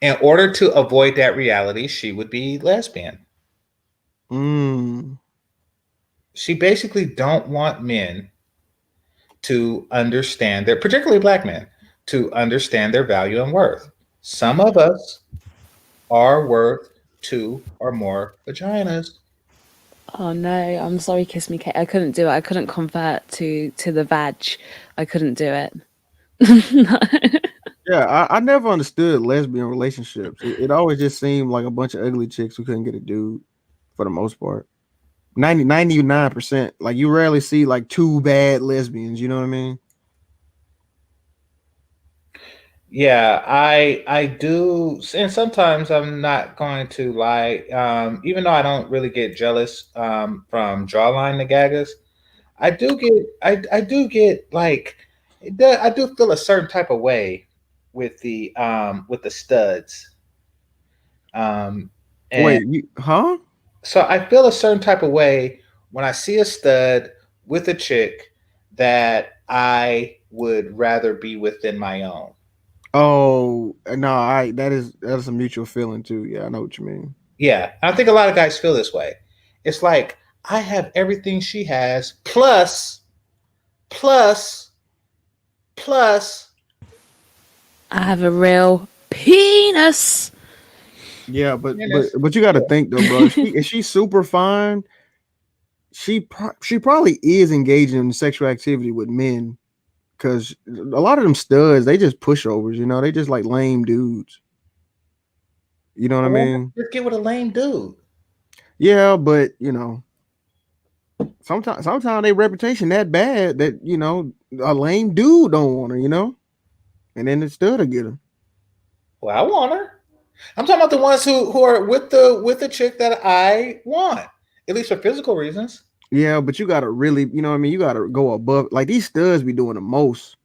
In order to avoid that reality, she would be lesbian. mm, She basically don't want men to understand their, particularly black men, to understand their value and worth. Some of us are worth two or more vaginas. Oh no, I'm sorry, Kiss Me Kate. I couldn't do it. I couldn't convert to the vag. I couldn't do it. No. yeah, I never understood lesbian relationships. It always just seemed like a bunch of ugly chicks who couldn't get a dude for the most part. 99%. Like you rarely see like two bad lesbians, you know what I mean? Yeah, I do, and sometimes I'm not going to lie. Even though I don't really get jealous from jawline to gagas, I do get like I do feel a certain type of way with the studs. Um, and Wait, huh? so I feel a certain type of way when I see a stud with a chick that I would rather be within my own. Oh, no, that is a mutual feeling too. Yeah, I know what you mean. Yeah, I think a lot of guys feel this way. It's like I have everything she has, plus, plus. I have a real penis. Yeah, but And but it's, but you got to think though, bro. If she's super fine, she probably is engaging in sexual activity with men because a lot of them studs they just pushovers. You know, they just like lame dudes. You know what I well, mean? just get with a lame dude. Yeah, but sometimes their reputation that bad that a lame dude don't want her. And then the stud will get her. Well, I want her. I'm talking about the ones who are with the chick that I want, at least for physical reasons. Yeah, but you gotta really, what I mean, you gotta go above. Like these studs be doing the most.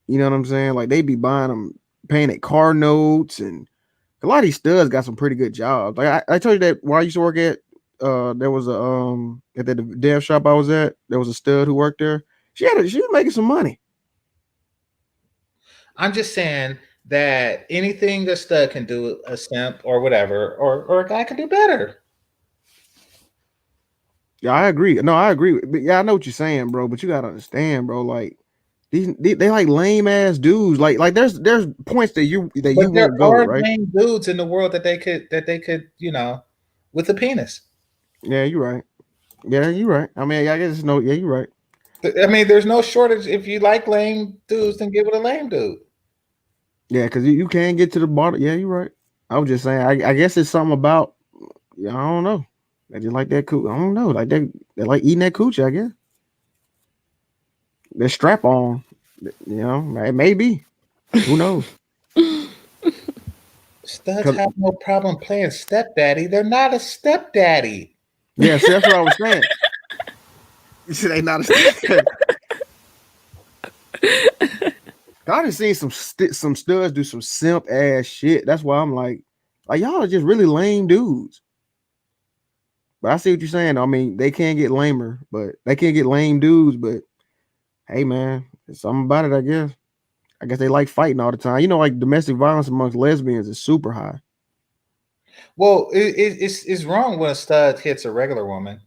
You know what I'm saying? Like they be buying them, paying their car notes, and a lot of these studs got some pretty good jobs. Like I told you that where I used to work at, there was a at the dev shop I was at, there was a stud who worked there. She was making some money. I'm just saying that anything a stud can do, a simp or whatever, or a guy can do better. Yeah, I agree. No, I agree. But yeah, I know what you're saying, bro. But you gotta understand, bro. Like they like lame ass dudes. Like there's points that you But there won't go, are right? lame dudes in the world that they could with a penis. Yeah, you're right. Yeah, you're right. I mean, I guess no. Yeah, you're right. I mean, there's no shortage. If you like lame dudes, then get with a lame dude. Yeah, because you can get to the bottom. Yeah, you're right. I was just saying. I guess it's something about. Yeah, I don't know. They just like that cooch. I don't know. Like they like eating that cooch. I guess they're strap on. You know, it may be. Who knows? Studs 'Cause- have no problem playing stepdaddy. They're not a stepdaddy. yeah, see, that's what I was saying. You see, they not a. I done seen some studs do some simp ass shit. That's why I'm like y'all are just really lame dudes. But I see what you're saying. I mean, they can't get lamer, but they can't get lame dudes. But hey, man, there's something about it. I guess. I guess they like fighting all the time. You know, like domestic violence amongst lesbians is super high. Well, it's wrong when a stud hits a regular woman,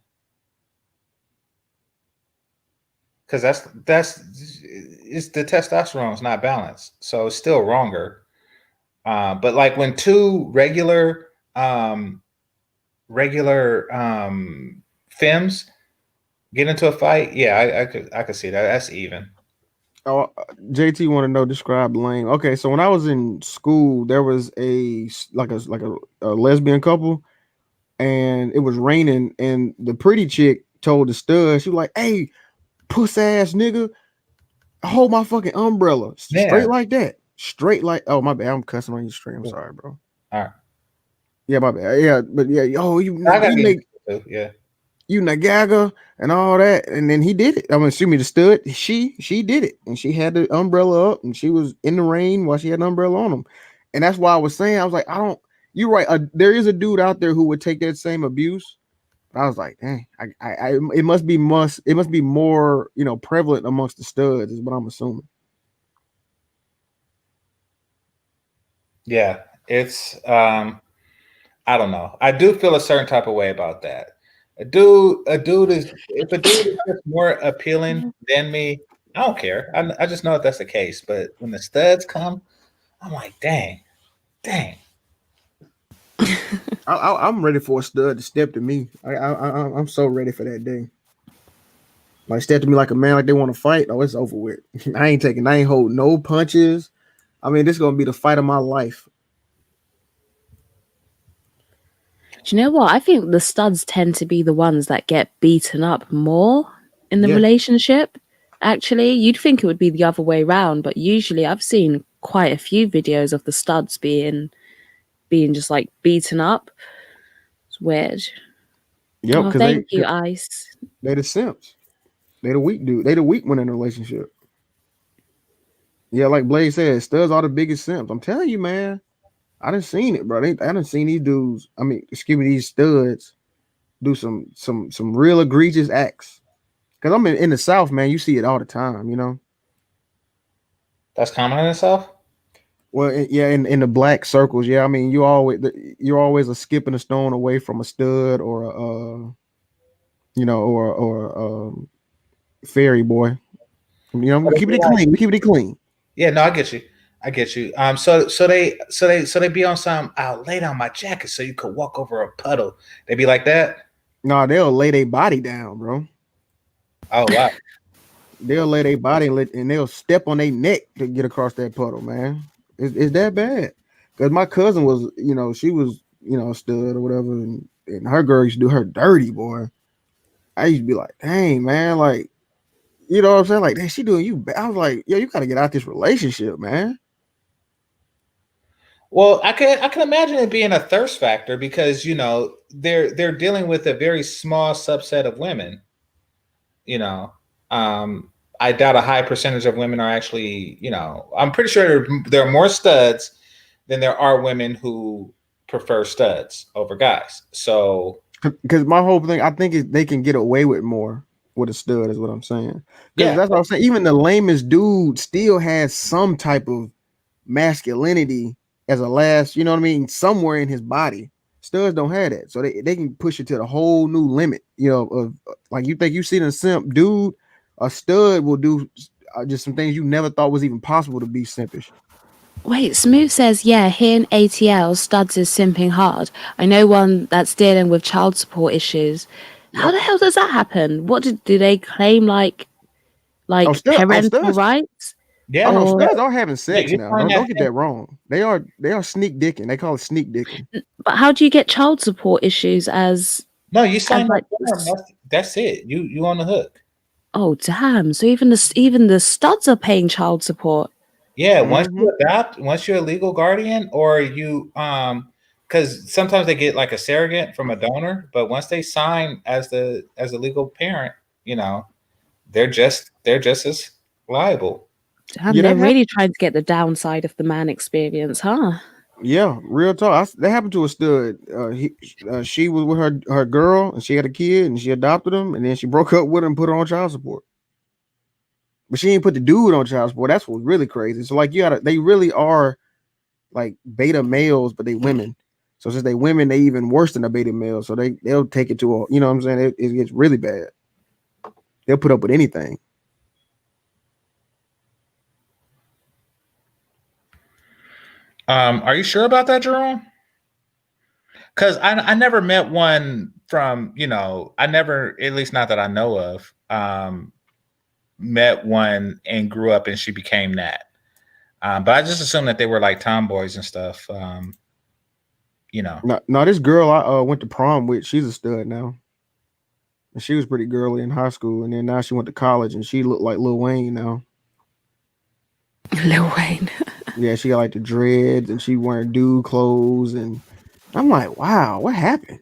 because it's the testosterone's not balanced, so it's still wronger. But like when two regular femmes get into a fight, yeah, I could see that. That's even. Oh, JT want to know describe lame. Okay, so when I was in school, there was a lesbian couple, and it was raining, and the pretty chick told the stud, she was like, "Hey, puss ass nigga, hold my fucking umbrella." Yeah. Straight like that. Straight like, oh my bad, I'm cussing on your stream. I'm sorry, bro. All right. Yeah, my bad. Yeah, but yeah, you I make yeah. you nagaga and all that, and then he did it. I mean, excuse me, the stud. She did it, and she had the umbrella up, and she was in the rain while she had an umbrella on him, and that's why I was saying, I was like, I don't. You're right. There is a dude out there who would take that same abuse. But I was like, dang, it must be more, prevalent amongst the studs, is what I'm assuming. Yeah, it's I don't know. I do feel a certain type of way about that. If a dude is just more appealing than me, I don't care. I just know that that's the case. But when the studs come, I'm like, dang. I'm ready for a stud to step to me. I'm so ready for that day. Like step to me like a man, like they want to fight. Oh, it's over with. I ain't holding no punches. I mean, this is gonna be the fight of my life. Do you know what? I think the studs tend to be the ones that get beaten up more in the relationship. Actually, you'd think it would be the other way around, but usually I've seen quite a few videos of the studs being just like beaten up. It's weird. Yep, Oh, thank you, Ice. They the simps. They the weak dude. They the weak one in a relationship. Yeah, like Blaze said, studs are the biggest simps. I'm telling you, man. I done seen it, bro. I done seen these dudes. I mean, excuse me, these studs do some real egregious acts. Cause I'm in the South, man. You see it all the time, you know. That's common in the South? Well, yeah, in the black circles, yeah. I mean, you're always a skip and a stone away from a stud or a fairy boy. You know, we keep it clean. We keep it clean. Yeah, no, I get you. So they be on some. I'll lay down my jacket so you could walk over a puddle. They be like that. No, they'll lay their body down, bro. Oh wow. They'll lay their body and they'll step on their neck to get across that puddle, man. It's that bad. Because my cousin was, she was, a stud or whatever, and her girl used to do her dirty, boy. I used to be like, dang, man, like, you know what I'm saying? Like, dang, she doing you bad. I was like, yo, you gotta get out this relationship, man. Well, I can imagine it being a thirst factor because they're dealing with a very small subset of women. I doubt a high percentage of women are actually, I'm pretty sure there are more studs than there are women who prefer studs over guys. So, because my whole thing, I think is they can get away with more with a stud, is what I'm saying. Because that's what I'm saying. Even the lamest dude still has some type of masculinity as a last, you know what I mean, somewhere in his body. Studs don't have that, so they can push it to the whole new limit. Of like you think you see a simp dude, a stud will do just some things you never thought was even possible to be simpish. Wait, Smooth says, yeah, here in ATL, studs is simping hard. I know one that's dealing with child support issues. How the hell does that happen? What do they claim, like parental rights? Yeah, Oh no, Or studs are having sex you now. find Don't that get that wrong. They are sneak dicking. They call it sneak dicking. but how do you get child support issues as no, you sign that like form. That's it. You on the hook. oh damn. So even the studs are paying child support. Yeah, once Mm-hmm. you adopt, once you're a legal guardian, or you because sometimes they get like a surrogate from a donor, but once they sign as a legal parent, you know, they're just as liable. Damn, Yeah, they're that happened. really trying to get the downside of the man experience, huh? Yeah, real talk. That happened to a stud. She was with her girl, and she had a kid, and she adopted him, and then she broke up with him and put her on child support. But she didn't put the dude on child support. That's what's really crazy. So like, they really are like beta males, but they women. So since they women, they even worse than a beta male. So they'll take it to a, you know what I'm saying? It gets really bad. They'll put up with anything. Are you sure about that, Jerome? Because I never met one from, I never, at least not that I know of, met one and grew up and she became that. But I just assumed that they were like tomboys and stuff. No, this girl I went to prom with, she's a stud now. And she was pretty girly in high school, and then now she went to college, and she looked like Lil Wayne now. Lil Wayne. Yeah, she got like the dreads, and she wearing dude clothes, and I'm like, wow, what happened?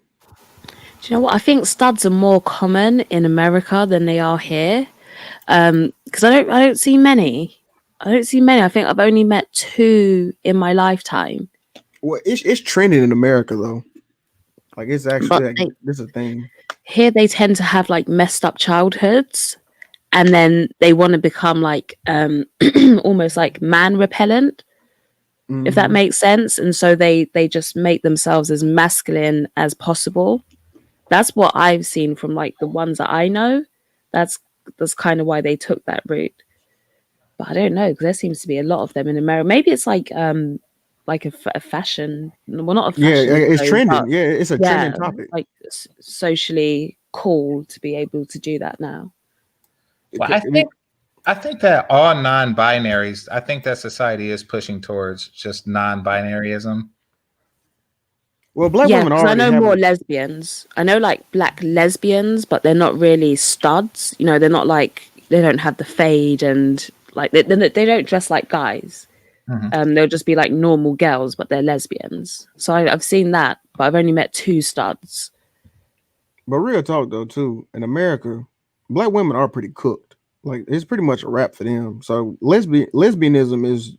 Do you know what? I think studs are more common in America than they are here. Because I don't see many. I don't see many. I think I've only met 2 in my lifetime. Well, it's trending in America though. Like it's actually But like, this is a thing. here they tend to have like messed up childhoods, and then they want to become like almost like man repellent, if that Mhm. makes sense. And so they just make themselves as masculine as possible. That's what I've seen from like the ones that I know. That's kind of why they took that route. But I don't know, because there seems to be a lot of them in America. Maybe it's like a fashion, well, not a Yeah, fashion it's show, but trending. Yeah, it's a trending yeah, topic. like socially cool to be able to do that now. Well, I think that all non-binaries, I think that society is pushing towards just non-binaryism. Well, black Yeah, women because I already know have more it. lesbians. I know like black lesbians, but they're not really studs. You know, they're not like, they don't have the fade, and like they don't dress like guys. Mhm. They'll just be like normal girls, but they're lesbians. So I've seen that, but I've only met 2 studs. But real talk though, too, in America, black women are pretty cooked. Like it's pretty much a wrap for them. So lesbianism is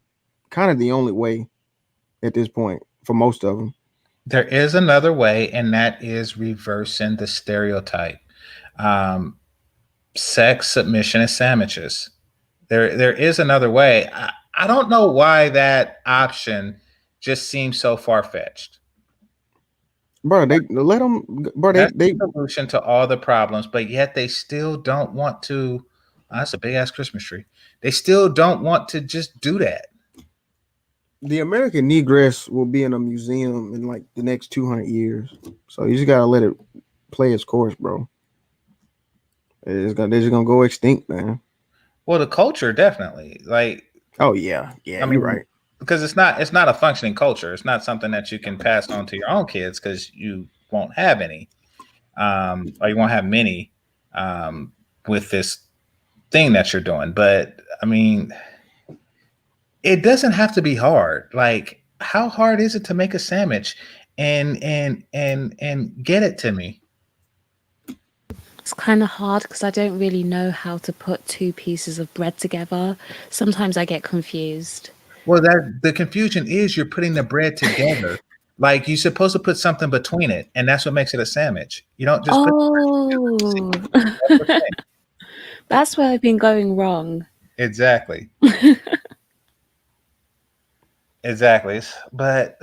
kind of the only way at this point for most of them. There is another way, and that is reversing the stereotype. Um, Sex, submission, and sandwiches. There is another way. I don't know why that option just seems so far fetched. Bro, they let them. Bro, That's they the solution to all the problems, but yet they still don't want to. That's a big ass Christmas tree. They still don't want to just do that. the American Negress will be in a museum in like the next 200 years. So you just gotta let it play its course, bro. They're just gonna go extinct, man. Well, the culture definitely. Like, Oh yeah, yeah, I you're mean, right. because it's not a functioning culture. It's not something that you can pass on to your own kids because you won't have any, or you won't have many with this thing that you're doing. But I mean, it doesn't have to be hard. Like, how hard is it to make a sandwich and get it to me? It's kind of hard because I don't really know how to put 2 pieces of bread together. Sometimes I get confused. Well, that the confusion is you're putting the bread together. Like you're supposed to put something between it, and that's what makes it a sandwich. You don't just put Oh, that's the thing. that's where I've been going wrong. Exactly. Exactly. But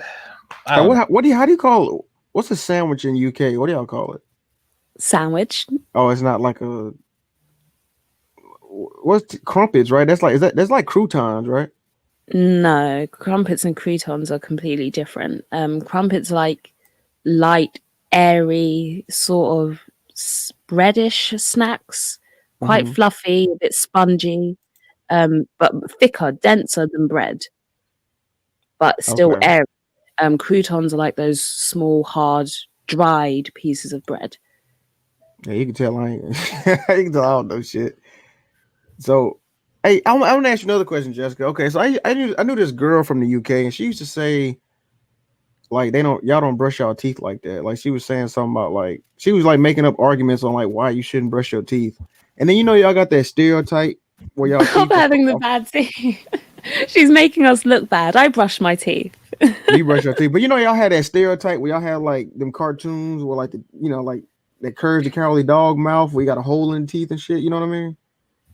I And don't know. how do you call what's a sandwich in UK? What do y'all call it? Sandwich? Oh, it's not like a crumpets, right? That's like croutons, right? No, crumpets and croutons are completely different. Crumpets like light, airy, sort of breadish snacks, quite Mm-hmm. fluffy, a bit spongy. but thicker, denser than bread, but still Okay. airy. Croutons are like those small, hard, dried pieces of bread. Yeah, you can tell I ain't. You can tell I don't know shit. So, hey, I want to ask you another question, Jessica. Okay, so I knew this girl from the UK, and she used to say like y'all don't brush your teeth like that. Like she was saying something about like she was like making up arguments on like why you shouldn't brush your teeth. And then y'all got that stereotype where y'all Of teeth just having the fall off. bad teeth. She's making us look bad. I brush my teeth. You brush your teeth, but y'all had that stereotype where y'all had like them cartoons where like the like that Courage the Cowardly Dog mouth where you got a hole in the teeth and shit. You know what I mean?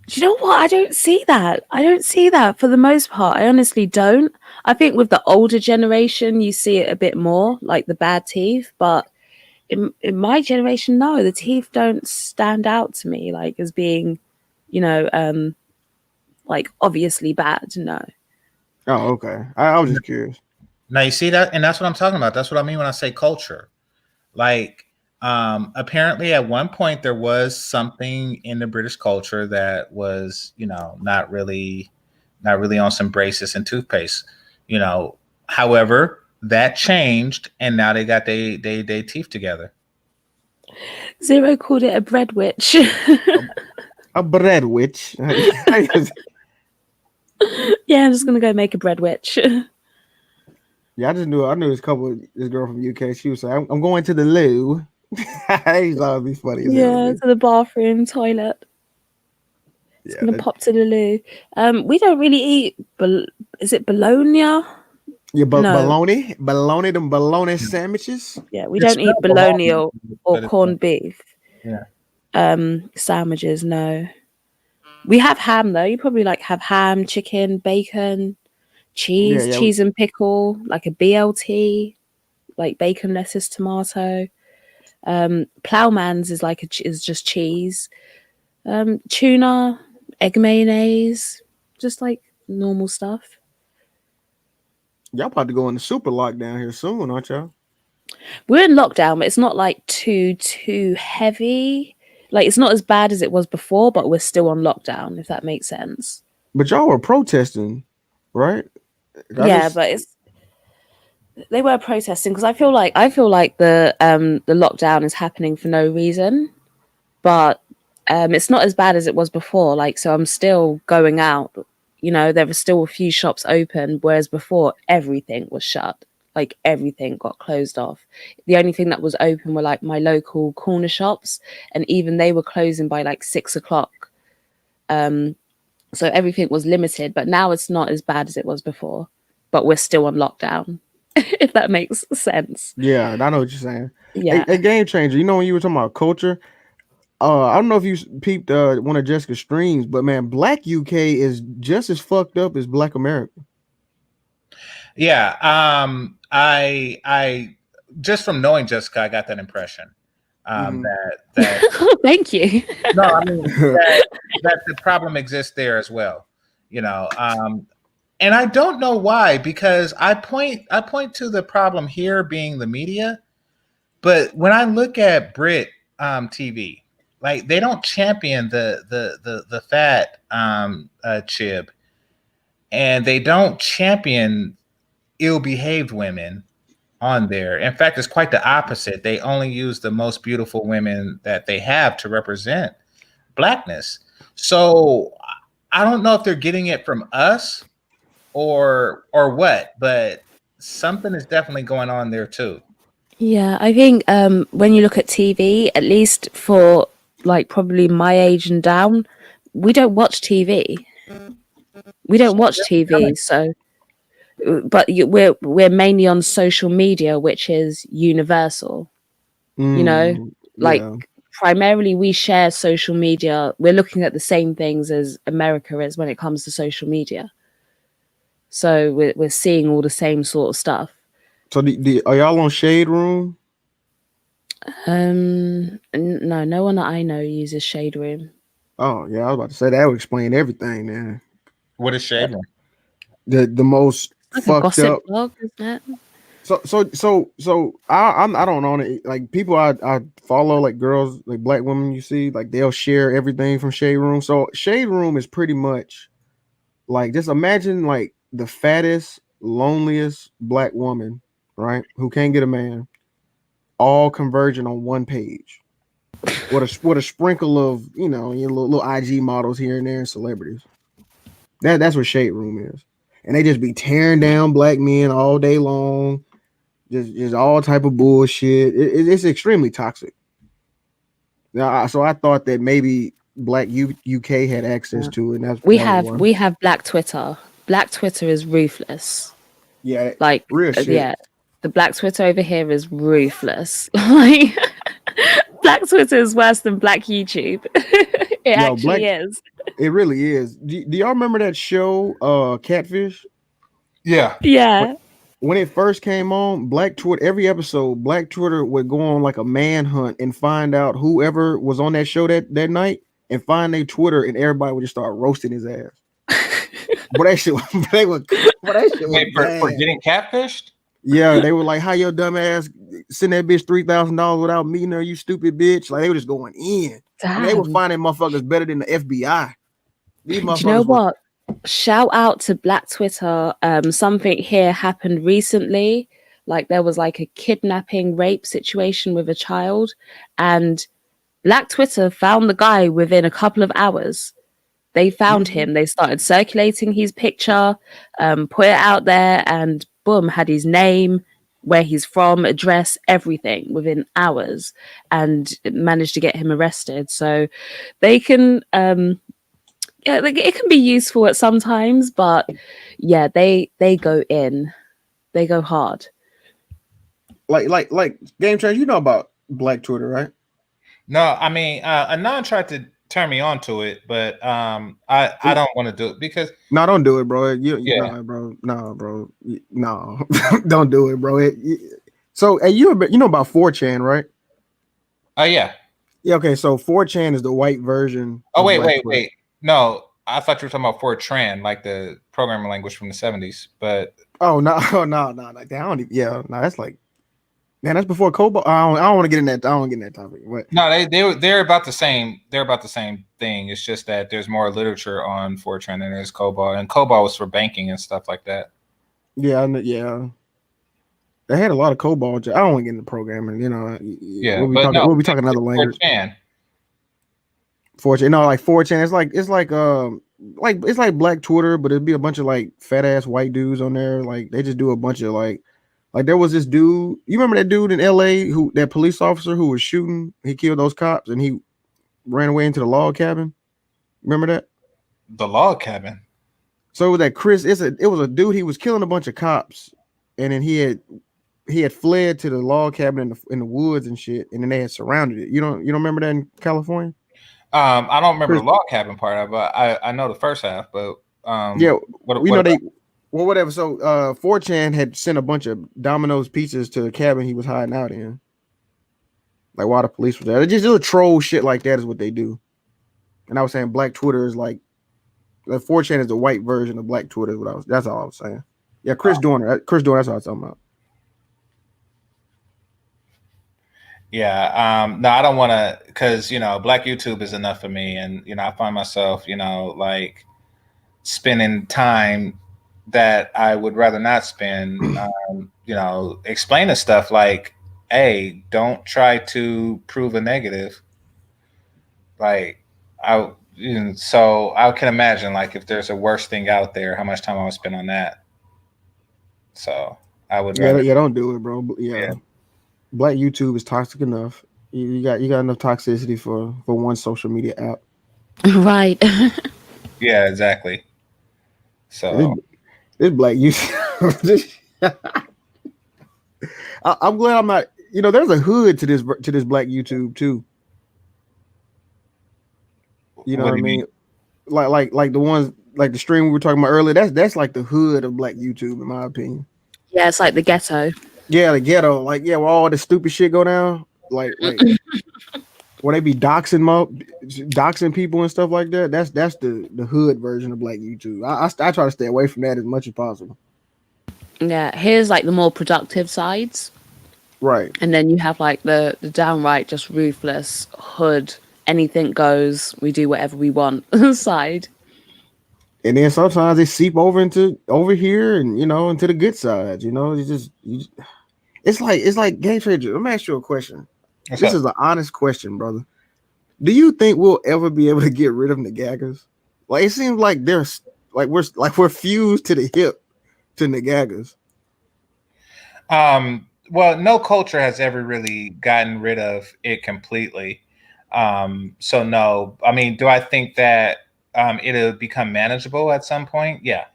Do you know what? I don't see that. I don't see that for the most part. I honestly don't. I think with the older generation, you see it a bit more, like the bad teeth. But in my generation, no, the teeth don't stand out to me like as being, like obviously bad. No. Oh, okay. I was just curious. Now you see that, and that's what I'm talking about. That's what I mean when I say culture. Like, apparently at one point there was something in the British culture that was, not really on some braces and toothpaste. However, that changed, and now they got they teeth together. Zero called it a bread witch. A bread witch. Yeah, I'm just gonna go make a bread witch. Yeah, I knew this girl from UK. She was saying, I'm going to the loo. I used to always be funny as hell, Yeah, man. to the bathroom, toilet. It's Yeah, gonna pop to the loo. We don't really eat. Is it bologna? No. bologna, them bologna sandwiches. Yeah, we It don't eat smelled bologna bologna, or but corned beef. yeah. Sandwiches. No. We have ham though. You probably like have ham, chicken, bacon, cheese, Yeah. cheese and pickle, like a BLT, like bacon, lettuce, tomato. Plowman's is like is just cheese. Tuna, egg mayonnaise, just like normal stuff. Y'all about to go into super lockdown here soon, aren't y'all? We're in lockdown, but it's not like too heavy. Like it's not as bad as it was before, but we're still on lockdown, if that makes sense. But y'all were protesting, right? Yeah, but they were protesting because I feel like the lockdown is happening for no reason, but it's not as bad as it was before. Like, so I'm still going out. There were still a few shops open, whereas before everything was shut. Like everything got closed off. The only thing that was open were like my local corner shops, and even they were closing by like 6 o'clock. So everything was limited, but now it's not as bad as it was before. But we're still on lockdown, if that makes sense. Yeah, I know what you're saying. Yeah. A game changer. When you were talking about culture, I don't know if you peeped one of Jessica's streams, but man, Black UK is just as fucked up as Black America. Yeah. I just from knowing Jessica, I got that impression. That Thank you. no, I mean that the problem exists there as well. And I don't know why, because I point to the problem here being the media, but when I look at Brit TV, like they don't champion the fat chib, and they don't champion ill-behaved women on there. In fact, it's quite the opposite. They only use the most beautiful women that they have to represent blackness. So I don't know if they're getting it from us or what, but something is definitely going on there too. Yeah, I think when you look at TV, at least for like probably my age and down, we don't watch TV. We don't watch TV, so but we're mainly on social media, which is universal. Like Yeah. primarily we share social media. We're looking at the same things as America is when it comes to social media. So we're seeing all the same sort of stuff. So are y'all on Shade Room? No, no one that I know uses Shade Room. Oh yeah, I was about to say that would explain everything. Then What is Shade Room? the most Like a fucked gossip up. blog, isn't it? So I don't own it. Like people I follow, like girls, like black women, you see, like they'll share everything from Shade Room. So Shade Room is pretty much Like, just imagine like the fattest, loneliest black woman, right, who can't get a man, all converging on one page. What a sprinkle of your little IG models here and there and celebrities. That's what Shade Room is, and they just be tearing down black men all day long, just all type of bullshit. It's extremely toxic. Now, so I thought that maybe Black UK had access to it. And that's We part of have why. we have Black Twitter. Black Twitter is ruthless. Yeah, Like real shit. yeah, the Black Twitter over here is ruthless. Like Black Twitter is worse than Black YouTube. It actually is. It really is. Do y'all remember that show, Catfish? Yeah. Yeah. When it first came on, Black Twitter, every episode, Black Twitter would go on like a manhunt and find out whoever was on that show that night and find their Twitter, and everybody would just start roasting his ass. But that shit, for getting catfished. Yeah, they were like, "How your dumb ass send that bitch $3,000 without meeting her? You stupid bitch!" Like they were just going in. And they were finding motherfuckers better than the FBI. These motherfuckers. Do you know what? Shout out to Black Twitter. Something here happened recently. Like there was like a kidnapping rape situation with a child, and Black Twitter found the guy within a couple of hours. They found him. They started circulating his picture, put it out there, and boom, had his name, where he's from, address, everything within hours, and managed to get him arrested. So they can, yeah, like, it can be useful at some times, but yeah, they go in, they go hard. Like Game Change, you know about Black Twitter, right? No, I mean, Anon tried to turn me on to it, but I don't want to do it because no, don't do it, bro. Nah, bro, no, don't do it, bro. So, hey, you know about 4chan, right? Oh yeah. Okay, so 4chan is the white version. Oh wait. No, I thought you were talking about Fortran, like the programming language from the 70s. But no, that's like, man, that's before COBOL. I don't want to get in that. I don't want to get in that topic. But no, they're about the same. They're about the same thing. It's just that there's more literature on Fortran than there's COBOL, and COBOL was for banking and stuff like that. Yeah. They had a lot of COBOL. I don't want to get into programming. Yeah, we'll be talking another language. 4chan, no, like 4chan. It's like Black Twitter, but it'd be a bunch of like fat ass white dudes on there. Like they just do a bunch of like there was this dude. You remember that dude in LA that police officer who was shooting? He killed those cops and he ran away into the log cabin. Remember that? The log cabin. So it was that Chris. It was a dude. He was killing a bunch of cops, and then he had fled to the log cabin in the woods and shit, and then they had surrounded it. You don't remember that in California? I don't remember the log cabin part of it, but I know the first half. But yeah, whatever. So 4chan had sent a bunch of Domino's pizzas to the cabin he was hiding out in. Like while the police were there. They just do troll shit like that is what they do. And I was saying Black Twitter is like 4chan is the white version of Black Twitter. That's all I was saying. Yeah, Chris Dorner. That's what I was talking about. Yeah, no, I don't want to, because Black YouTube is enough for me, and I find myself, like spending time that I would rather not spend, explaining stuff like, hey, don't try to prove a negative. Like, so I can imagine, like, if there's a worse thing out there, how much time I would spend on that. So I would rather. Yeah, don't do it, bro. Yeah. Black YouTube is toxic enough. You got enough toxicity for one social media app. Right. Yeah, exactly. So this Black YouTube. I'm glad I'm not. There's a hood to this Black YouTube too. You know what I mean? Like the ones like the stream we were talking about earlier. That's like the hood of Black YouTube, in my opinion. Yeah, it's like the ghetto. Yeah, the ghetto, like where all the stupid shit go down, like where they be doxing people and stuff like that. That's the hood version of Black YouTube. I try to stay away from that as much as possible. Yeah, here's like the more productive sides, right? And then you have like the downright just ruthless hood, anything goes, we do whatever we want side. And then sometimes they seep over here and into the good side. It's like game changer. Let me ask you a question. What's This up? is an honest question, brother. Do you think we'll ever be able to get rid of nagagas? Like it seems like we're fused to the hip to nagagas. Well, no culture has ever really gotten rid of it completely. So no, I mean, do I think that it'll become manageable at some point? Yeah.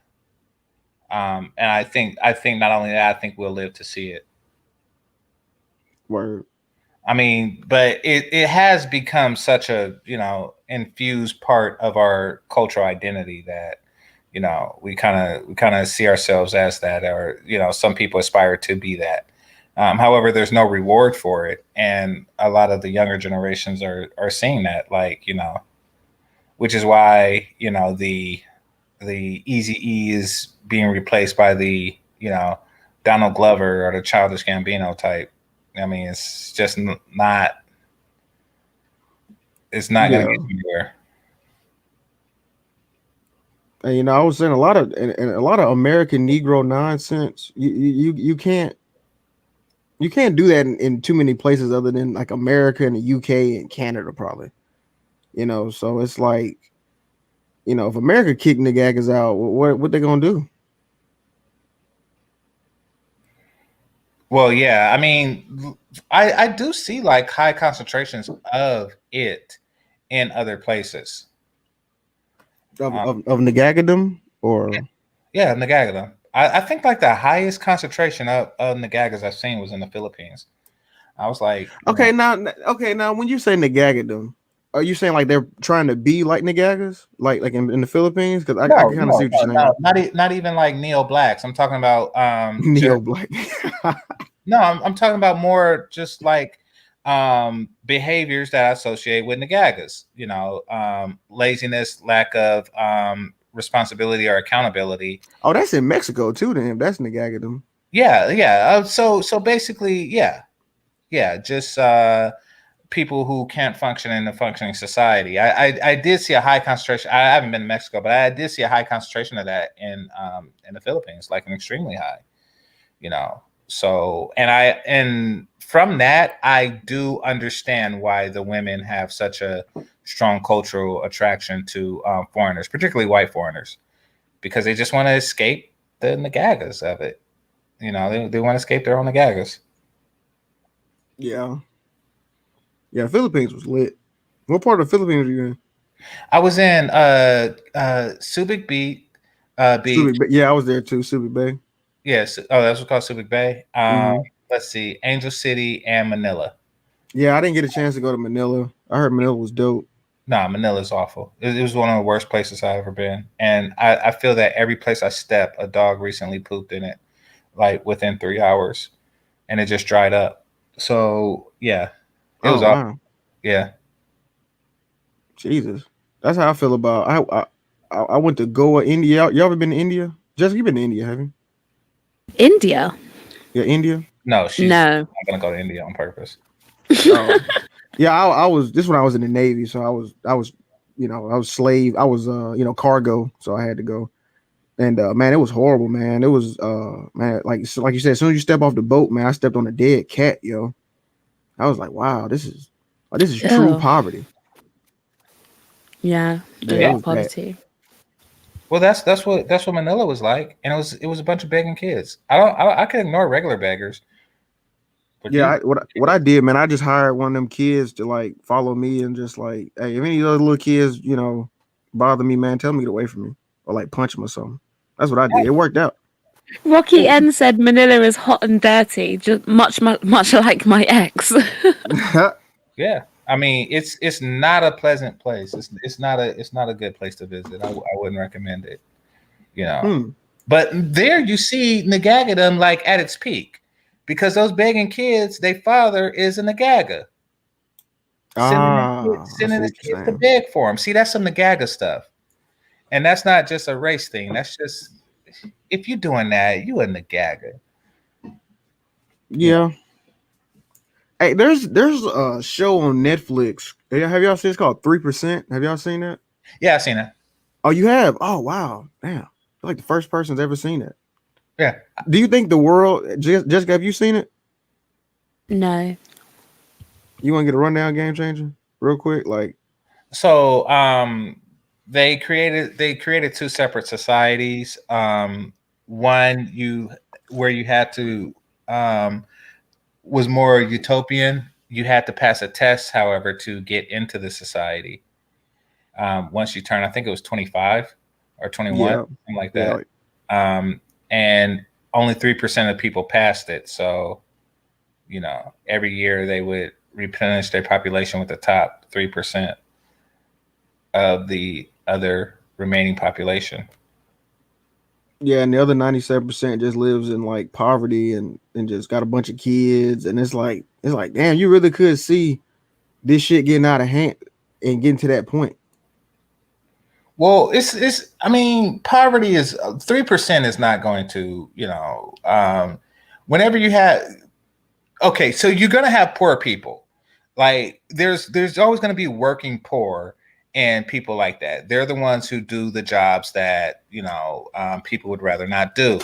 And I think not only that, I think we'll live to see it. Word. I mean, but it has become such a infused part of our cultural identity that we kind of see ourselves as that, or some people aspire to be that. However, there's no reward for it, and a lot of the younger generations are seeing that, like which is why the Easy E is being replaced by the Donald Glover or the Childish Gambino type. I mean, it's just not. It's not going to Yeah. get anywhere. And I was saying a lot of American Negro nonsense. You can't do that in too many places other than like America and the UK and Canada probably. So it's like if America kick niggas out, what they gonna do? Well, yeah. I mean, I do see like high concentrations of it in other places. Of Um, of nagagadom or yeah, Nagaga. I think like the highest concentration of Nagagas I've seen was in the Philippines. I was like, okay now when you say nagagadom, are you saying like they're trying to be like nagagas like in the Philippines? Because I no, can kind of see no, what you're no, no, saying. not even like neo blacks. I'm talking about Neo black. no, I'm talking about more just like behaviors that I associate with Nagagas. Laziness, lack of responsibility or accountability. Oh, that's in Mexico too. Then that's nagagadom. Yeah, yeah. So basically, yeah, yeah. Just people who can't function in a functioning society. I did see a high concentration. I haven't been to Mexico, but I did see a high concentration of that in the Philippines, like an extremely high. So and from that I do understand why the women have such a strong cultural attraction to foreigners, particularly white foreigners, because they just want to escape the nagagas of it. They want to escape their own nagagas. Yeah, yeah. Philippines was lit. What part of the Philippines are you in? I was in Subic Beach. Subic Bay. Yeah, I was there too. Subic Bay. Yes. Oh, that's what's called Subic Bay. Hmm. Let's see, Angel City and Manila. Yeah, I didn't get a chance to go to Manila. I heard Manila was dope. No, Manila's awful. It was one of the worst places I've ever been. And I feel that every place I step, a dog recently pooped in it, like within 3 hours, and it just dried up. So, yeah, it was Oh awful. wow, Yeah. Jesus, that's how I feel about. I went to Goa, India. Y'all ever been to India? Jessica, you been to India, have you? India? Yeah, India. No, she's No. not going to go to India on purpose. Oh, yeah. I was this when I was in the Navy, so I was I was slave. I was cargo, so I had to go. And man, it was horrible, man. It was man, like you said, as soon as you step off the boat, man, I stepped on a dead cat, yo. I was like, wow, this is true Oh, poverty. yeah. Yeah, it Yeah. The was bad. poverty. Well, that's what Manila was like, and it was a bunch of begging kids. I can ignore regular beggars, but Yeah, these what I did, man, I just hired one of them kids to like follow me and just like, hey, if any other little kids, bother me, man, tell them to get away from me or like punch them or something. That's what I did. It worked out. Rocky N said Manila is hot and dirty, just much like my ex. yeah. I mean, it's not a pleasant place. It's not a good place to visit. I wouldn't recommend it. You know, Hmm. but there you see Nagagadom like at its peak, because those begging kids, their father is a Nagaga, sending their kids, I sending see his what you're kids to saying. beg for him. See, that's some Nagaga stuff, and that's not just a race thing. That's just, if you're doing that, you a Nagaga. You know? Yeah. Hey, there's a show on Netflix. Have y'all seen? It's called 3%. Have y'all seen that? Yeah, I've seen it. Oh, you have? Oh, wow. Damn. You're like the first person's ever seen it. Yeah. Do you think the world, Jessica, have you seen it? No. You want to get a rundown, Game Changer, real quick? Like, So they created two separate societies. One where you had to was more utopian. You had to pass a test, however, to get into the society. Once you turn, I think it was 25 or 21, yeah, something like yeah, that. And only 3% of people passed it. So, every year they would replenish their population with the top 3% of the other remaining population. yeah, and the other 97% just lives in like poverty and just got a bunch of kids, and it's like damn, you really could see this shit getting out of hand and getting to that point. Well, it's. I mean, poverty is 3% is not going to, whenever you have. Okay, so you're gonna have poor people. Like there's always gonna be working poor and people like that. They're the ones who do the jobs that people would rather not do.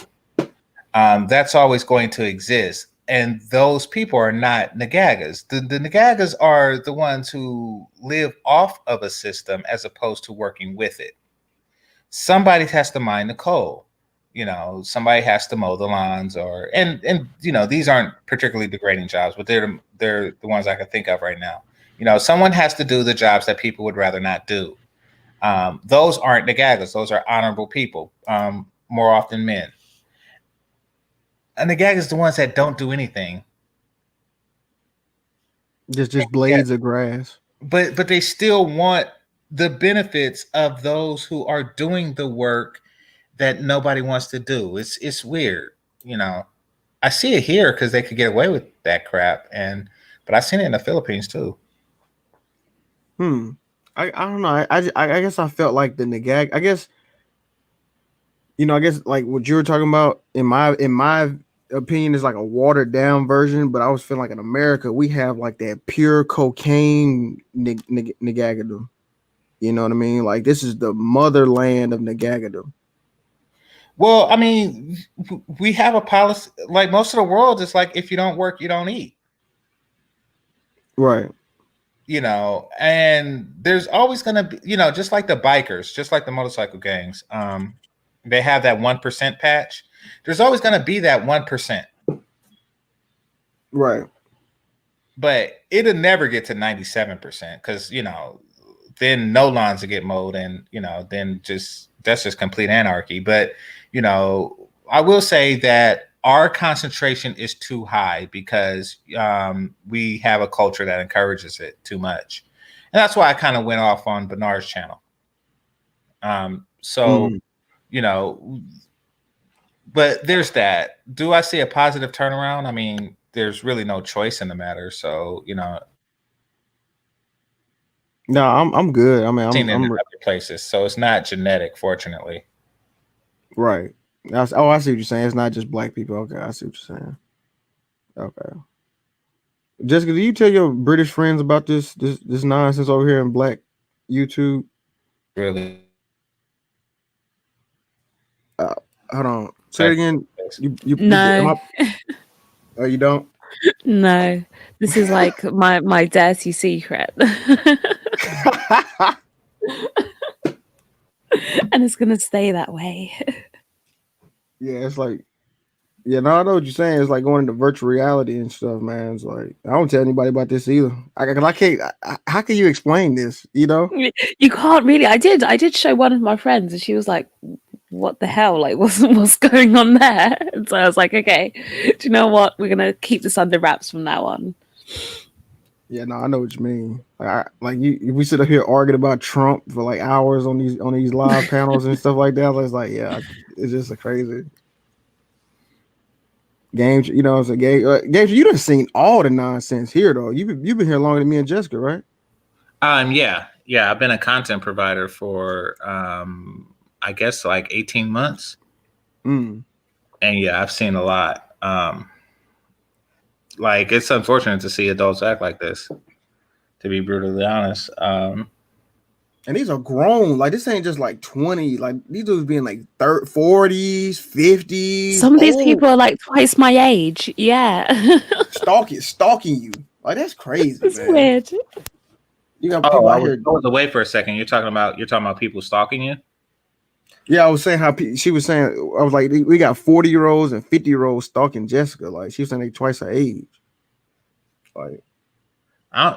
That's always going to exist. And those people are not nagagas. The nagagas are the ones who live off of a system as opposed to working with it. Somebody has to mine the coal. Somebody has to mow the lawns, and these aren't particularly degrading jobs, but they're the ones I can think of right now. Someone has to do the jobs that people would rather not do. Those aren't nagagas. Those are honorable people, more often men. And the gag is the ones that don't do anything. Just Yeah, blades of grass. but they still want the benefits of those who are doing the work that nobody wants to do. It's weird, I see it here because they could get away with that crap, but I've seen it in the Philippines too. I don't know. I guess I felt like the nagag. I guess I guess like what you were talking about in my opinion is like a watered down version, but I was feeling like in America we have like that pure cocaine nagagadom. You know what I mean? Like this is the motherland of nagagadom. Well, I mean, we have a policy like most of the world. It's like if you don't work, you don't eat. Right. And there's always going to be, just like the bikers, just like the motorcycle gangs. They have that 1% patch. There's always going to be that 1%. Right. But it'll never get to 97% because, then no lawns will get mowed and, then that's just complete anarchy. But, I will say that our concentration is too high because we have a culture that encourages it too much. And that's why I kind of went off on Bernard's channel. But there's that. Do I see a positive turnaround? I mean, there's really no choice in the matter. So, No, I'm good. I mean, seen it in I'm other places. So it's not genetic, fortunately. right. I see what you're saying. It's not just black people. Okay, I see what you're saying. Okay. Jessica, do you tell your British friends about this nonsense over here in black YouTube? Really. Hold on. Say it again. No. Oh, you don't? No. This is like my dirty secret. And it's gonna stay that way. Yeah, it's like, yeah, no, I know what you're saying. It's like going into virtual reality and stuff, man. It's like I don't tell anybody about this either. I can't. How can you explain this? You can't really. I did show one of my friends, and she was like, "What the hell? Like, what's going on there?" And so I was like, "Okay, do you know what? We're gonna keep this under wraps from now on." Yeah, no, I know what you mean. We sit up here arguing about Trump for like hours on these live panels and stuff like that. It's like, yeah, it's just a crazy game. It's a game. Games, you done seen all the nonsense here though. You've been here longer than me and Jessica, right? Yeah. I've been a content provider for I guess like 18 months. And yeah, I've seen a lot. Like it's unfortunate to see adults act like this, to be brutally honest. And these are grown. Like this ain't just like 20. Like these dudes being like 30, 40s, 50s. Some of these people are like twice my age. Yeah. Stalking you. Like that's crazy, It's man. weird. You got Oh, people I out here. was away for a second. You're talking about people stalking you. Yeah, I was saying how she was saying. I was like, we got 40-year-olds and 50-year-olds stalking Jessica. Like she was saying they twice her age. Like,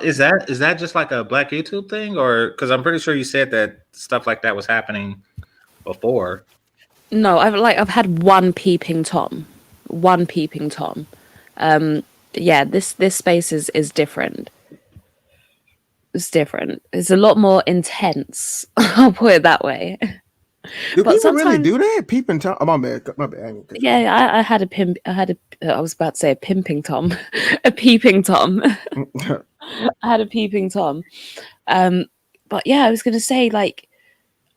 Is that just like a Black YouTube thing, or because I'm pretty sure you said that stuff like that was happening before? No, I've had one peeping Tom. Yeah, this space is different. It's different. It's a lot more intense. I'll put it that way. do But people really sometimes, do that? Peeping Tom? Oh, my bad. My bad. yeah, I had a pimp. I was about to say a pimping Tom, a peeping Tom. I had a peeping Tom. But yeah, I was gonna say, like,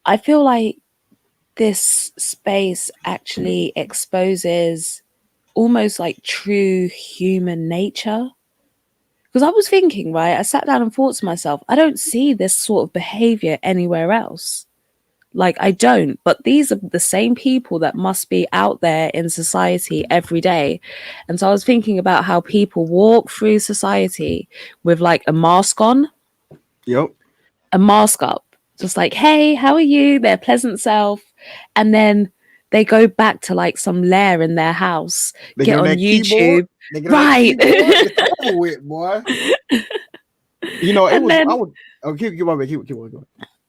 I feel like this space actually exposes almost like true human nature. Because I was thinking, right, I sat down and thought to myself, I don't see this sort of behavior anywhere else. Like, I don't. But these are the same people that must be out there in society every day. And so I was thinking about how people walk through society with like a mask on, Yep. a mask up, just like, hey, how are you? Their pleasant self. And then they go back to like some lair in their house, They get get on on that keyboard. YouTube. They get on that Right. keyboard. It's over with, boy. You know, And then, I would. Oh, keep going.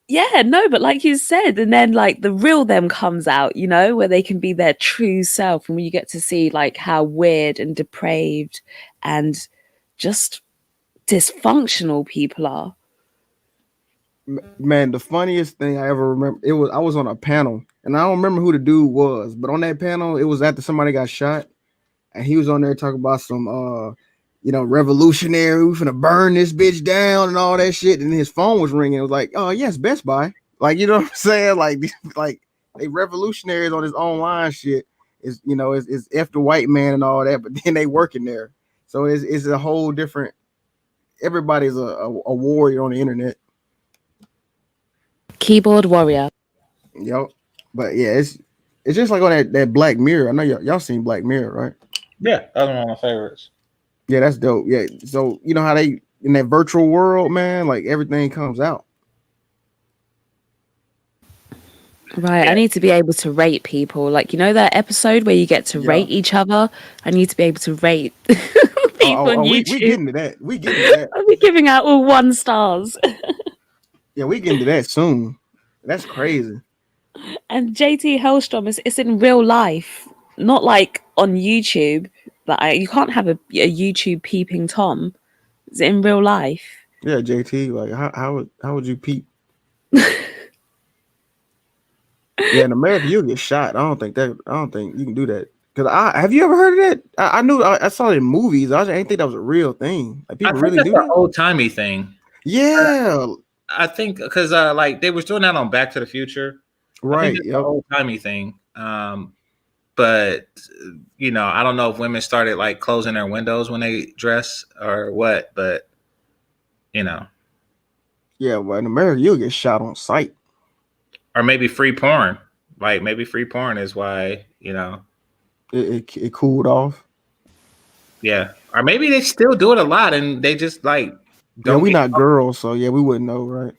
yeah, no, but like you said, and then like the real them comes out, you know, where they can be their true self, and when you get to see like how weird and depraved and just dysfunctional people are. Man, the funniest thing I ever remember, I was on a panel, and I don't remember who the dude was, but on that panel, it was after somebody got shot, and he was on there talking about some revolutionary, we finna burn this bitch down and all that shit, and his phone was ringing. It was like, oh yes, Best Buy. Like, you know what I'm saying? Like they revolutionaries on this online shit is F the white man and all that, but then they working there. So it's a whole different, everybody's a warrior on the internet. Keyboard warrior. Yep. But yeah, it's just like on that Black Mirror. I know y'all seen Black Mirror, right? Yeah, that's one of my favorites. Yeah, that's dope. Yeah. So you know how they in that virtual world, man, like everything comes out. Right. Yeah. I need to be able to rate people. Like, you know, that episode where you get to Yeah. rate each other? I need to be able to rate people on we YouTube. getting to that. We getting to that. I'll be giving out all 1 stars. Yeah, we getting to that soon. That's crazy. And JT Hellstrom it's in real life, not like on YouTube. You can't have a YouTube peeping Tom. It's in real life. Yeah, JT, like how would you peep? Yeah, in America you'll get shot. I don't think you can do that. Cause have you ever heard of that? I knew I saw it in movies. I didn't think that was a real thing. Like I people think really that's do an that. old timey thing. Yeah, I think because like they was doing that on Back to the Future. I right. think it's an old timey thing. But I don't know if women started like closing their windows when they dress or what. But Yeah, well, in America you'll get shot on sight. or maybe free porn. Like maybe free porn is why It cooled off. Yeah, or maybe they still do it a lot and they just like Yeah, don't we get not girls, so yeah, we wouldn't know, right?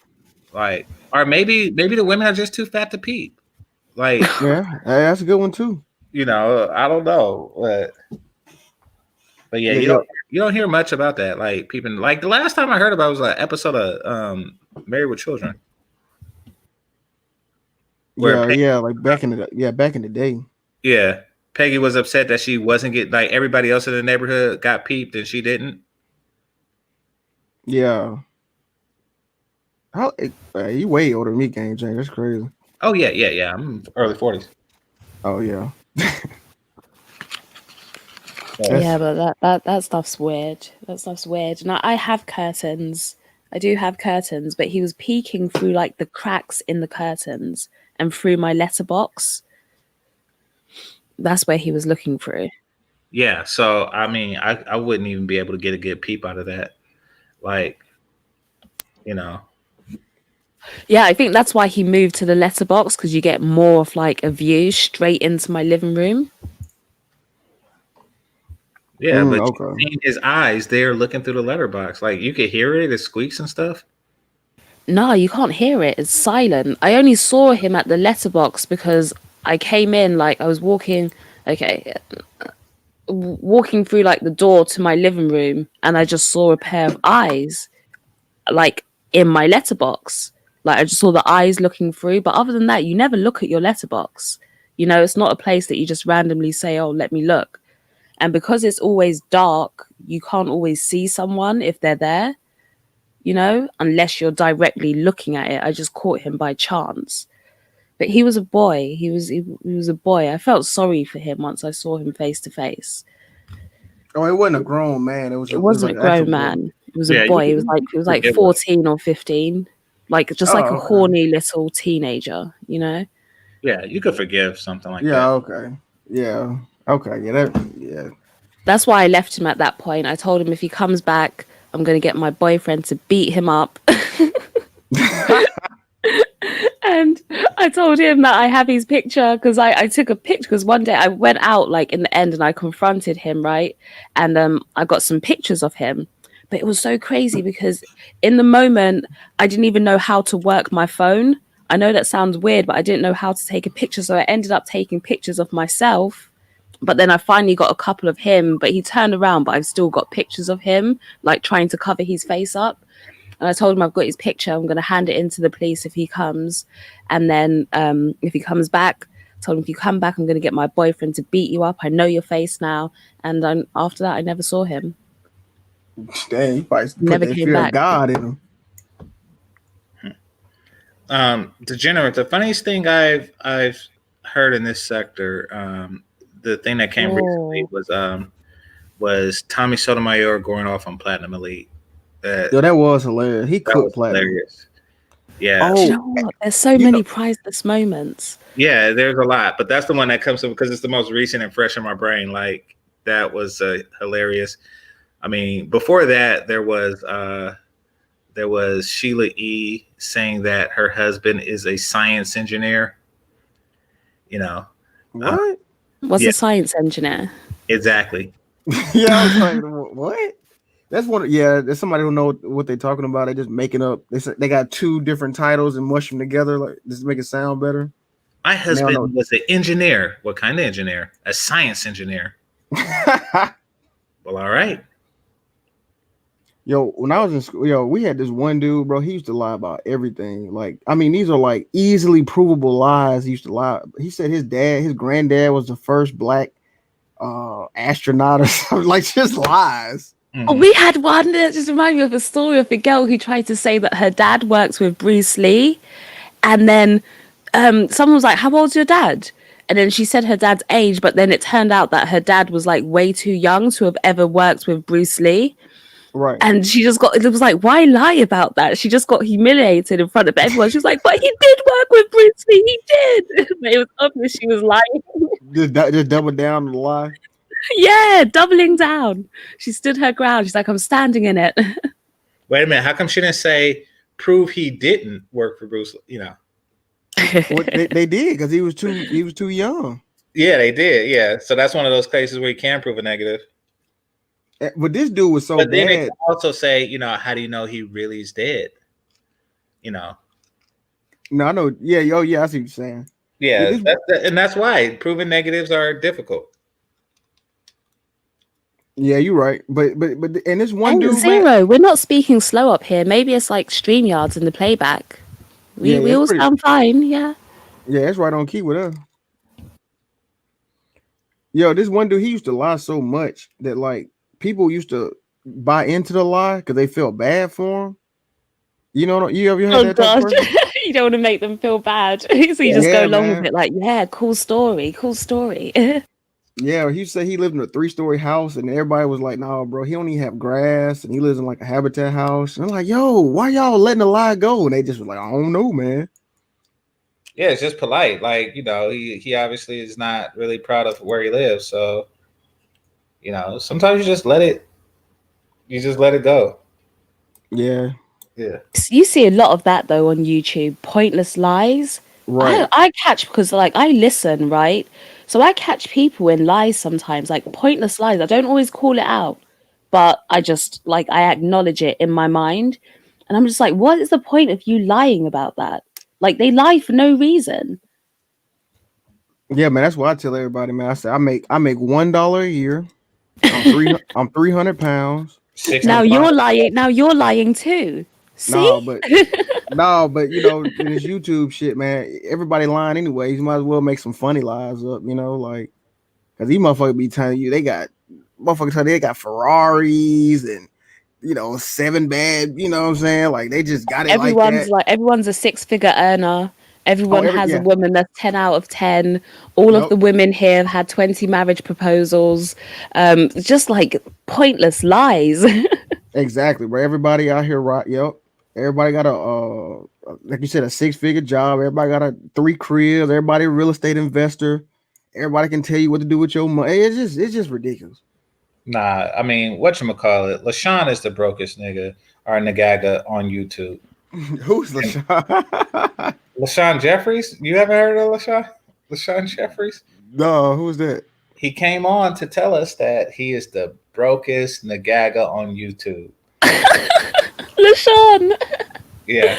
like, or maybe the women are just too fat to peep. Like, Yeah, that's a good one too. I don't know, but yeah, Yeah. you don't hear much about that. Like peeping. Like the last time I heard about it was an episode of Married with Children. Where Yeah, like back in the day. Yeah, Peggy was upset that she wasn't getting like everybody else in the neighborhood got peeped and she didn't. Yeah. You way older than me, Game Changer. That's crazy. Oh yeah. I'm early 40s. Oh yeah. Yeah, but that stuff's weird. That stuff's weird. And I have curtains. I do have curtains, but he was peeking through like the cracks in the curtains and through my letterbox. That's where he was looking through. Yeah, so I mean, I wouldn't even be able to get a good peep out of that. Like, Yeah, I think that's why he moved to the letterbox, because you get more of like a view straight into my living room. Yeah, but you Okay. seen his eyes there looking through the letterbox. Like you could hear it, it squeaks and stuff. No, you can't hear it. It's silent. I only saw him at the letterbox because I came in, like I was walking, okay, walking through like the door to my living room, and I just saw a pair of eyes, like in my letterbox. Like I just saw the eyes looking through. But other than that, you never look at your letterbox. You know, it's not a place that you just randomly say, "Oh, let me look." And because it's always dark, you can't always see someone if they're there, you know, unless you're directly looking at it. I just caught him by chance. But he was a boy. He was a boy. I felt sorry for him once I saw him face to face. Oh, it wasn't a grown man. It It was wasn't like a an actual grown boy. man. It was a Yeah, boy. He was like forgive him. 14 or 15. Like just like Oh, a okay. horny little teenager, you know? Yeah, you could forgive something like Yeah. that. Okay. Yeah. Okay. Yeah. That. Yeah. That's why I left him at that point. I told him if he comes back, I'm gonna get my boyfriend to beat him up. And I told him that I have his picture because I took a picture because one day I went out like in the end and I confronted him, right? And I got some pictures of him. But it was so crazy because in the moment I didn't even know how to work my phone. I know that sounds weird, but I didn't know how to take a picture. So I ended up taking pictures of myself. But then I finally got a couple of him, but he turned around, but I've still got pictures of him, like trying to cover his face up. And I told him I've got his picture. I'm going to hand it in to the police if he comes. And then if he comes back, I told him if you come back, I'm going to get my boyfriend to beat you up. I know your face now. And after that, I never saw him. Dang, you probably put Never that came fear of back. God in him. Degenerate. The funniest thing I've heard in this sector, the thing that came recently was Tommy Sotomayor going off on Platinum Elite. Yo, that was hilarious. He That cooked was platinum. hilarious. Yeah. Do you Oh, know what? There's so you many know, priceless moments. Yeah, there's a lot, but that's the one that comes up because it's the most recent and fresh in my brain. Like that was hilarious. I mean, before that, there was Sheila E. saying that her husband is a science engineer. You know, what? Was yeah, a science engineer. exactly. Yeah, I was like, what? That's one. Yeah, there's somebody who know what they're talking about. They just making up. They said they got two different titles and mush them together, like just to make it sound better. My And they don't husband was an engineer. What kind of engineer? A science engineer. know. Well, all right. Yo, when I was in school, yo, we had this one dude, bro. He used to lie about everything. Like, I mean, these are like easily provable lies. He used to lie. He said his granddad was the first black astronaut or something. Like, just lies. Oh, we had one that just reminded me of a story of a girl who tried to say that her dad works with Bruce Lee. And then someone was like, how old's your dad? And then she said her dad's age, but then it turned out that her dad was like way too young to have ever worked with Bruce Lee. Right. And she just got, it was like, why lie about that? She just got humiliated in front of everyone. She was like, but he did work with Bruce Lee. He did. But it was obvious she was lying. Just double down on the lie. Yeah, doubling down. She stood her ground. She's like, I'm standing in it. Wait a minute. How come she didn't say prove he didn't work for Bruce? You know. Well, they did because he was too young. Yeah, they did. Yeah. So that's one of those cases where you can prove a negative. But this dude was so But then they bad. can also say, you know, how do you know he really is dead? You know. No, I know. Yeah, yo, yeah, I see what you're saying. Yeah, Yeah, and that's why proving negatives are difficult. yeah, you're right. But and this one And dude, Zero, man, we're not speaking slow up here. Maybe it's like StreamYards in the playback. We it's all pretty, sound fine, yeah. yeah, it's right on key with us. Yo, this one dude, he used to lie so much that like people used to buy into the lie because they felt bad for him. You know, you ever had Oh that type of gosh, person? you don't want to make them feel bad, so you just Yeah, go along with man. it. Like, yeah, cool story, cool story. Yeah, he said he lived in a 3-story house, and everybody was like, "No, bro, he don't even have grass, and he lives in like a habitat house." And I'm like, "Yo, why y'all letting the lie go?" And they just was like, "I don't know, man." Yeah, it's just polite. Like, you know, he obviously is not really proud of where he lives. So, you know, sometimes you just let it go. Yeah, Yeah. You see a lot of that though on YouTube, pointless lies. Right. I catch because like I listen, right? So I catch people in lies sometimes, like pointless lies. I don't always call it out, but I just like I acknowledge it in my mind. And I'm just like, what is the point of you lying about that? Like they lie for no reason. Yeah, man. That's why I tell everybody, man. I say I make $1 a year. I'm 300 pounds. Now 65. you're lying. Now you're lying too. See? No, but no, but you know, in this YouTube shit, man, everybody lying anyways. You might as well make some funny lies up, you know, like because these motherfuckers be telling you motherfuckers tell you they got Ferraris and you know 7 bad, you know what I'm saying? Like they just got it like that. Everyone's a six-figure earner. Oh, Everyone has a yeah, woman that's 10 out of 10. All of yep, the women here have had 20 marriage proposals. Just like pointless lies. exactly. But everybody out here, right? Yep, everybody got a like you said, a 6-figure job. Everybody got 3 cribs. Everybody a real estate investor. Everybody can tell you what to do with your money. It's just ridiculous. Nah, I mean, whatchamacallit? LaShawn is the brokest nigga or nagaga on YouTube. Who's LaShawn? LaShawn Jeffries? You haven't heard of LaShawn? LaShawn Jeffries? No, who's that? He came on to tell us that he is the brokest nagaga on YouTube. LaShawn. Yeah.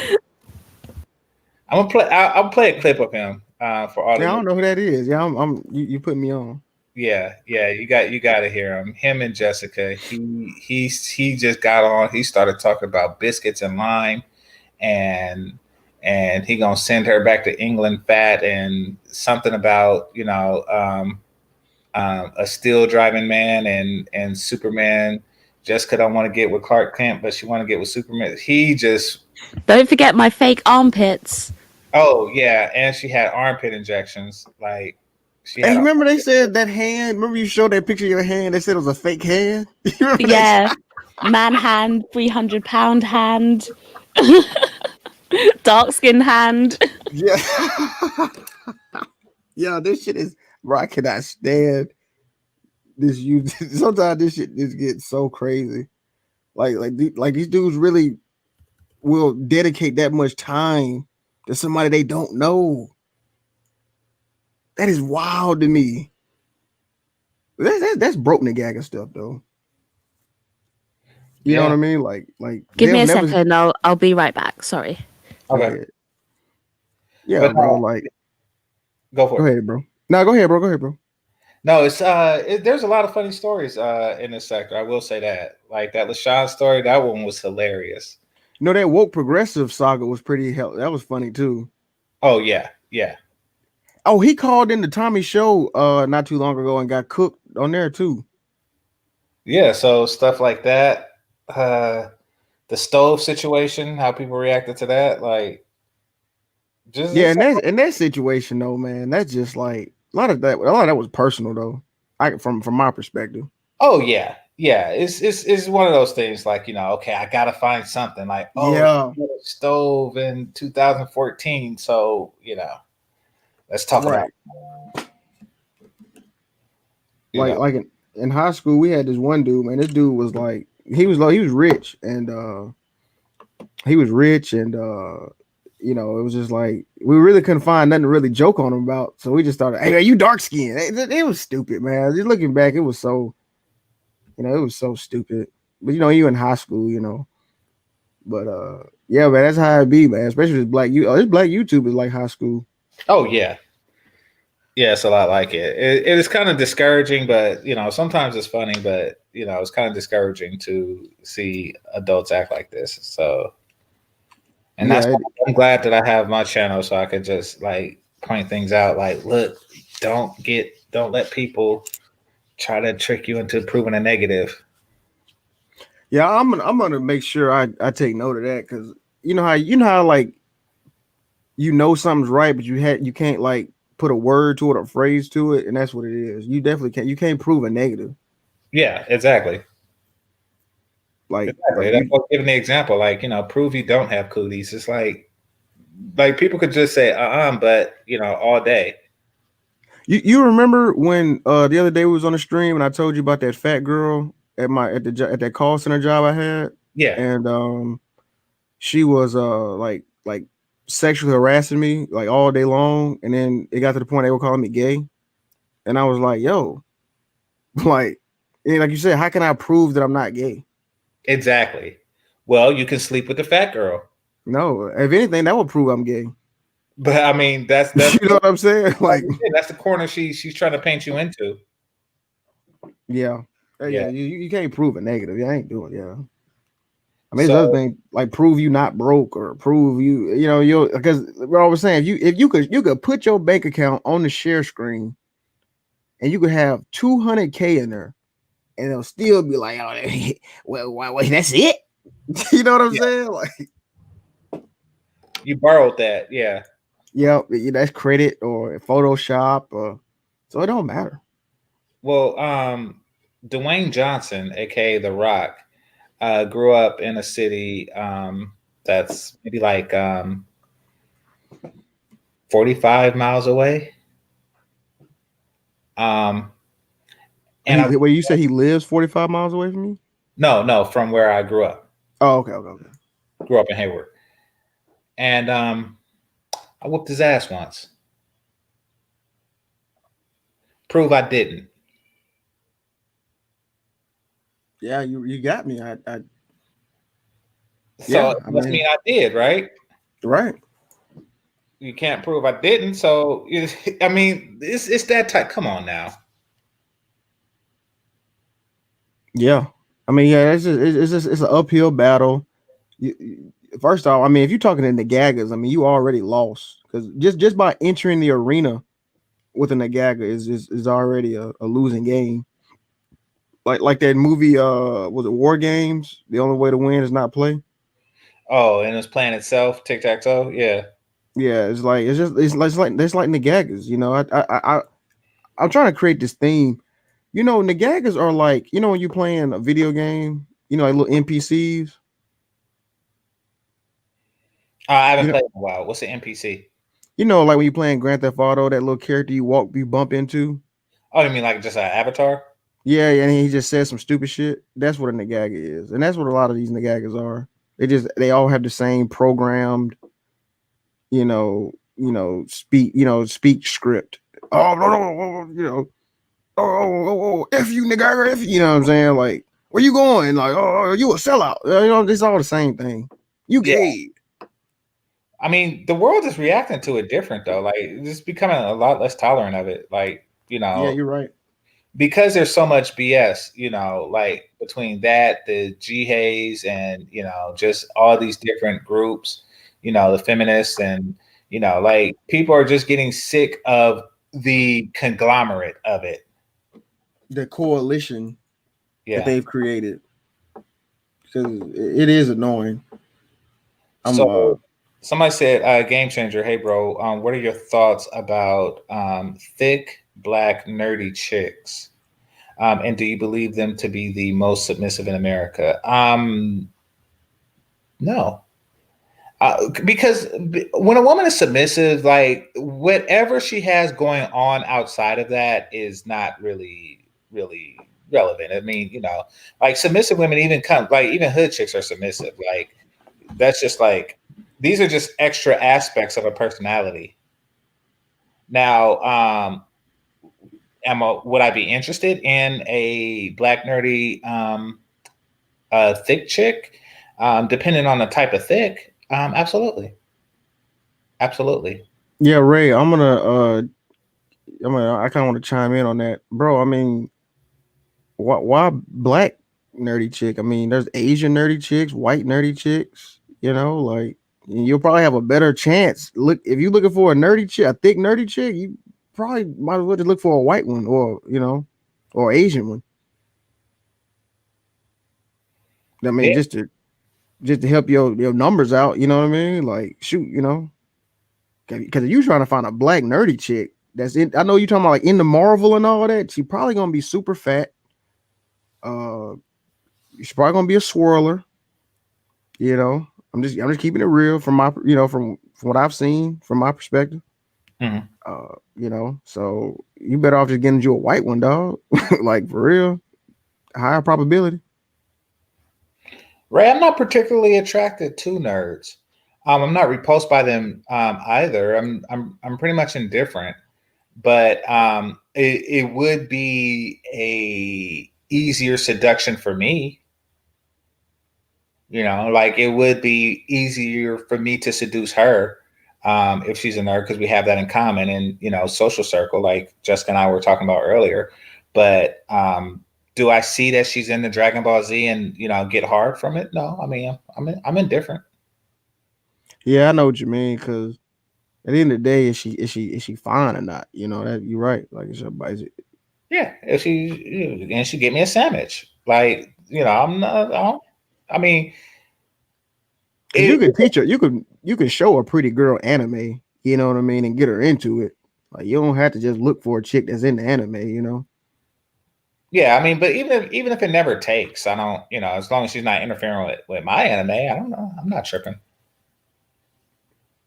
I'll play a clip of him for all Yeah, I the don't know who that is. Yeah, you put me on. yeah, you got to hear him. Him and Jessica. He just got on. He started talking about biscuits and lime, and he gonna send her back to England fat, and something about a steel driving man and Superman. Jessica don't want to get with Clark Kent, but she want to get with Superman. He just Don't forget my fake armpits. oh yeah, and she had armpit injections. Like she Hey, had. remember they said that hand? Remember you showed that picture of your hand? They said it was a fake hand. You remember Yeah. Man hand, 300-pound hand, dark skin hand. Yeah. Yeah, this shit is bro. I cannot stand this. You sometimes this shit just gets so crazy. Like these dudes really will dedicate that much time to somebody they don't know. That is wild to me. That's broke nigga stuff though. You know what I mean? Like Give me they'll a never second. I'll be right back. Sorry. Okay. Yeah, But bro. Like go for go it. ahead, bro. No, go ahead, bro. Go ahead, bro. No, it's there's a lot of funny stories in this sector. I will say that. Like that LaShawn story, that one was hilarious. You know that woke progressive saga was pretty hell. That was funny too. Oh yeah, yeah. Oh, he called in the Tommy show not too long ago and got cooked on there too. Yeah, so stuff like that. The stove situation, how people reacted to that, like just Yeah, and that situation though, man, that's just like a lot of that was personal though. From my perspective. oh yeah. Yeah, it's one of those things like, okay, I gotta find something like, Yeah. stove in 2014. So, let's talk about Right. you know. Like in high school, we had this one dude, man. This dude was like he was rich and it was just like we really couldn't find nothing to really joke on him about. So we just thought, hey, man, you dark skinned. It was stupid, man. Just looking back, it was so stupid. But you in high school. But yeah, man, that's how it be, man. Especially this black YouTube is like high school. Oh yeah. Yeah, it's a lot like it. It is kind of discouraging, but sometimes it's funny, but it's kind of discouraging to see adults act like this. So, and that's why I'm glad that I have my channel so I could just like point things out. Like, look, don't let people try to trick you into proving a negative. Yeah, I'm gonna make sure I take note of that because you know how like something's right, but you can't like put a word to it or phrase to it, and that's what it is. You definitely can't. You can't prove a negative. Yeah, exactly. Like that's what giving the example. Like prove you don't have cooties. It's like people could just say but all day. You remember when the other day we was on the stream and I told you about that fat girl at that call center job I had? Yeah, and she was like sexually harassing me like all day long, and then it got to the point they were calling me gay, and I was like, yo, like, and like you said, how can I prove that I'm not gay? Exactly. Well, you can sleep with the fat girl. No, if anything, that would prove I'm gay. But I mean, that's You know what I'm saying? Like, that's the corner she's trying to paint you into. yeah. Yeah. You can't prove a negative. I ain't doing. Yeah. I mean, there's So other thing like prove you not broke or prove you know you because what I was saying if you could put your bank account on the share screen and you could have 200K in there and it'll still be like, oh, well, that's it. You know what I'm saying? Like, you borrowed that, yeah. yeah, that's credit or Photoshop, so it don't matter. Well, Dwayne Johnson, aka The Rock, grew up in a city that's maybe like 45 miles away. And Wait, you said he lives 45 miles away from you? no, from where I grew up. Oh, okay. Grew up in Hayward. And I whooped his ass once. Prove I didn't. Yeah, you got me. So it must mean I did, right? Right. You can't prove I didn't. So I mean, it's that type. Come on now. Yeah, I mean, yeah, it's an uphill battle. First off, I mean, if you're talking in the gagas, I mean, you already lost because just by entering the arena with a Nagaga is already a losing game. Like that movie, was it War Games? The only way to win is not play. Oh, and it's playing itself, tic tac toe. Yeah, yeah. It's like it's like Nagagas. You know, I'm trying to create this theme. You know, Nagagas are like, you know, when you're playing a video game, you know, like little NPCs. I haven't played in a while. What's the NPC? You know, like when you're playing Grand Theft Auto, that little character you bump into. Oh, you mean like just an avatar? Yeah, and he just says some stupid shit. That's what a Nagaga is, and that's what a lot of these Nagagas are. They all have the same programmed, speak script. Oh no, f you Nagaga, f you know what I'm saying? Like, where you going? Like, oh, you a sellout? You know, it's all the same thing. You gay. I mean, the world is reacting to it different though. Like, it's becoming a lot less tolerant of it. Like, Yeah, you're right. Because there's so much BS, like between that, the G-Hays and, just all these different groups, the feminists and, like people are just getting sick of the conglomerate of it. The coalition that they've created. Because it is annoying. So somebody said, Game Changer, hey bro, what are your thoughts about thick, black, nerdy chicks? And do you believe them to be the most submissive in America? No. Because when a woman is submissive, like whatever she has going on outside of that is not really, really relevant. I mean, like submissive women even hood chicks are submissive. Like that's just like, these are just extra aspects of a personality. Now, would I be interested in a black nerdy thick chick? Depending on the type of thick, absolutely. Yeah, Ray, I kind of want to chime in on that, bro. I mean, why black nerdy chick? I mean, there's Asian nerdy chicks, white nerdy chicks. Like you'll probably have a better chance. Look, if you're looking for a nerdy chick, a thick nerdy chick, you probably might as well just look for a white one or Asian one. I mean, just to help your numbers out, you know what I mean? Like, shoot, because if you're trying to find a black nerdy chick that's in, I know you're talking about like in the Marvel and all that, she probably gonna be super fat. She's probably gonna be a swirler. I'm just keeping it real from my, from what I've seen from my perspective. So you better off just getting you a white one, dog. Like for real, higher probability. Ray, I'm not particularly attracted to nerds. I'm not repulsed by them either. I'm pretty much indifferent. But it would be a easier seduction for me. Like it would be easier for me to seduce her if she's a nerd because we have that in common and social circle like Jessica and I were talking about earlier. But do I see that she's into Dragon Ball Z and get hard from it? No, I mean I'm indifferent. Yeah, I know what you mean. Because at the end of the day, is she fine or not? That you're right. Like it's everybody's. Yeah, if she get me a sandwich, like I'm not. I mean. Because you could teach her, you could show a pretty girl anime, you know what I mean, and get her into it. Like you don't have to just look for a chick that's in the anime. Yeah, I mean, but even if it never takes, I don't, as long as she's not interfering with my anime, I don't know. I'm not tripping.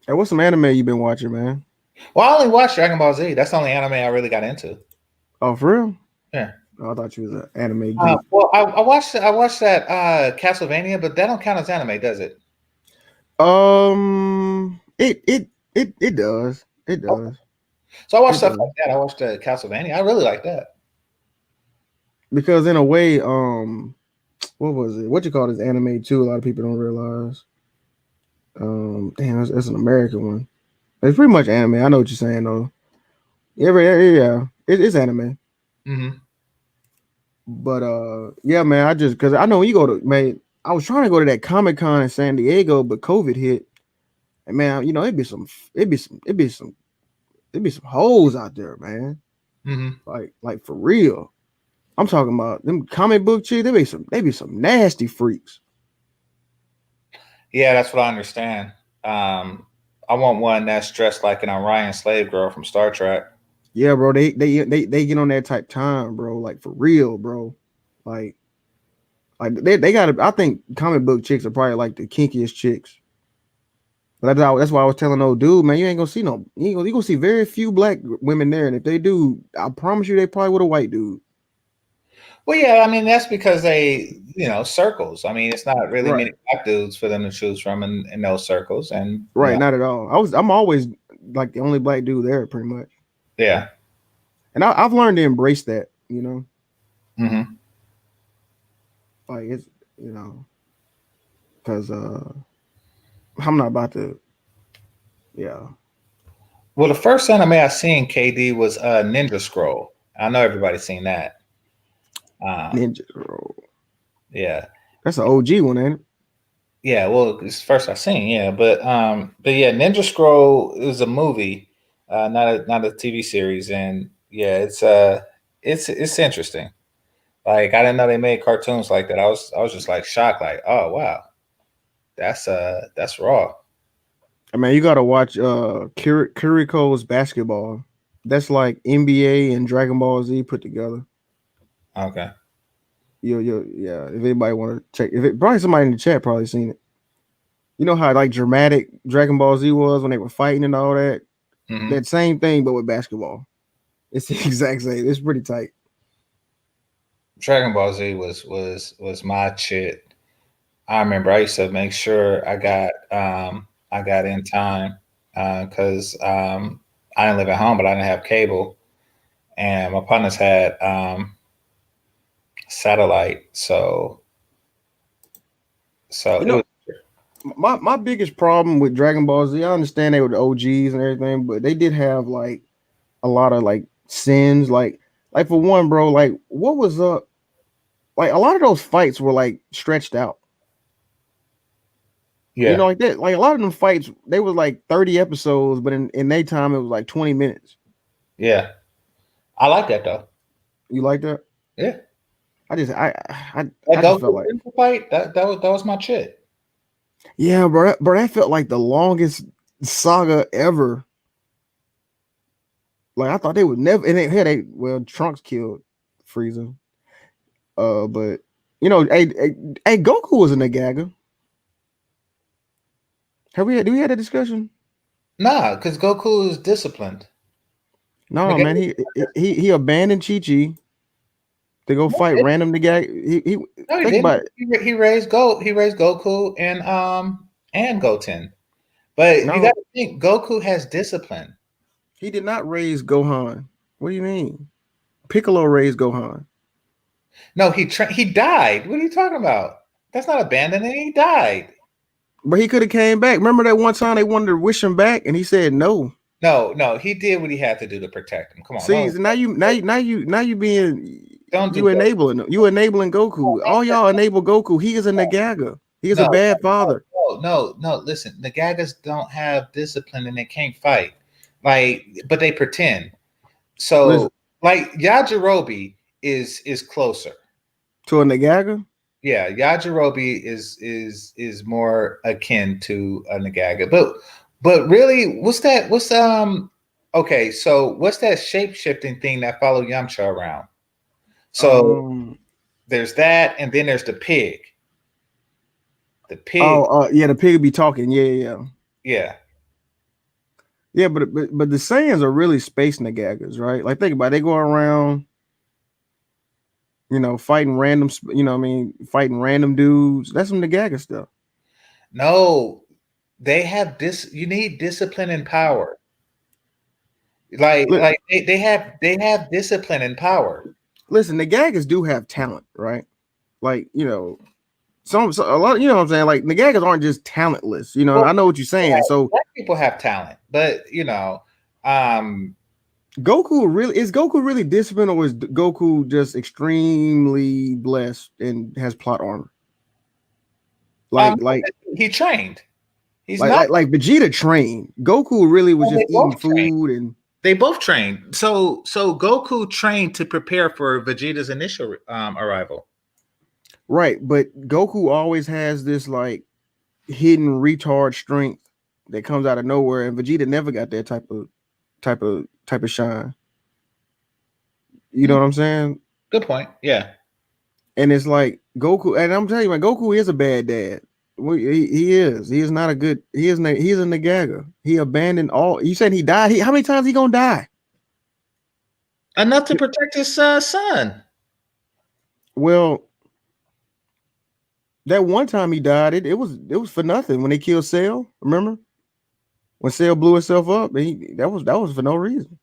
Hey, what's some anime you been watching, man? Well, I only watched Dragon Ball Z. That's the only anime I really got into. Oh, for real? Yeah. Oh, I thought you was an anime geek. Well, I watched that Castlevania, but that don't count as anime, does it? It does. It does. Okay. So I watched stuff like that. I watched Castlevania. I really like that. Because in a way, what was it? What you call this anime too? A lot of people don't realize. Damn, that's an American one. It's pretty much anime. I know what you're saying though. Yeah, it's anime. Mm-hmm. But yeah, man, because I know when you go to, man, I was trying to go to that Comic-Con in San Diego, but COVID hit. And man, it'd be some hoes out there, man. Mm-hmm. Like for real. I'm talking about them comic book chicks. They be some nasty freaks. Yeah, that's what I understand. I want one that's dressed like an Orion slave girl from Star Trek. Yeah, bro. They get on that type time, bro. Like for real, bro. Like they got. I think comic book chicks are probably like the kinkiest chicks. But that's why I was telling old dude, man, you ain't gonna see you gonna see very few black women there, and if they do, I promise you, they probably with a white dude. Well, yeah, I mean that's because they, circles. I mean, it's not really Right. many black dudes for them to choose from in those circles, and right, not at all. I'm always like the only black dude there, pretty much. Yeah, and I've learned to embrace that, Mm-hmm. Like it's because I'm not about to. Yeah. Well, the first anime I seen, KD, was Ninja Scroll. I know everybody's seen that. Ninja Scroll. Yeah. That's an OG one, ain't it? Yeah, well, it's the first I've seen, yeah. But yeah, Ninja Scroll is a movie, not a TV series. And yeah, it's interesting. Like I didn't know they made cartoons like that. I was just like shocked, like, oh wow. That's raw. I mean, you gotta watch Kiriko's Basketball. That's like NBA and Dragon Ball Z put together. Okay. Yeah. If anybody want to check, probably somebody in the chat probably seen it. You know how like dramatic Dragon Ball Z was when they were fighting and all that. Mm-hmm. That same thing, but with basketball. It's the exact same. It's pretty tight. Dragon Ball Z was my shit. I remember I used to make sure I got in time because I didn't live at home, but I didn't have cable, and my partners had satellite. So my biggest problem with Dragon Ball Z, I understand they were the OGs and everything, but they did have like a lot of like sins. Like for one, bro, like what was up? Like a lot of those fights were like stretched out. Yeah. Like that. Like a lot of them fights, they was like 30 episodes, but in their time it was like 20 minutes. Yeah. I like that though. You like that? Yeah. I just felt like fight. That was my shit. Yeah, bro, that felt like the longest saga ever. Like I thought they would never, and Trunks killed Frieza. But hey, Goku was a Nagaga. Do we had a discussion? Nah, because Goku is disciplined. No, man, he abandoned Chi-Chi to go fight random Nagaga. No, he think didn't. about it. He raised Goku and Goten. But you got No, to think Goku has discipline. he did not raise Gohan. What do you mean? Piccolo raised Gohan. No, he died. What are you talking about? That's not abandoning. He died. But he could have came back. Remember that one time they wanted to wish him back, and he said no. No, he did what he had to do to protect him. Come on, See, so now you being don't do you enabling Goku. All y'all enable Goku. He is a Nagaga. He is a bad father. No. Listen, the Gagas don't have discipline and they can't fight. But they pretend. So, Listen, like Yajirobe is closer. to a Nagaga. Yeah, Yajirobe is more akin to a Nagaga. But really, what's okay, so what's that shape-shifting thing that followed Yamcha around? So there's that, and then there's the pig. The pig. Yeah, the pig be talking. Yeah. But the Saiyans are really space Nagagas, right? Like, think about it. They go around, fighting random, fighting random dudes. That's some Nagaga stuff. No, they have this. You need discipline and power. They have discipline and power. Listen, Nagagas do have talent, right? Like, a lot, what I'm saying? Like, Nagagas aren't just talentless, Well, I know what you're saying. Yeah, so black people have talent, but Goku really disciplined, or is Goku just extremely blessed and has plot armor? Like he trained. He's like Vegeta trained. Goku really was just eating food and they both trained. So Goku trained to prepare for Vegeta's initial arrival. Right, but Goku always has this like hidden retard strength that comes out of nowhere, and Vegeta never got that type of shine. You know what I'm saying? Good point. Yeah. And it's like Goku, and I'm telling you, man, Goku is a bad dad. He is. He is not a good. He's a Nagaga. He abandoned all. You said he died. How many times he gonna die? Enough to protect his son. Well, that one time he died, it was for nothing when they killed Cell. Remember when Cell blew himself up? That was for no reason.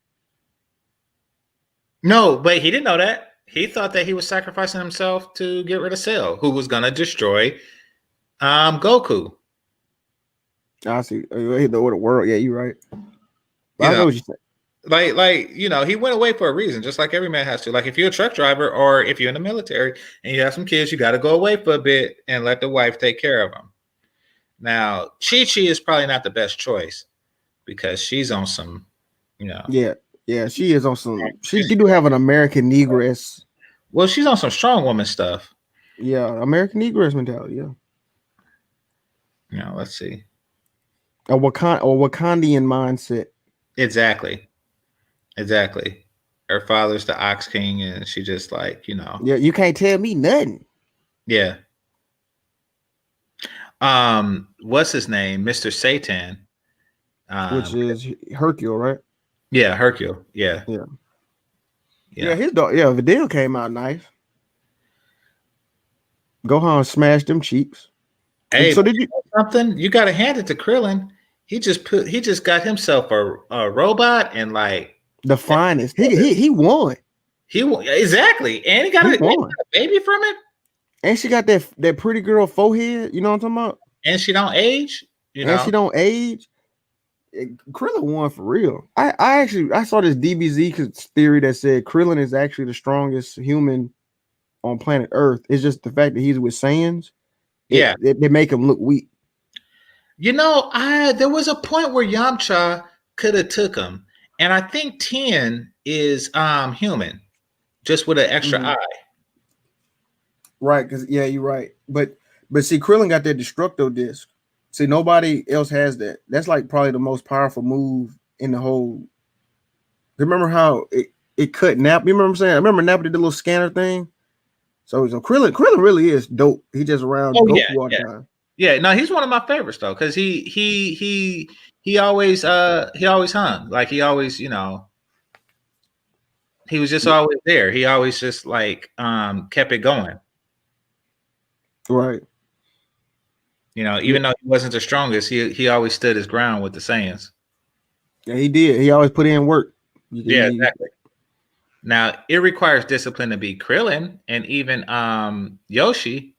No, but he didn't know that. He thought that he was sacrificing himself to get rid of Cell, who was gonna destroy Goku. I see. The world. Yeah, you're right. I know what you said. He went away for a reason, just like every man has to. Like, if you're a truck driver or if you're in the military and you have some kids, you got to go away for a bit and let the wife take care of them. Now, Chi-Chi is probably not the best choice because she's on some, Yeah, she is on some. She do have an American Negress. Well, she's on some strong woman stuff. Yeah, American Negress mentality. Yeah. Let's see. A Wakandian mindset. Exactly. Her father's the Ox King, and she just Yeah, you can't tell me nothing. Yeah. What's his name? Mr. Satan. Which is Hercule, right? Yeah, Hercule. Yeah. His dog. Yeah, Videl came out nice. Gohan smashed them cheeks. Hey, so did you something? You got to hand it to Krillin. He just got himself a robot and the finest. He won. He won exactly, and he got a baby from it. And she got that pretty girl forehead. You know what I'm talking about? And she don't age. She don't age. Krillin won for real. I saw this DBZ theory that said Krillin is actually the strongest human on planet Earth. It's just the fact that he's with Saiyans. They make him look weak. There was a point where Yamcha could have took him, and I think Tien is human, just with an extra eye. Right, because you're right. But see, Krillin got that Destructo disc. See, nobody else has that. That's like probably the most powerful move in the whole. Remember how it cut Nap? You remember what I'm saying? I remember Nap did the little scanner thing. So Krillin really is dope. He just around Goku all the time. Yeah, no, he's one of my favorites though, because he always hung. Like, he always, he was just always there. He always just kept it going. Right. You know, even though he wasn't the strongest, he always stood his ground with the Saiyans. Yeah, he did. He always put in work. Yeah, exactly. Now it requires discipline to be Krillin and even Yoshi.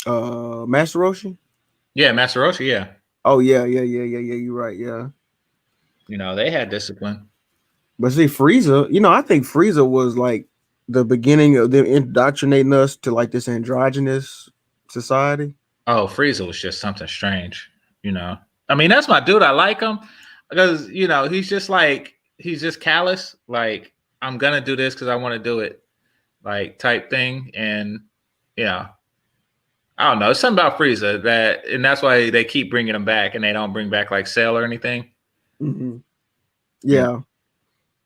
Master Roshi. Yeah, Master Roshi. Yeah. Oh yeah. You're right. Yeah. You know, they had discipline. But see, Frieza, I think Frieza was like the beginning of them indoctrinating us to like this androgynous society. Oh, Frieza was just something strange. You know, I mean, that's my dude. I like him because he's just callous. Like, I'm gonna do this because I want to do it, like type thing. And yeah, I don't know. It's something about Frieza and that's why they keep bringing him back, and they don't bring back like Cell or anything. Mm-hmm. Yeah,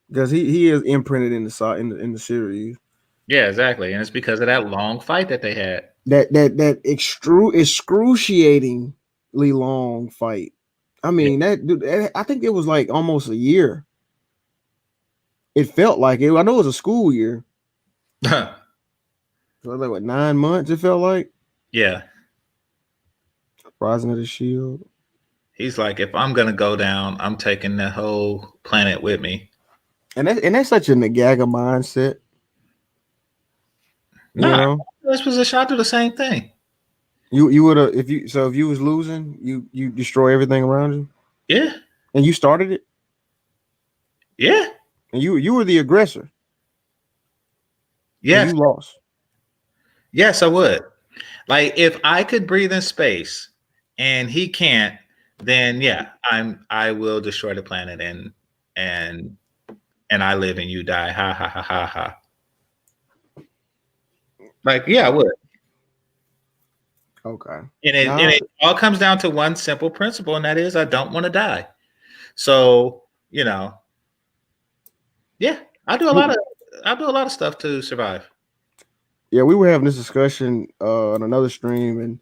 because he is imprinted in the series. Yeah, exactly, and it's because of that long fight that they had. That excruciatingly long fight. I mean, dude, I think it was like almost a year. It felt like it. I know it was a school year. So like what, 9 months? It felt like. Yeah. Rising of the Shield. He's like, if I'm gonna go down, I'm taking the whole planet with me. And that's such a Nagaga mindset. No, this was a shot to the same thing. You would have if you was losing, you destroy everything around you. Yeah. And you started it. Yeah. And you were the aggressor. Yes. You lost. Yes, I would. Like, if I could breathe in space and he can't, then yeah, I will destroy the planet and I live and you die. Ha ha ha ha ha. Like, yeah, I would. Okay. And it all comes down to one simple principle, and that is I don't want to die. So, yeah, I do a lot of stuff to survive. Yeah, we were having this discussion on another stream, and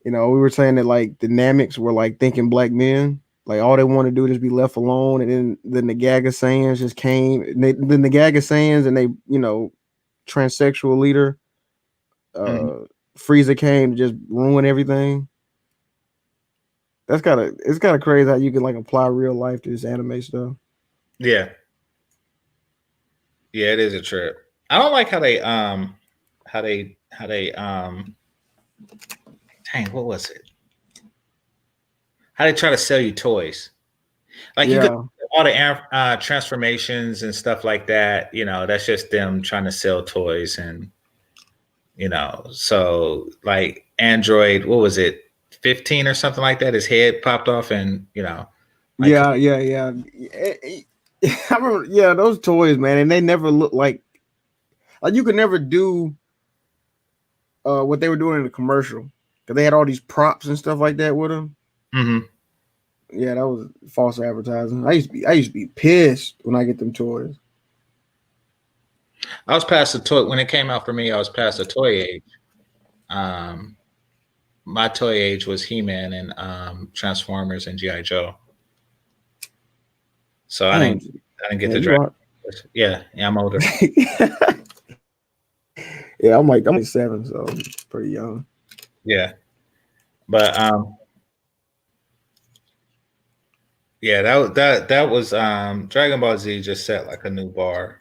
we were saying that like dynamics were like thinking black men, like all they want to do is be left alone, and then the Nagaga Saiyans just came. The Nagaga Saiyans and they, transsexual leader, Frieza came to just ruin everything. It's kind of crazy how you can like apply real life to this anime stuff. Yeah, it is a trip. I don't like how they dang, what was it? How they try to sell you toys. Like, you could all the transformations and stuff like that, that's just them trying to sell toys. And so like Android, what was it, 15 or something like that, his head popped off, and like, yeah. I remember, those toys, man, and they never look like you could never do what they were doing in the commercial, because they had all these props and stuff like that with them. Mm-hmm. Yeah, that was false advertising. I used to be pissed when I get them toys. I was past the toy when it came out for me. I was past the toy age. My toy age was He-Man and Transformers and G.I. Joe. So I didn't get the Dragon. Yeah, I'm older. Yeah, I'm like 7, so I'm pretty young. Yeah, but yeah, that was Dragon Ball Z just set like a new bar.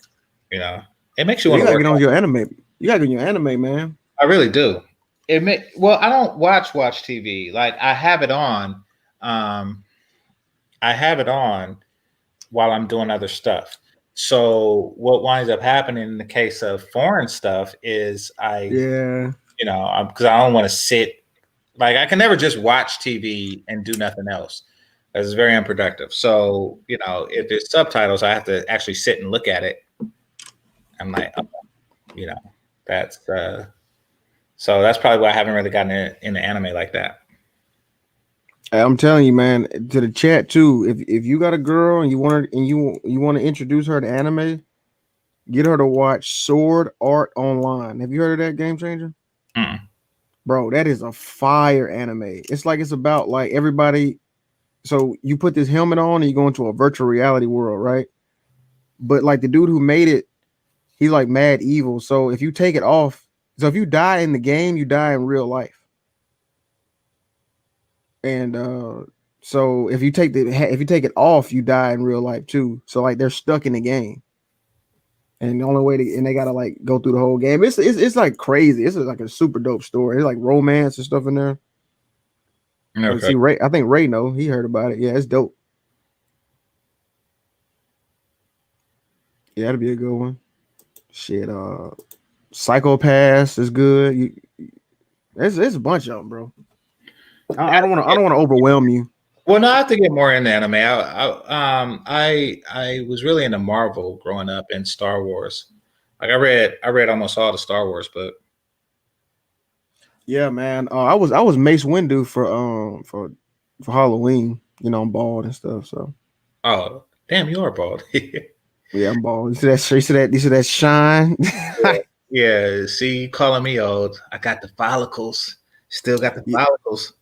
It makes you want to get on your anime. You gotta get on your anime, man. I really do. Well, I don't watch TV. Like, I have it on. I have it on while I'm doing other stuff. So what winds up happening in the case of foreign stuff is because I don't want to sit. Like, I can never just watch TV and do nothing else. It's very unproductive. So, if there's subtitles, I have to actually sit and look at it. I'm like, that's so that's probably why I haven't really gotten into anime like that. I'm telling you, man, to the chat too. If you got a girl and you want to introduce her to anime, get her to watch Sword Art Online. Have you heard of that, Game Changer? Mm-mm. Bro, that is a fire anime. It's about like everybody. So you put this helmet on and you go into a virtual reality world, right? But like the dude who made it, he's like mad evil. So if you take it off, So if you die in the game, you die in real life. And so if you take it off, you die in real life too. So like they're stuck in the game. And the only way they gotta like go through the whole game. It's like crazy. It's like a super dope story. It's like romance and stuff in there. Okay. See, Ray, I think Ray he heard about it. Yeah, it's dope. Yeah, that'd be a good one. Shit, Psychopaths is good. It's a bunch of them, bro. I don't want to overwhelm you. Well, no, I have to get more into anime. I was really into Marvel growing up and Star Wars. Like I read almost all the Star Wars book. Yeah, man. I was Mace Windu for Halloween. You know, I'm bald and stuff. So Oh, damn, you are bald. yeah, I'm bald. You see that? You see that shine? Yeah, see, you calling me old. I got the follicles. Still got the Yeah. follicles.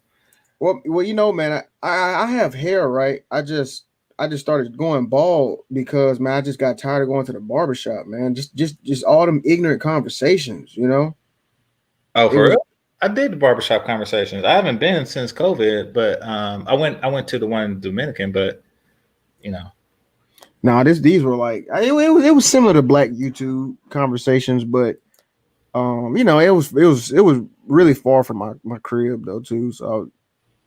Well, you know, man. I have hair, right? I just started going bald because man, I just got tired of going to the barbershop, man. Just all them ignorant conversations, you know. Oh, It for was real? I did the barbershop conversations. I haven't been since COVID, but I went to the one in Dominican, but you know. no, these were like it was similar to Black YouTube conversations, but you know, it was really far from my crib though too. So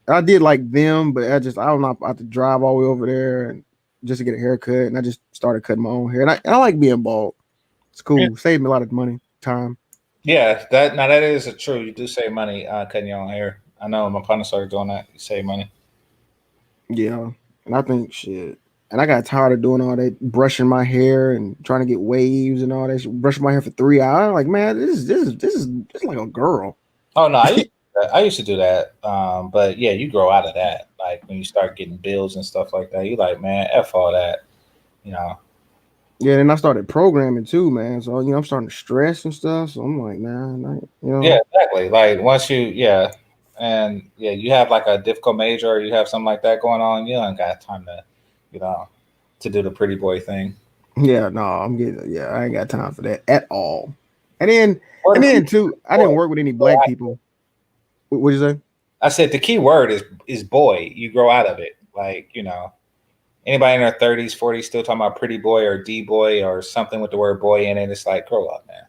I did like them, but I don't know. I had to drive all the way over there and just to get a haircut, and I just started cutting my own hair. And I like being bald. It's cool. Saved me a lot of money, time. Yeah, that is true. You do save money cutting your own hair. I know my partner started doing that. You save money. Yeah, and I think shit. And I got tired of doing all that brushing my hair and trying to get waves and all that. Brushing my hair for 3 hours. Like, man, this is like a girl. Oh no, I used to do that. But yeah, you grow out of that. Like when you start getting bills and stuff like that, you like, man, F all that. You know. Yeah, and I started programming too, man. So you know, I'm starting to stress and stuff. So I'm like, man, you know. Yeah, exactly. Like once and yeah, you have like a difficult major or you have something like that going on, you don't got time to, you know, to do the pretty boy thing. Yeah, no, I ain't got time for that at all. And then Well, the key too, I didn't boy. work with any black people. What'd you say? I said the key word is boy. You grow out of it. Like, you know, anybody in their 30s, 40s still talking about pretty boy or D boy or something with the word boy in it. It's like, grow up, man.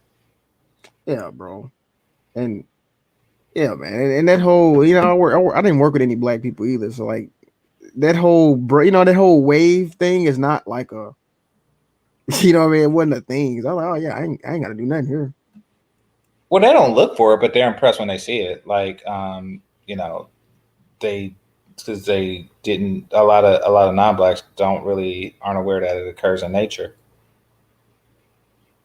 Yeah, bro. And yeah, man. And that whole, you know, I didn't work with any black people either. So like that whole, you know, that whole wave thing is not like a, you know what I mean? It wasn't a thing. I was like, oh yeah, I ain't got to do nothing here. Well, they don't look for it, but they're impressed when they see it. Like, you know, because they didn't. A lot of non-blacks aren't aware that it occurs in nature.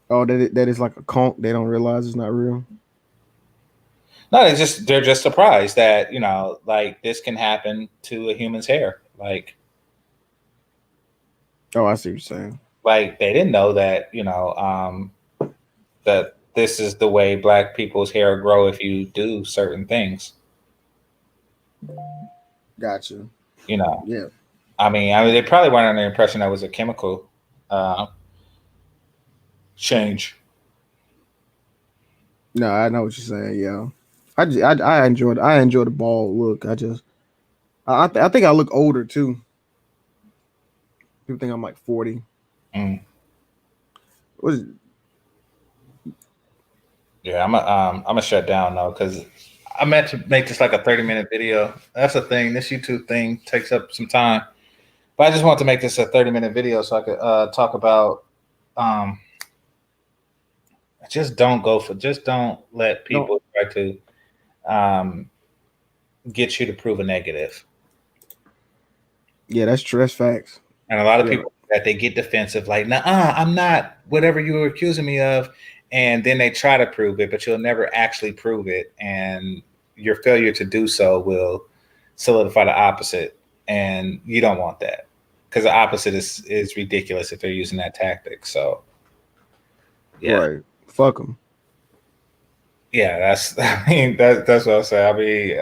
Oh, that is like a conch. They don't realize it's not real. No, they're just surprised that, you know, like this can happen to a human's hair. Oh, I see what you're saying. Like they didn't know that, you know, that this is the way black people's hair grow if you do certain things. Gotcha. You know, Yeah. I mean, they probably weren't under the impression that was a chemical change. No, I know what you're saying. Yeah. I enjoyed the bald look. I think I look older too. People think I'm like 40. Mm. What is Yeah, I'm a shut down though because I meant to make this like a 30-minute video. That's the thing. This YouTube thing takes up some time, but I just want to make this a 30-minute video so I could talk about. Just don't let people try to get you to prove a negative. Yeah, that's true. That's facts. And a lot of people that they get defensive, like, nah, I'm not whatever you were accusing me of. And then they try to prove it, but you'll never actually prove it. And your failure to do so will solidify the opposite. And you don't want that because the opposite is ridiculous if they're using that tactic. So, yeah. Right. Fuck them. Yeah, that's what I'll say. I mean,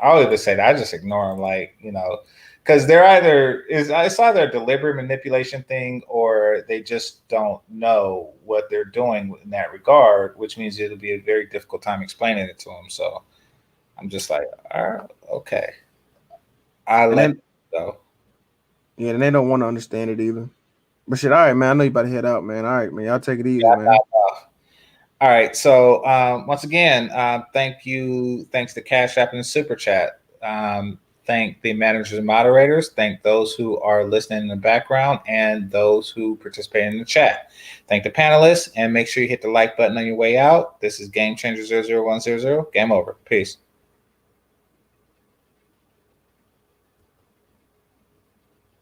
I'll even say that I just ignore them. Like, you know, because it's either a deliberate manipulation thing or they just don't know what they're doing in that regard, which means it'll be a very difficult time explaining it to them. So I'm just like, okay, I And let then, it go. yeah, and they don't want to understand it either. But shit, all right, man. I know you about to head out, man. All right, man. Y'all take it easy, Yeah, man. all right. So once again, thanks to Cash App and the Super Chat. Thank the managers and moderators. Thank those who are listening in the background and those who participate in the chat. Thank the panelists, and make sure you hit the like button on your way out. This is Game Changer 00100. Game over. Peace.